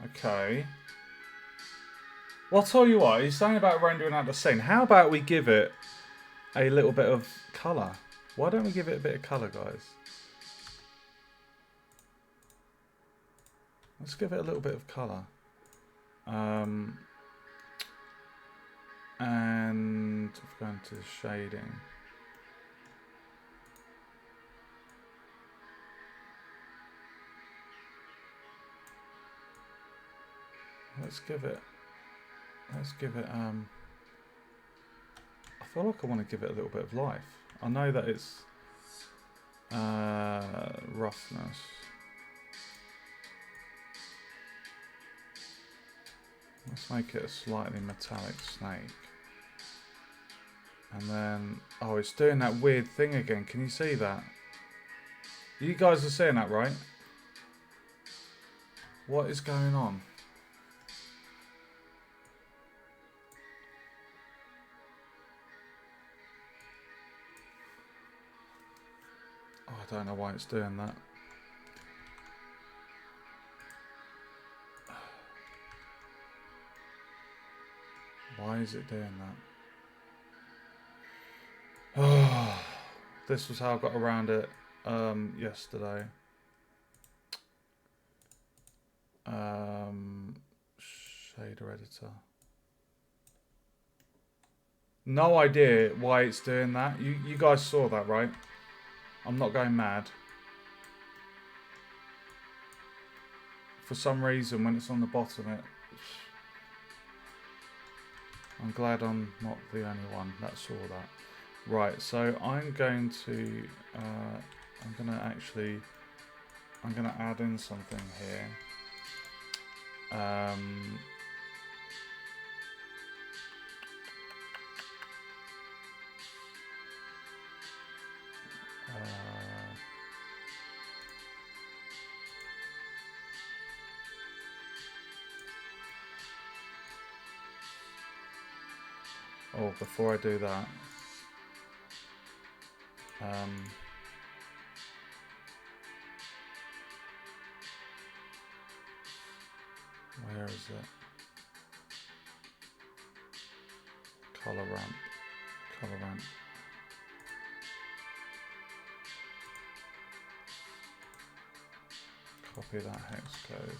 Okay. Well, I'll tell you what, he's saying about rendering out the scene. How about we give it a little bit of colour? Why don't we give it a bit of colour, guys? Let's give it a little bit of colour. And if we go into shading. Let's give it, I feel like I want to give it a little bit of life. I know that it's roughness. Let's make it a slightly metallic snake. And then, oh, it's doing that weird thing again. Can you see that? You guys are seeing that, right? What is going on? Oh, I don't know why it's doing that. Why is it doing that? Oh, this was how I got around it yesterday. Shader editor. No idea why it's doing that. You guys saw that, right? I'm not going mad. For some reason, when it's on the bottom, I'm glad I'm not the only one that saw that. Right, so I'm going to add in something here. Oh, before I do that, where is it? Color ramp. Copy that hex code.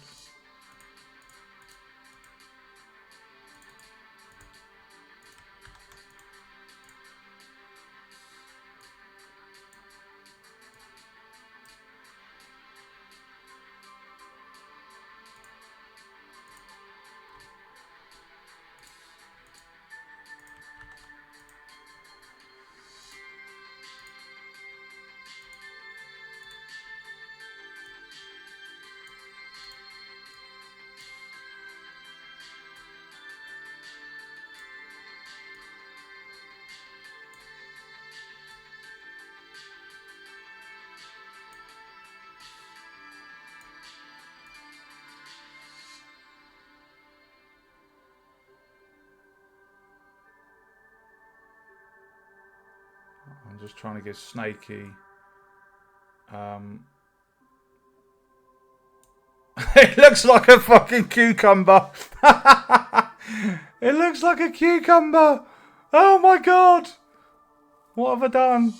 I'm just trying to get snaky. It looks like a fucking cucumber. It looks like a cucumber. Oh my god. What have I done?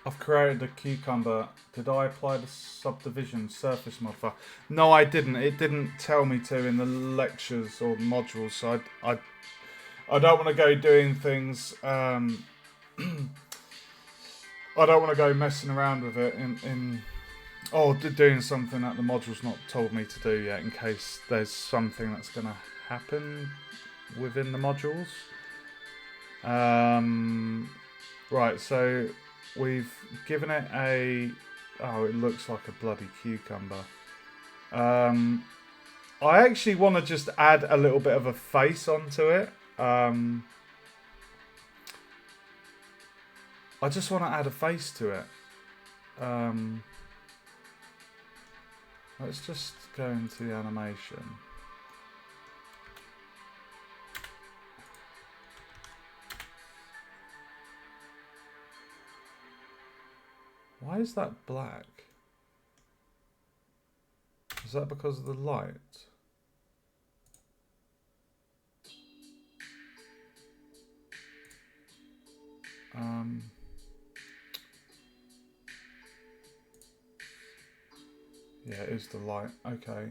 I've created a cucumber. Did I apply the subdivision surface modifier? No, I didn't. It didn't tell me to in the lectures or modules. So I don't want to go doing things. I don't want to go messing around with it doing something that the module's not told me to do yet, in case there's something that's going to happen within the modules. Right, so we've given it a... Oh, it looks like a bloody cucumber. I actually want to just add a little bit of a face onto it. I just want to add a face to it. Let's just go into the animation. Why is that black? Is that because of the light? Yeah, it is the light. Okay.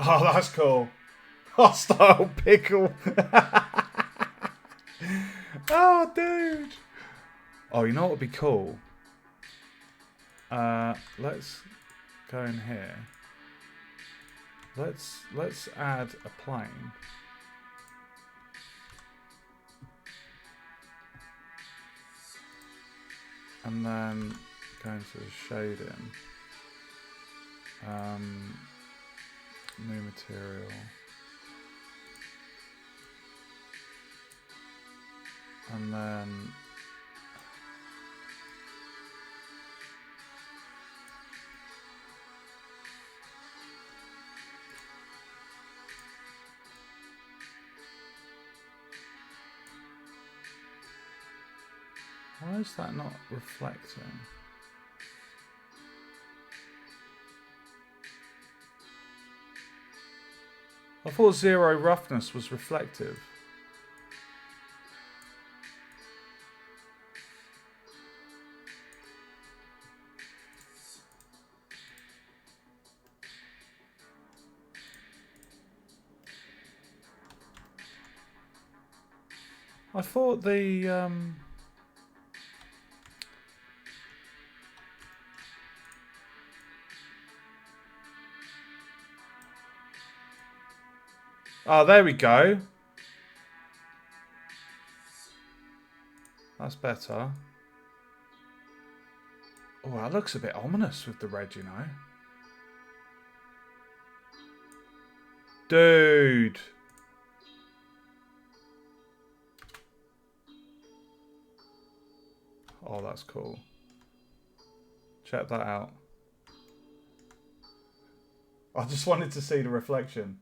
Oh, that's cool. Hostile pickle. Oh, dude. Oh, you know what would be cool? Let's go in here. Let's add a plane. And then go into the shading. New material. And then why is that not reflecting? I thought zero roughness was reflective. I thought the oh, there we go. That's better. Oh, that looks a bit ominous with the red, you know. Dude. Oh, that's cool. Check that out. I just wanted to see the reflection.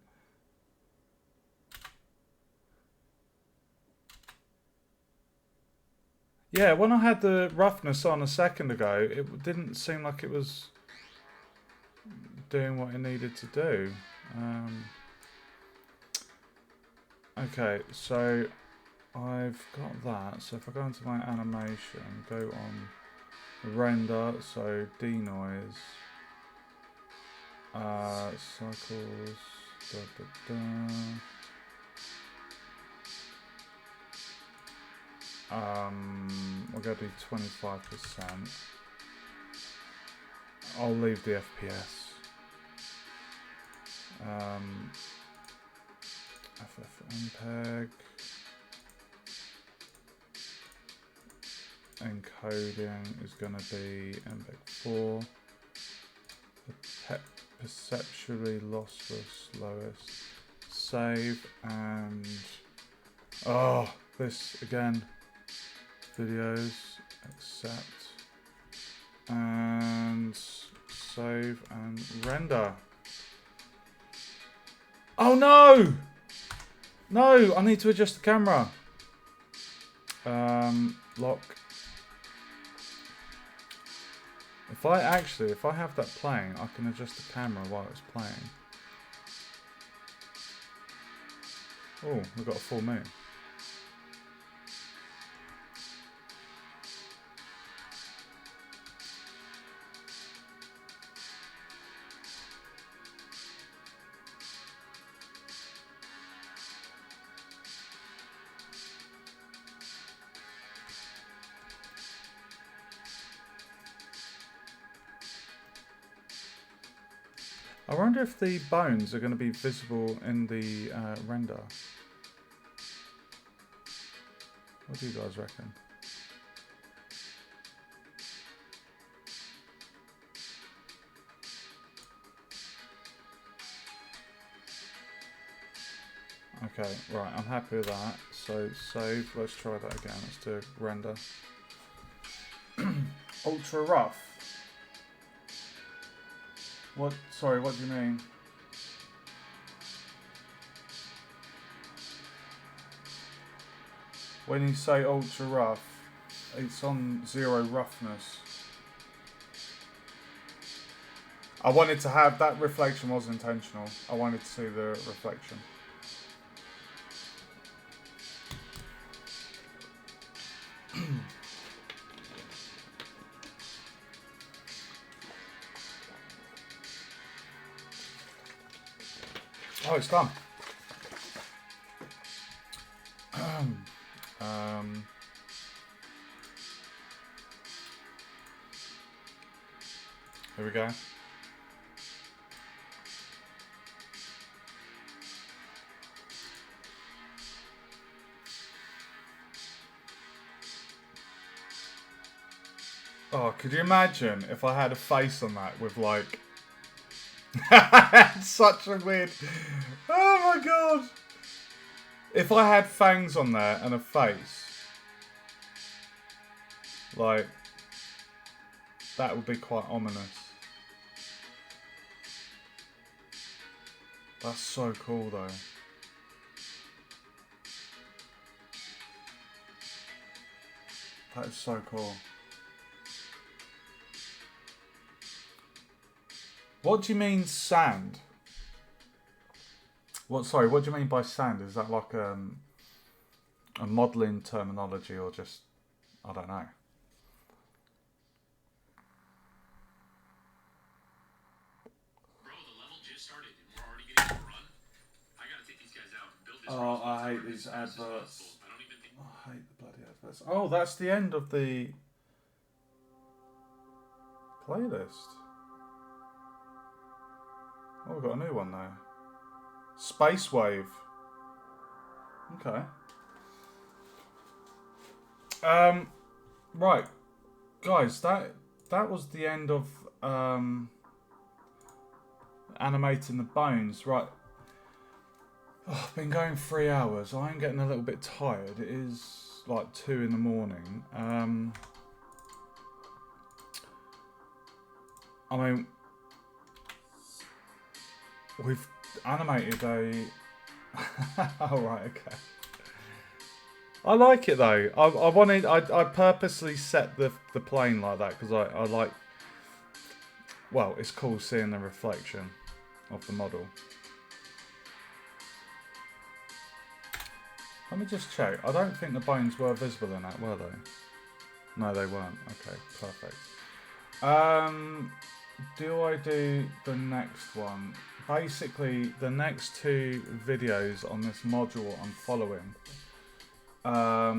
Yeah, when I had the roughness on a second ago, it didn't seem like it was doing what it needed to do. Okay, so I've got that. So if I go into my animation, go on render, so denoise, cycles, we'll go to 25%. I'll leave the FPS. FFmpeg. Encoding is going to be MPEG-4. The perceptually lossless lowest. Save and this again. Videos, accept, and save and render. Oh no! No, I need to adjust the camera. Lock. If I have that playing, I can adjust the camera while it's playing. Oh, we've got a full moon. wonder if the bones are going to be visible in the render. What do you guys reckon? Okay, right, I'm happy with that. So save, let's try that again. Let's do render. Ultra rough. What, sorry, what do you mean? When you say ultra rough, it's on 0 roughness. I wanted to have, that reflection was intentional. I wanted to see the reflection. Oh, it's done. Here we go. Oh, could you imagine if I had a face on that with like... Such a weird... Oh my god! If I had fangs on there and a face, like, that would be quite ominous. That's so cool though. That is so cool. What do you mean sand? Sorry, what do you mean by sand? Is that like a modelling terminology or just, I don't know. Bro, the level just started and we're already getting a run. I gotta take these guys out and build this. Oh, I hate these adverts. I don't even think... I hate the bloody adverts. Oh, that's the end of the playlist. Oh, we've got a new one now. Space Wave. Okay. Right, guys, that was the end of animating the bones. Right. Oh, I've been going 3 hours. I'm getting a little bit tired. It is like 2 in the morning. I mean, we've animated a... Oh, right, okay. I like it though. I purposely set the plane like that because I like... Well, it's cool seeing the reflection of the model. Let me just check. I don't think the bones were visible in that, were they? No, they weren't. Okay, perfect. Do I do the next one? Basically, the next 2 videos on this module I'm following are...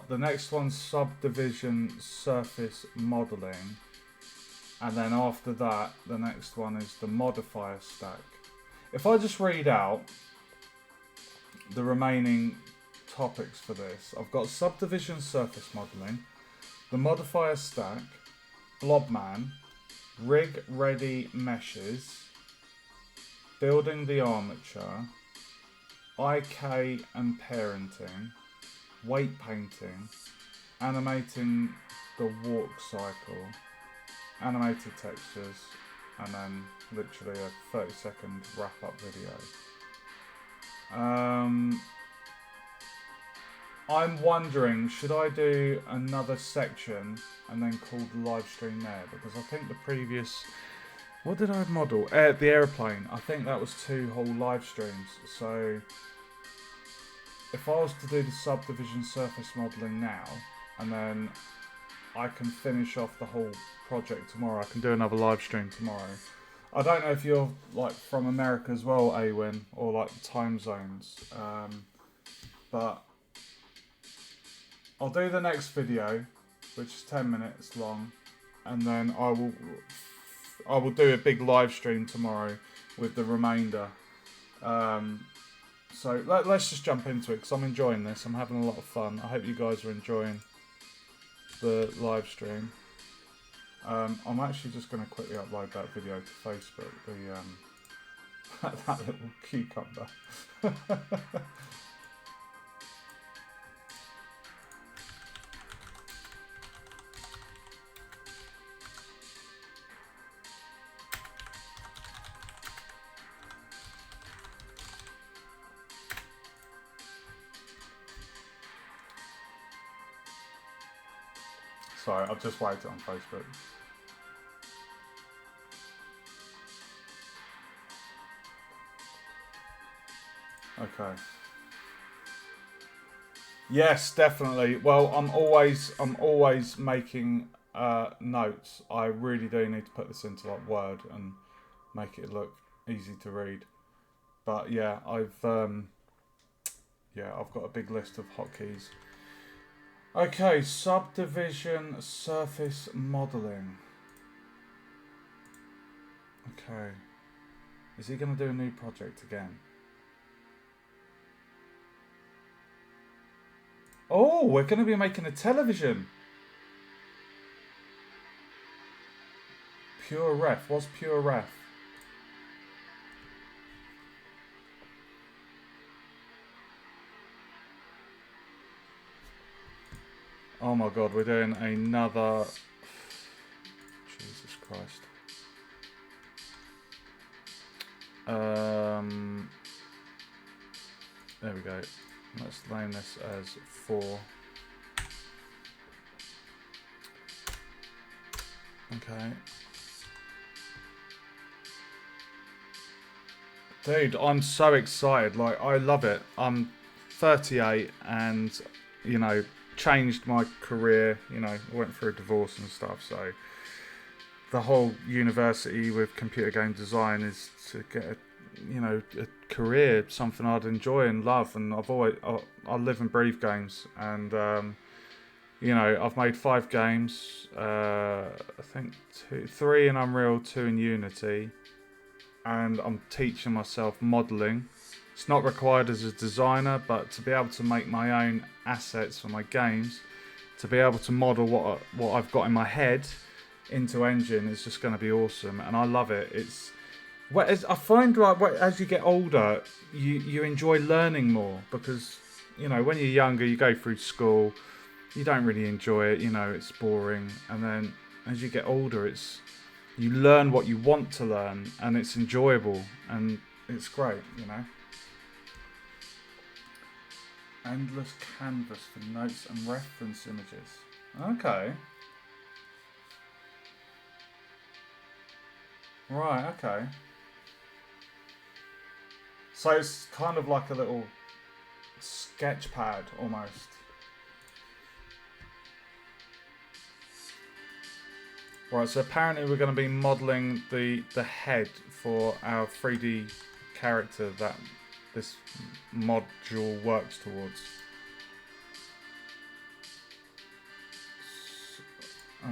The next one's subdivision surface modelling. And then after that, the next one is the modifier stack. If I just read out the remaining topics for this, I've got subdivision surface modelling, the modifier stack, Blobman, rig ready meshes, building the armature, IK and parenting, weight painting, animating the walk cycle, animated textures, and then literally a 30-second wrap-up video. I'm wondering, should I do another section and then call the live stream there? Because I think the previous... What did I model? The airplane. I think that was 2 whole live streams. So if I was to do the subdivision surface modelling now, and then I can finish off the whole project tomorrow, I can do another live stream tomorrow. I don't know if you're like from America as well, Awin, or like time zones, but I'll do the next video, which is 10 minutes long, and then I will I will do a big live stream tomorrow with the remainder. So let's just jump into it because I'm enjoying this. I'm having a lot of fun. I hope you guys are enjoying the live stream. I'm actually just going to quickly upload that video to Facebook. That little cucumber. Sorry, I've just waited on Facebook. Okay. Yes, definitely. Well, I'm always making notes. I really do need to put this into like Word and make it look easy to read. But yeah, I've got a big list of hotkeys. Okay, subdivision surface modeling. Okay. Is he going to do a new project again? Oh, we're going to be making a television. Pure ref. What's pure ref? Oh my god, we're doing another... Jesus Christ. There we go. Let's name this as 4. Okay. Dude, I'm so excited. Like, I love it. I'm 38 and, you know, changed my career. You know, went through a divorce and stuff. So, the whole university with computer game design is to get a career, something I'd enjoy and love. And I live and breathe games. And, I've made 5 games. I think 3 in Unreal, 2 in Unity. And I'm teaching myself modelling. It's not required as a designer, but to be able to make my own assets for my games, to be able to model what I've got in my head into Engine is just going to be awesome, and I love it. I find like as you get older, you enjoy learning more because when you're younger, you go through school, you don't really enjoy it. It's boring, and then as you get older, you learn what you want to learn, and it's enjoyable, and it's great, Endless canvas for notes and reference images. Okay. Right, okay. So it's kind of like a little sketch pad, almost. Right, so apparently we're going to be modelling the head for our 3D character that this module works towards.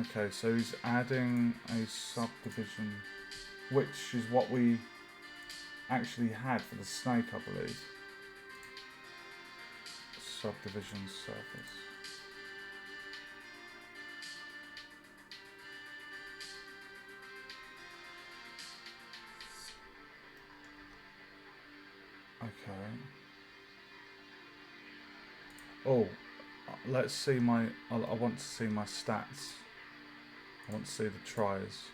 Okay, so he's adding a subdivision, which is what we actually had for the snake, I believe. Subdivision surface. Okay. Oh, let's see I want to see my stats. I want to see the tries.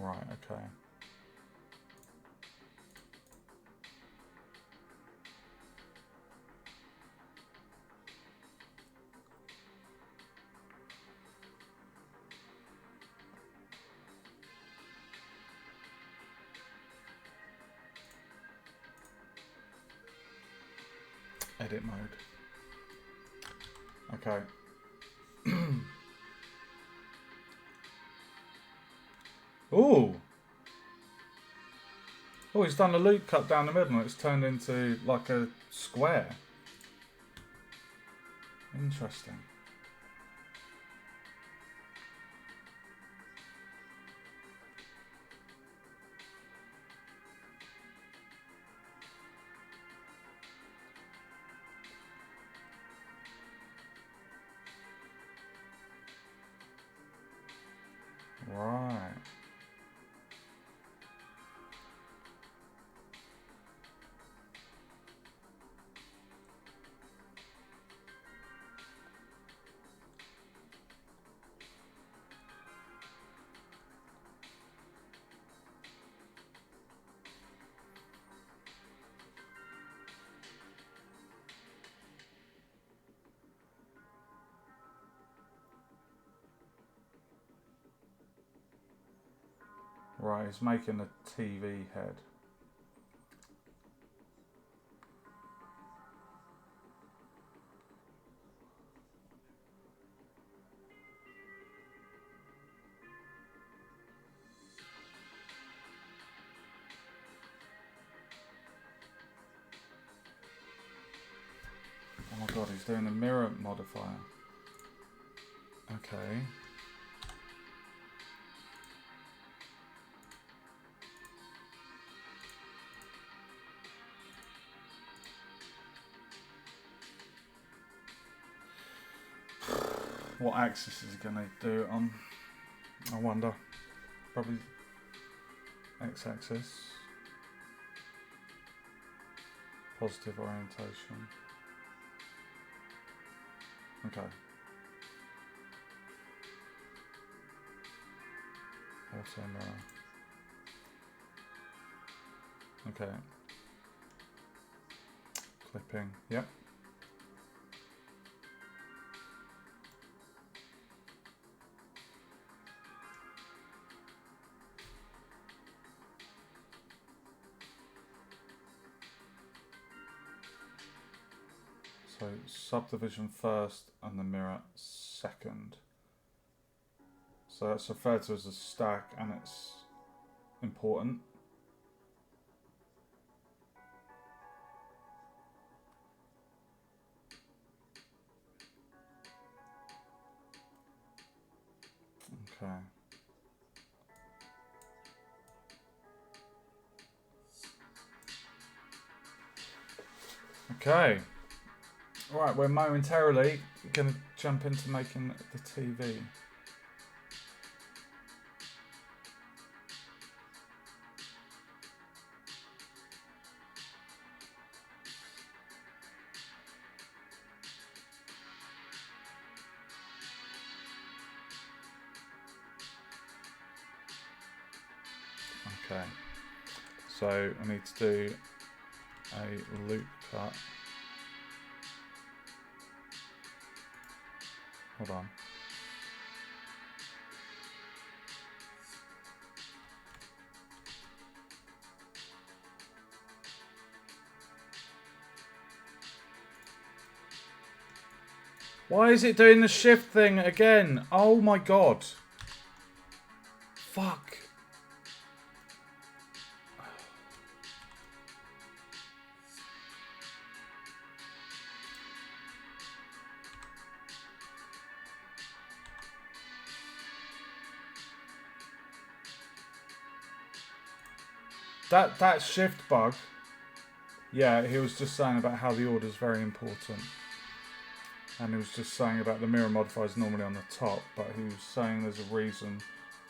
Right, okay. edit mode. Okay. Ooh. Oh, he's done a loop cut down the middle and it's turned into like a square. Interesting. Right. Right, he's making a TV head. Oh my god, he's doing a mirror modifier. Okay. What axis is he going to do it on? I wonder. Probably x-axis. Positive orientation. Okay. Also mirror. Okay. Clipping. Yep. So subdivision first and the mirror second. So that's referred to as a stack and it's important. Okay. Okay. Right, we're momentarily going to jump into making the TV. Okay. So I need to do a loop cut. Hold on. Why is it doing the shift thing again? Oh my god. Fuck. That shift bug. Yeah, he was just saying about how the order is very important. And he was just saying about the mirror modifier is normally on the top, but he was saying there's a reason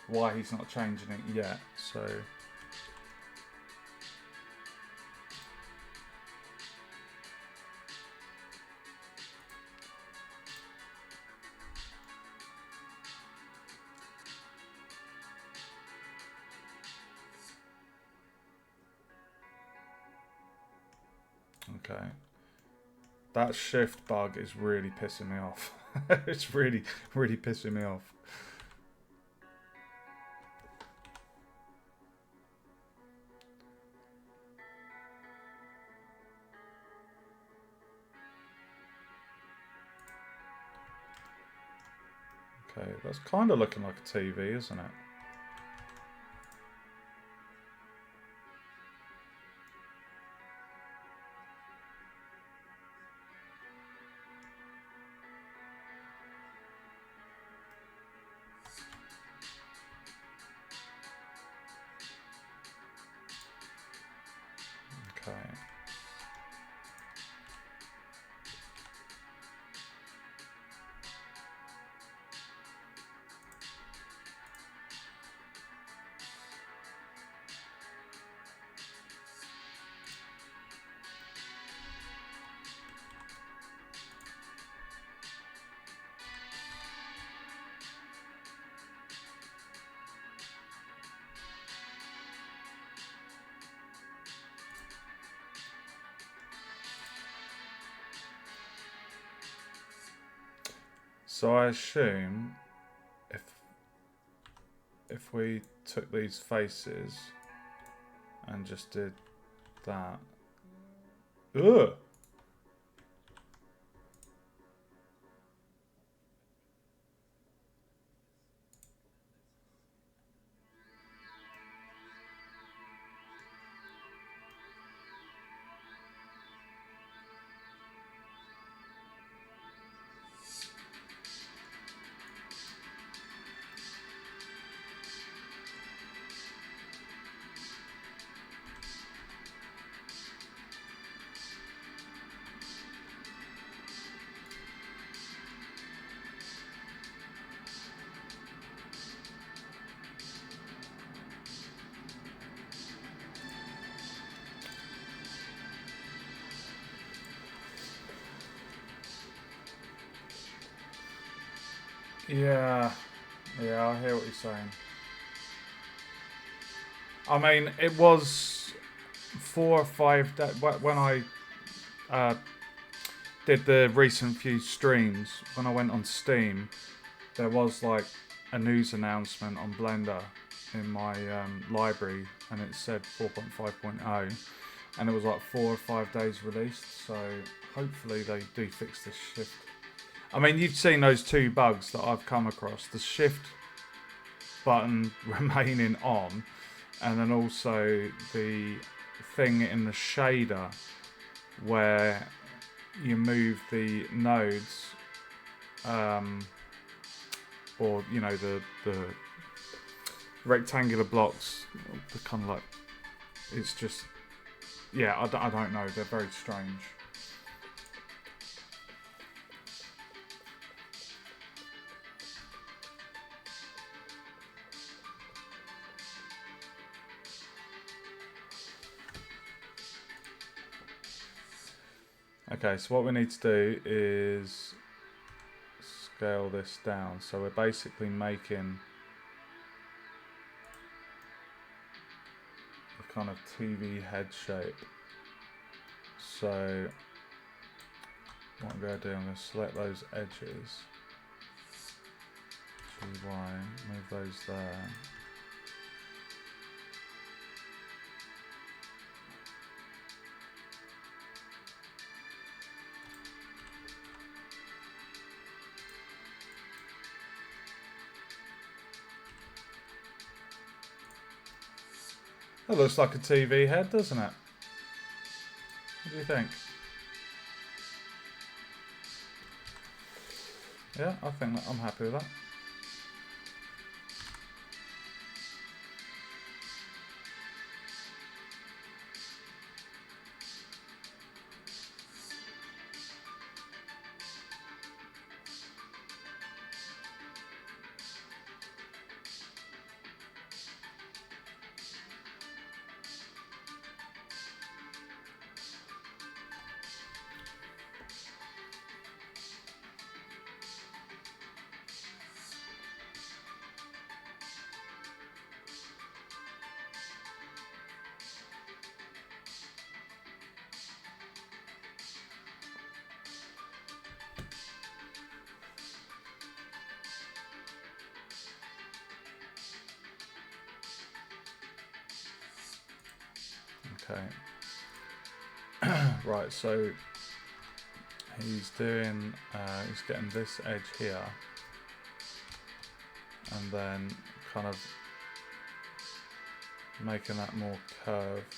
why he's not changing it yet. So okay. That shift bug is really pissing me off. It's really, really pissing me off. Okay, that's kind of looking like a TV, isn't it? Okay. So I assume if we took these faces and just did that. Ugh! Yeah, yeah, I hear what you're saying. I mean, it was 4 or 5 days when I uh, did the recent few streams. When I went on Steam, there was like a news announcement on Blender in my library, and it said 4.5.0, and it was like 4 or 5 days released. So hopefully they do fix this shift. I mean, you've seen those 2 bugs that I've come across: the shift button remaining on, and then also the thing in the shader where you move the nodes, or you know, the rectangular blocks, the kind of like, it's just, yeah, I don't know, they're very strange. Okay, so what we need to do is scale this down. So we're basically making a kind of TV head shape. So what I'm going to do, I'm going to select those edges. GY, move those there. That looks like a TV head, doesn't it? What do you think? Yeah, I think that I'm happy with that. Okay. Right, so he's doing, he's getting this edge here. and then kind of making that more curved.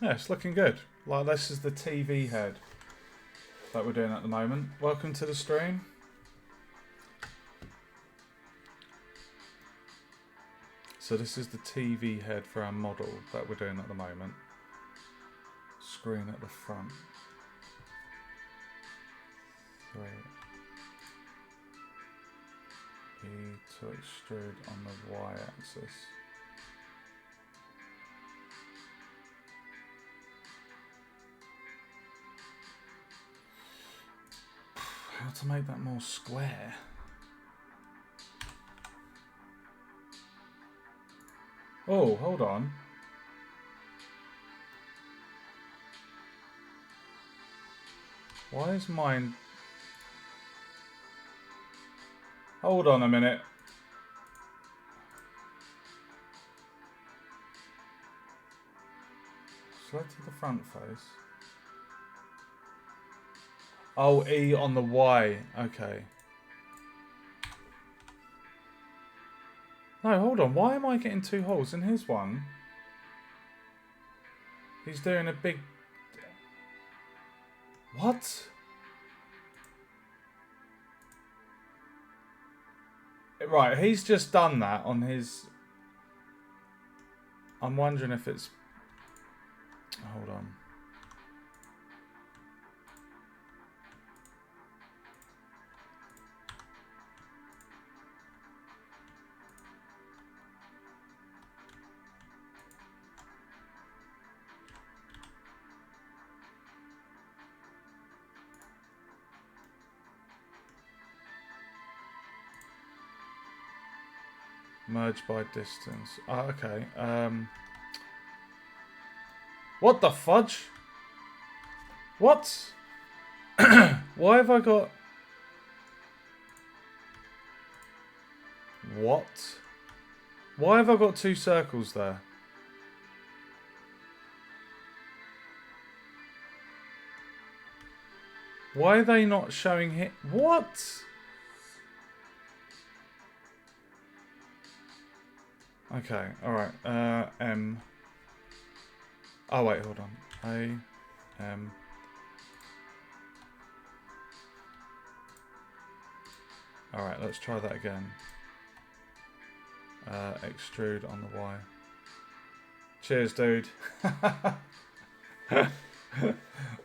Yeah, it's looking good. Like, this is the TV head that we're doing at the moment. Welcome to the stream. So this is the TV head for our model that we're doing at the moment. Screen at the front. 3. E to extrude on the y-axis. How to make that more square? Oh, hold on. Why is mine... Hold on a minute. Selected the front face. Oh, E on the Y. Okay. No, hold on. Why am I getting 2 holes in his one? He's doing a big... What? Right, he's just done that on his... I'm wondering if it's... Hold on. Merge by distance. Oh, okay. What the fudge? What? Why have I got... What? Why have I got 2 circles there? Why are they not showing hit? What? Okay, alright. M. Oh, wait, hold on. A, M. Alright, let's try that again. Extrude on the Y. Cheers, dude.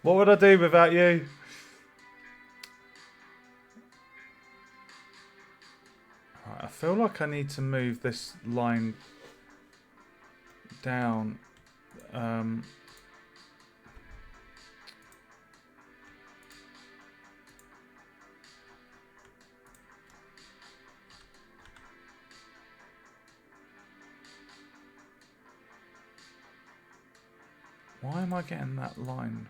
What would I do without you? Right, I feel like I need to move this line down. Why am I getting that line?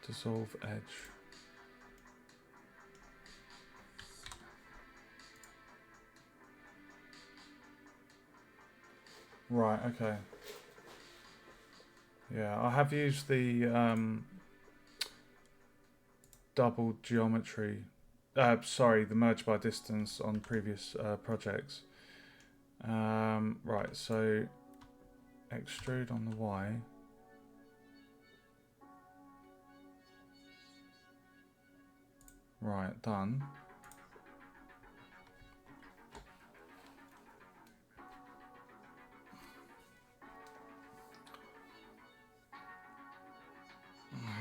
Dissolve edge. Right, okay. Yeah, I have used the double geometry. Sorry, the merge by distance on previous projects. Right, so extrude on the Y. Right, done.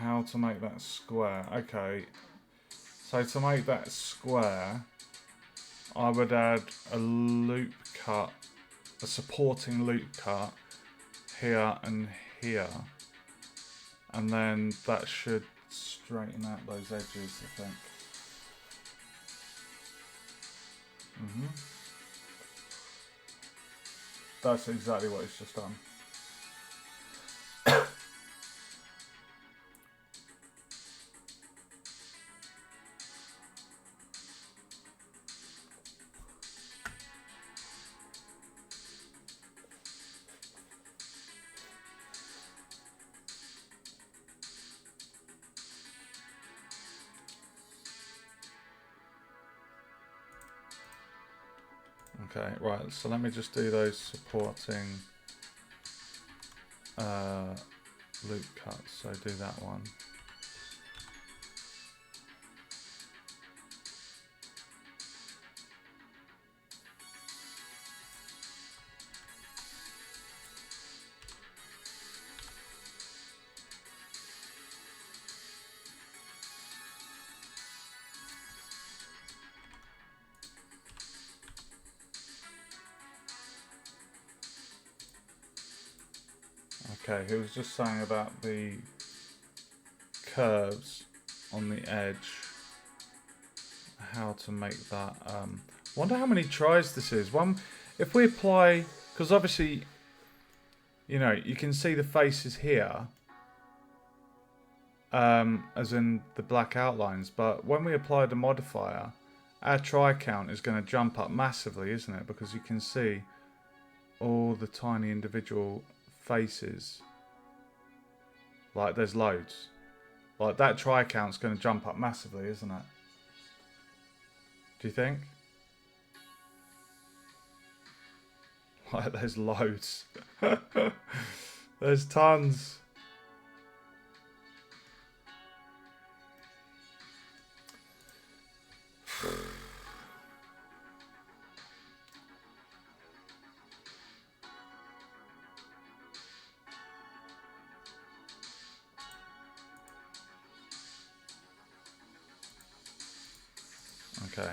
How to make that square? Okay, so to make that square, I would add a loop cut, a supporting loop cut here and here, and then that should straighten out those edges, I think. Mm-hmm. That's exactly what it's just done. Okay, right, so let me just do those supporting loop cuts. So do that one. Okay, he was just saying about the curves on the edge, how to make that. Wonder how many tries this is. One, if we apply, because obviously, you know, you can see the faces here, as in the black outlines. But when we apply the modifier, our try count is going to jump up massively, isn't it? Because you can see all the tiny individual faces. Like there's loads. Like that try count's going to jump up massively, isn't it? Do you think? Like there's loads. There's tons. Okay.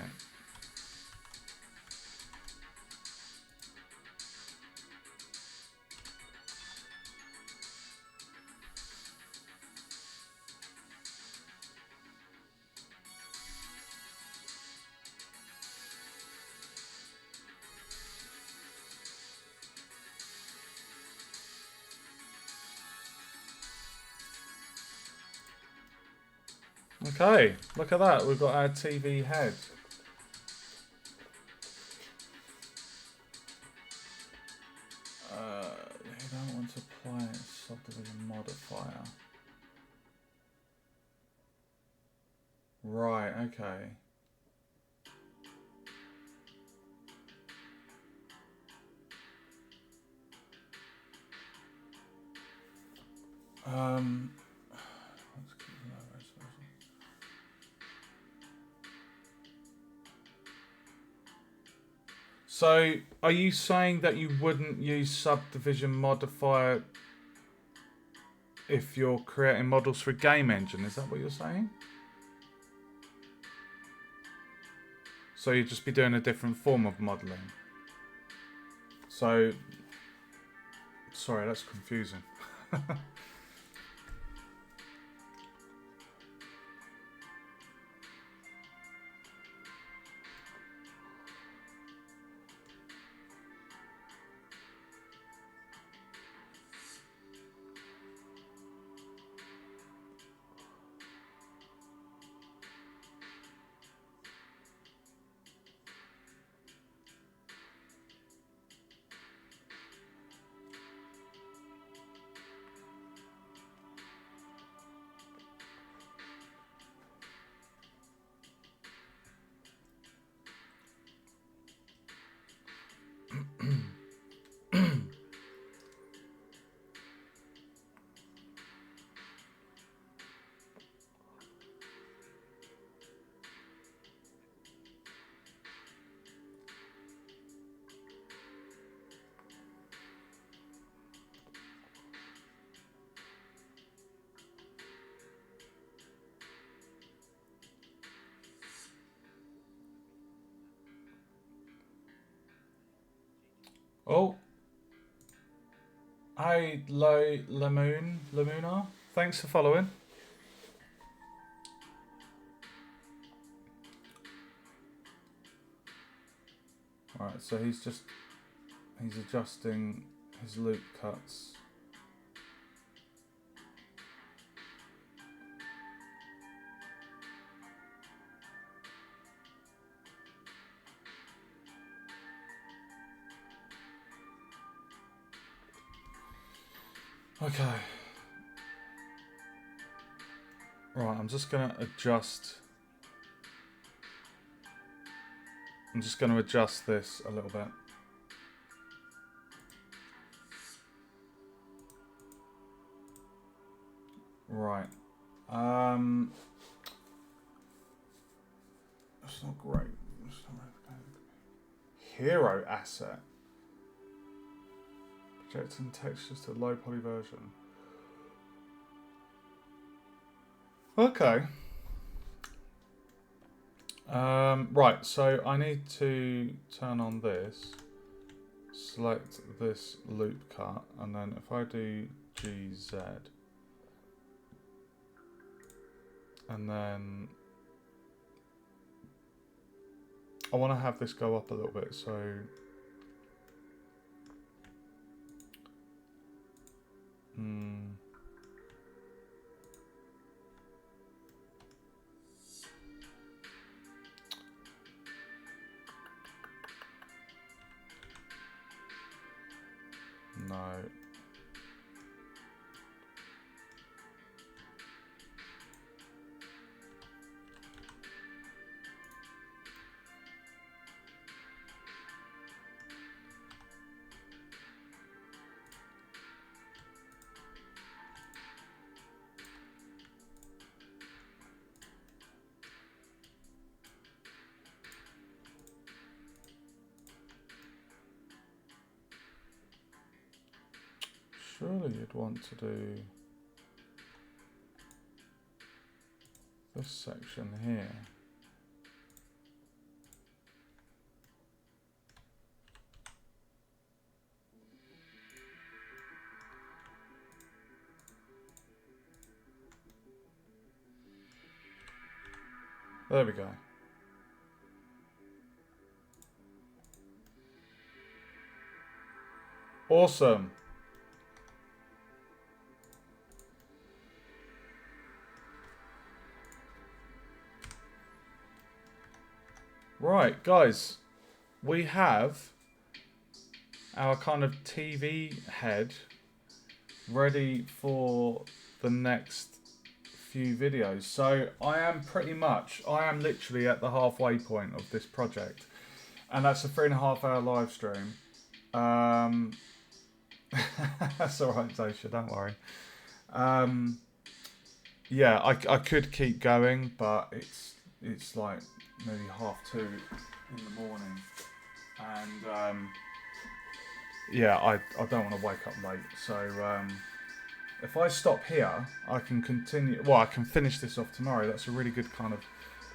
Okay, look at that. We've got our TV head. You don't want to apply a subdivision modifier. Right, okay. Let's keep the low resolution. So, are you saying that you wouldn't use subdivision modifier if you're creating models for a game engine? Is that what you're saying? So you'd just be doing a different form of modeling. So, sorry, that's confusing. Oh. Hi, Lamuna. Thanks for following. Right, so he's adjusting his loop cuts. Okay. Right, I'm just going to adjust this a little bit. Right. That's not great. Hero asset. Projecting textures to low poly version. Okay. Right, so I need to turn on this, select this loop cut, and then if I do GZ, and then I want to have this go up a little bit, so no. Surely you'd want to do this section here. There we go. Awesome. Right, guys, we have our kind of TV head ready for the next few videos. So I am literally at the halfway point of this project, and that's a 3.5 hour live stream. That's alright, Zosha, don't worry. Yeah, I could keep going, but it's like maybe 2:30 in the morning, and yeah, I don't want to wake up late. So if I stop here, I can continue. Well, I can finish this off tomorrow. That's a really good kind of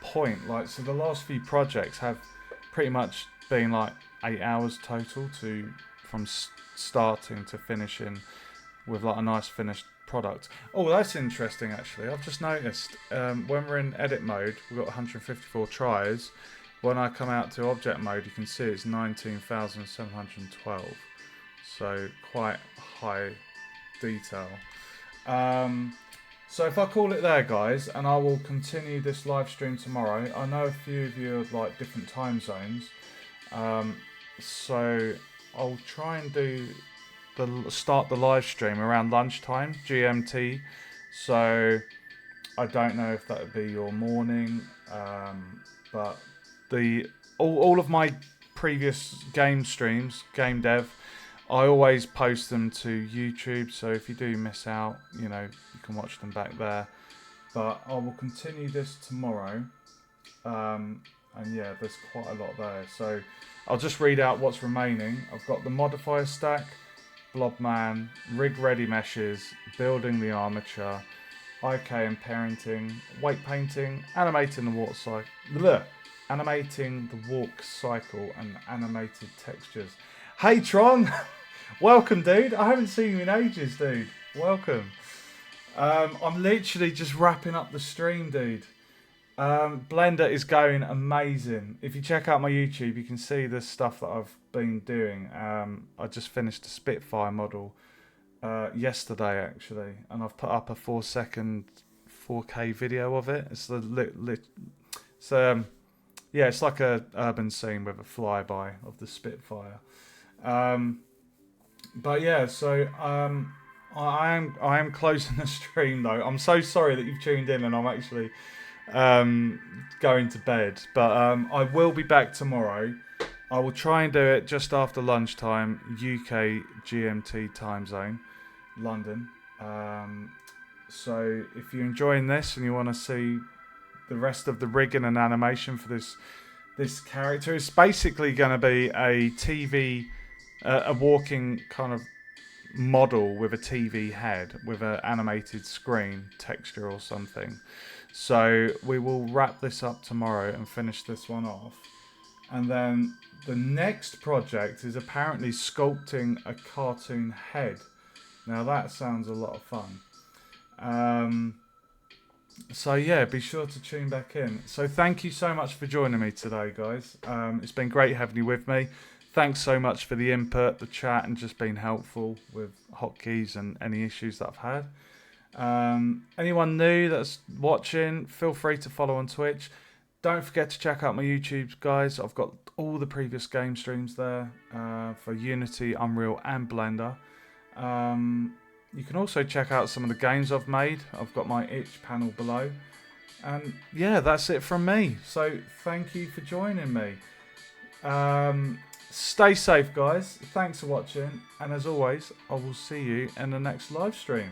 point. Like, so the last few projects have pretty much been like 8 hours total from starting to finishing, with like a nice finished product. Oh, that's interesting actually. I've just noticed when we're in edit mode, we've got 154 tries. When I come out to object mode, you can see it's 19,712. So quite high detail. So if I call it there, guys, and I will continue this live stream tomorrow. I know a few of you are like different time zones, so I'll try and start the live stream around lunchtime GMT. So I don't know if that would be your morning, but all of my previous game streams, game dev, I always post them to YouTube, so if you do miss out, you know, you can watch them back there. But I will continue this tomorrow, and yeah, there's quite a lot there. So I'll just read out what's remaining. I've got the modifier stack, Blobman, rig ready meshes, building the armature, IK and parenting, weight painting, animating the walk cycle, and animated textures. Hey Tron! Welcome, dude. I haven't seen you in ages, dude. Welcome. I'm literally just wrapping up the stream, dude. Blender is going amazing. If you check out my YouTube, you can see the stuff that I've been doing. I just finished a Spitfire model yesterday, actually, and I've put up a 4-second 4K video of it. It's it's like a urban scene with a flyby of the Spitfire. But yeah, so I am closing the stream though. I'm so sorry that you've tuned in, and I'm actually going to bed. But I will be back tomorrow. I will try and do it just after lunchtime, UK GMT time zone, London. So if you're enjoying this and you want to see the rest of the rigging and animation for this character, it's basically going to be a TV, a walking kind of model with a TV head with an animated screen texture or something. So we will wrap this up tomorrow and finish this one off. And then the next project is apparently sculpting a cartoon head. Now that sounds a lot of fun. So yeah, be sure to tune back in. So thank you so much for joining me today, guys. It's been great having you with me. Thanks so much for the input, the chat, and just being helpful with hotkeys and any issues that I've had. Anyone new that's watching, feel free to follow on Twitch. Don't forget to check out my YouTube, guys. I've got all the previous game streams there for Unity, Unreal, and Blender. You can also check out some of the games I've made. I've got my itch panel below. And yeah, that's it from me. So thank you for joining me. Stay safe, guys. Thanks for watching. And as always, I will see you in the next live stream.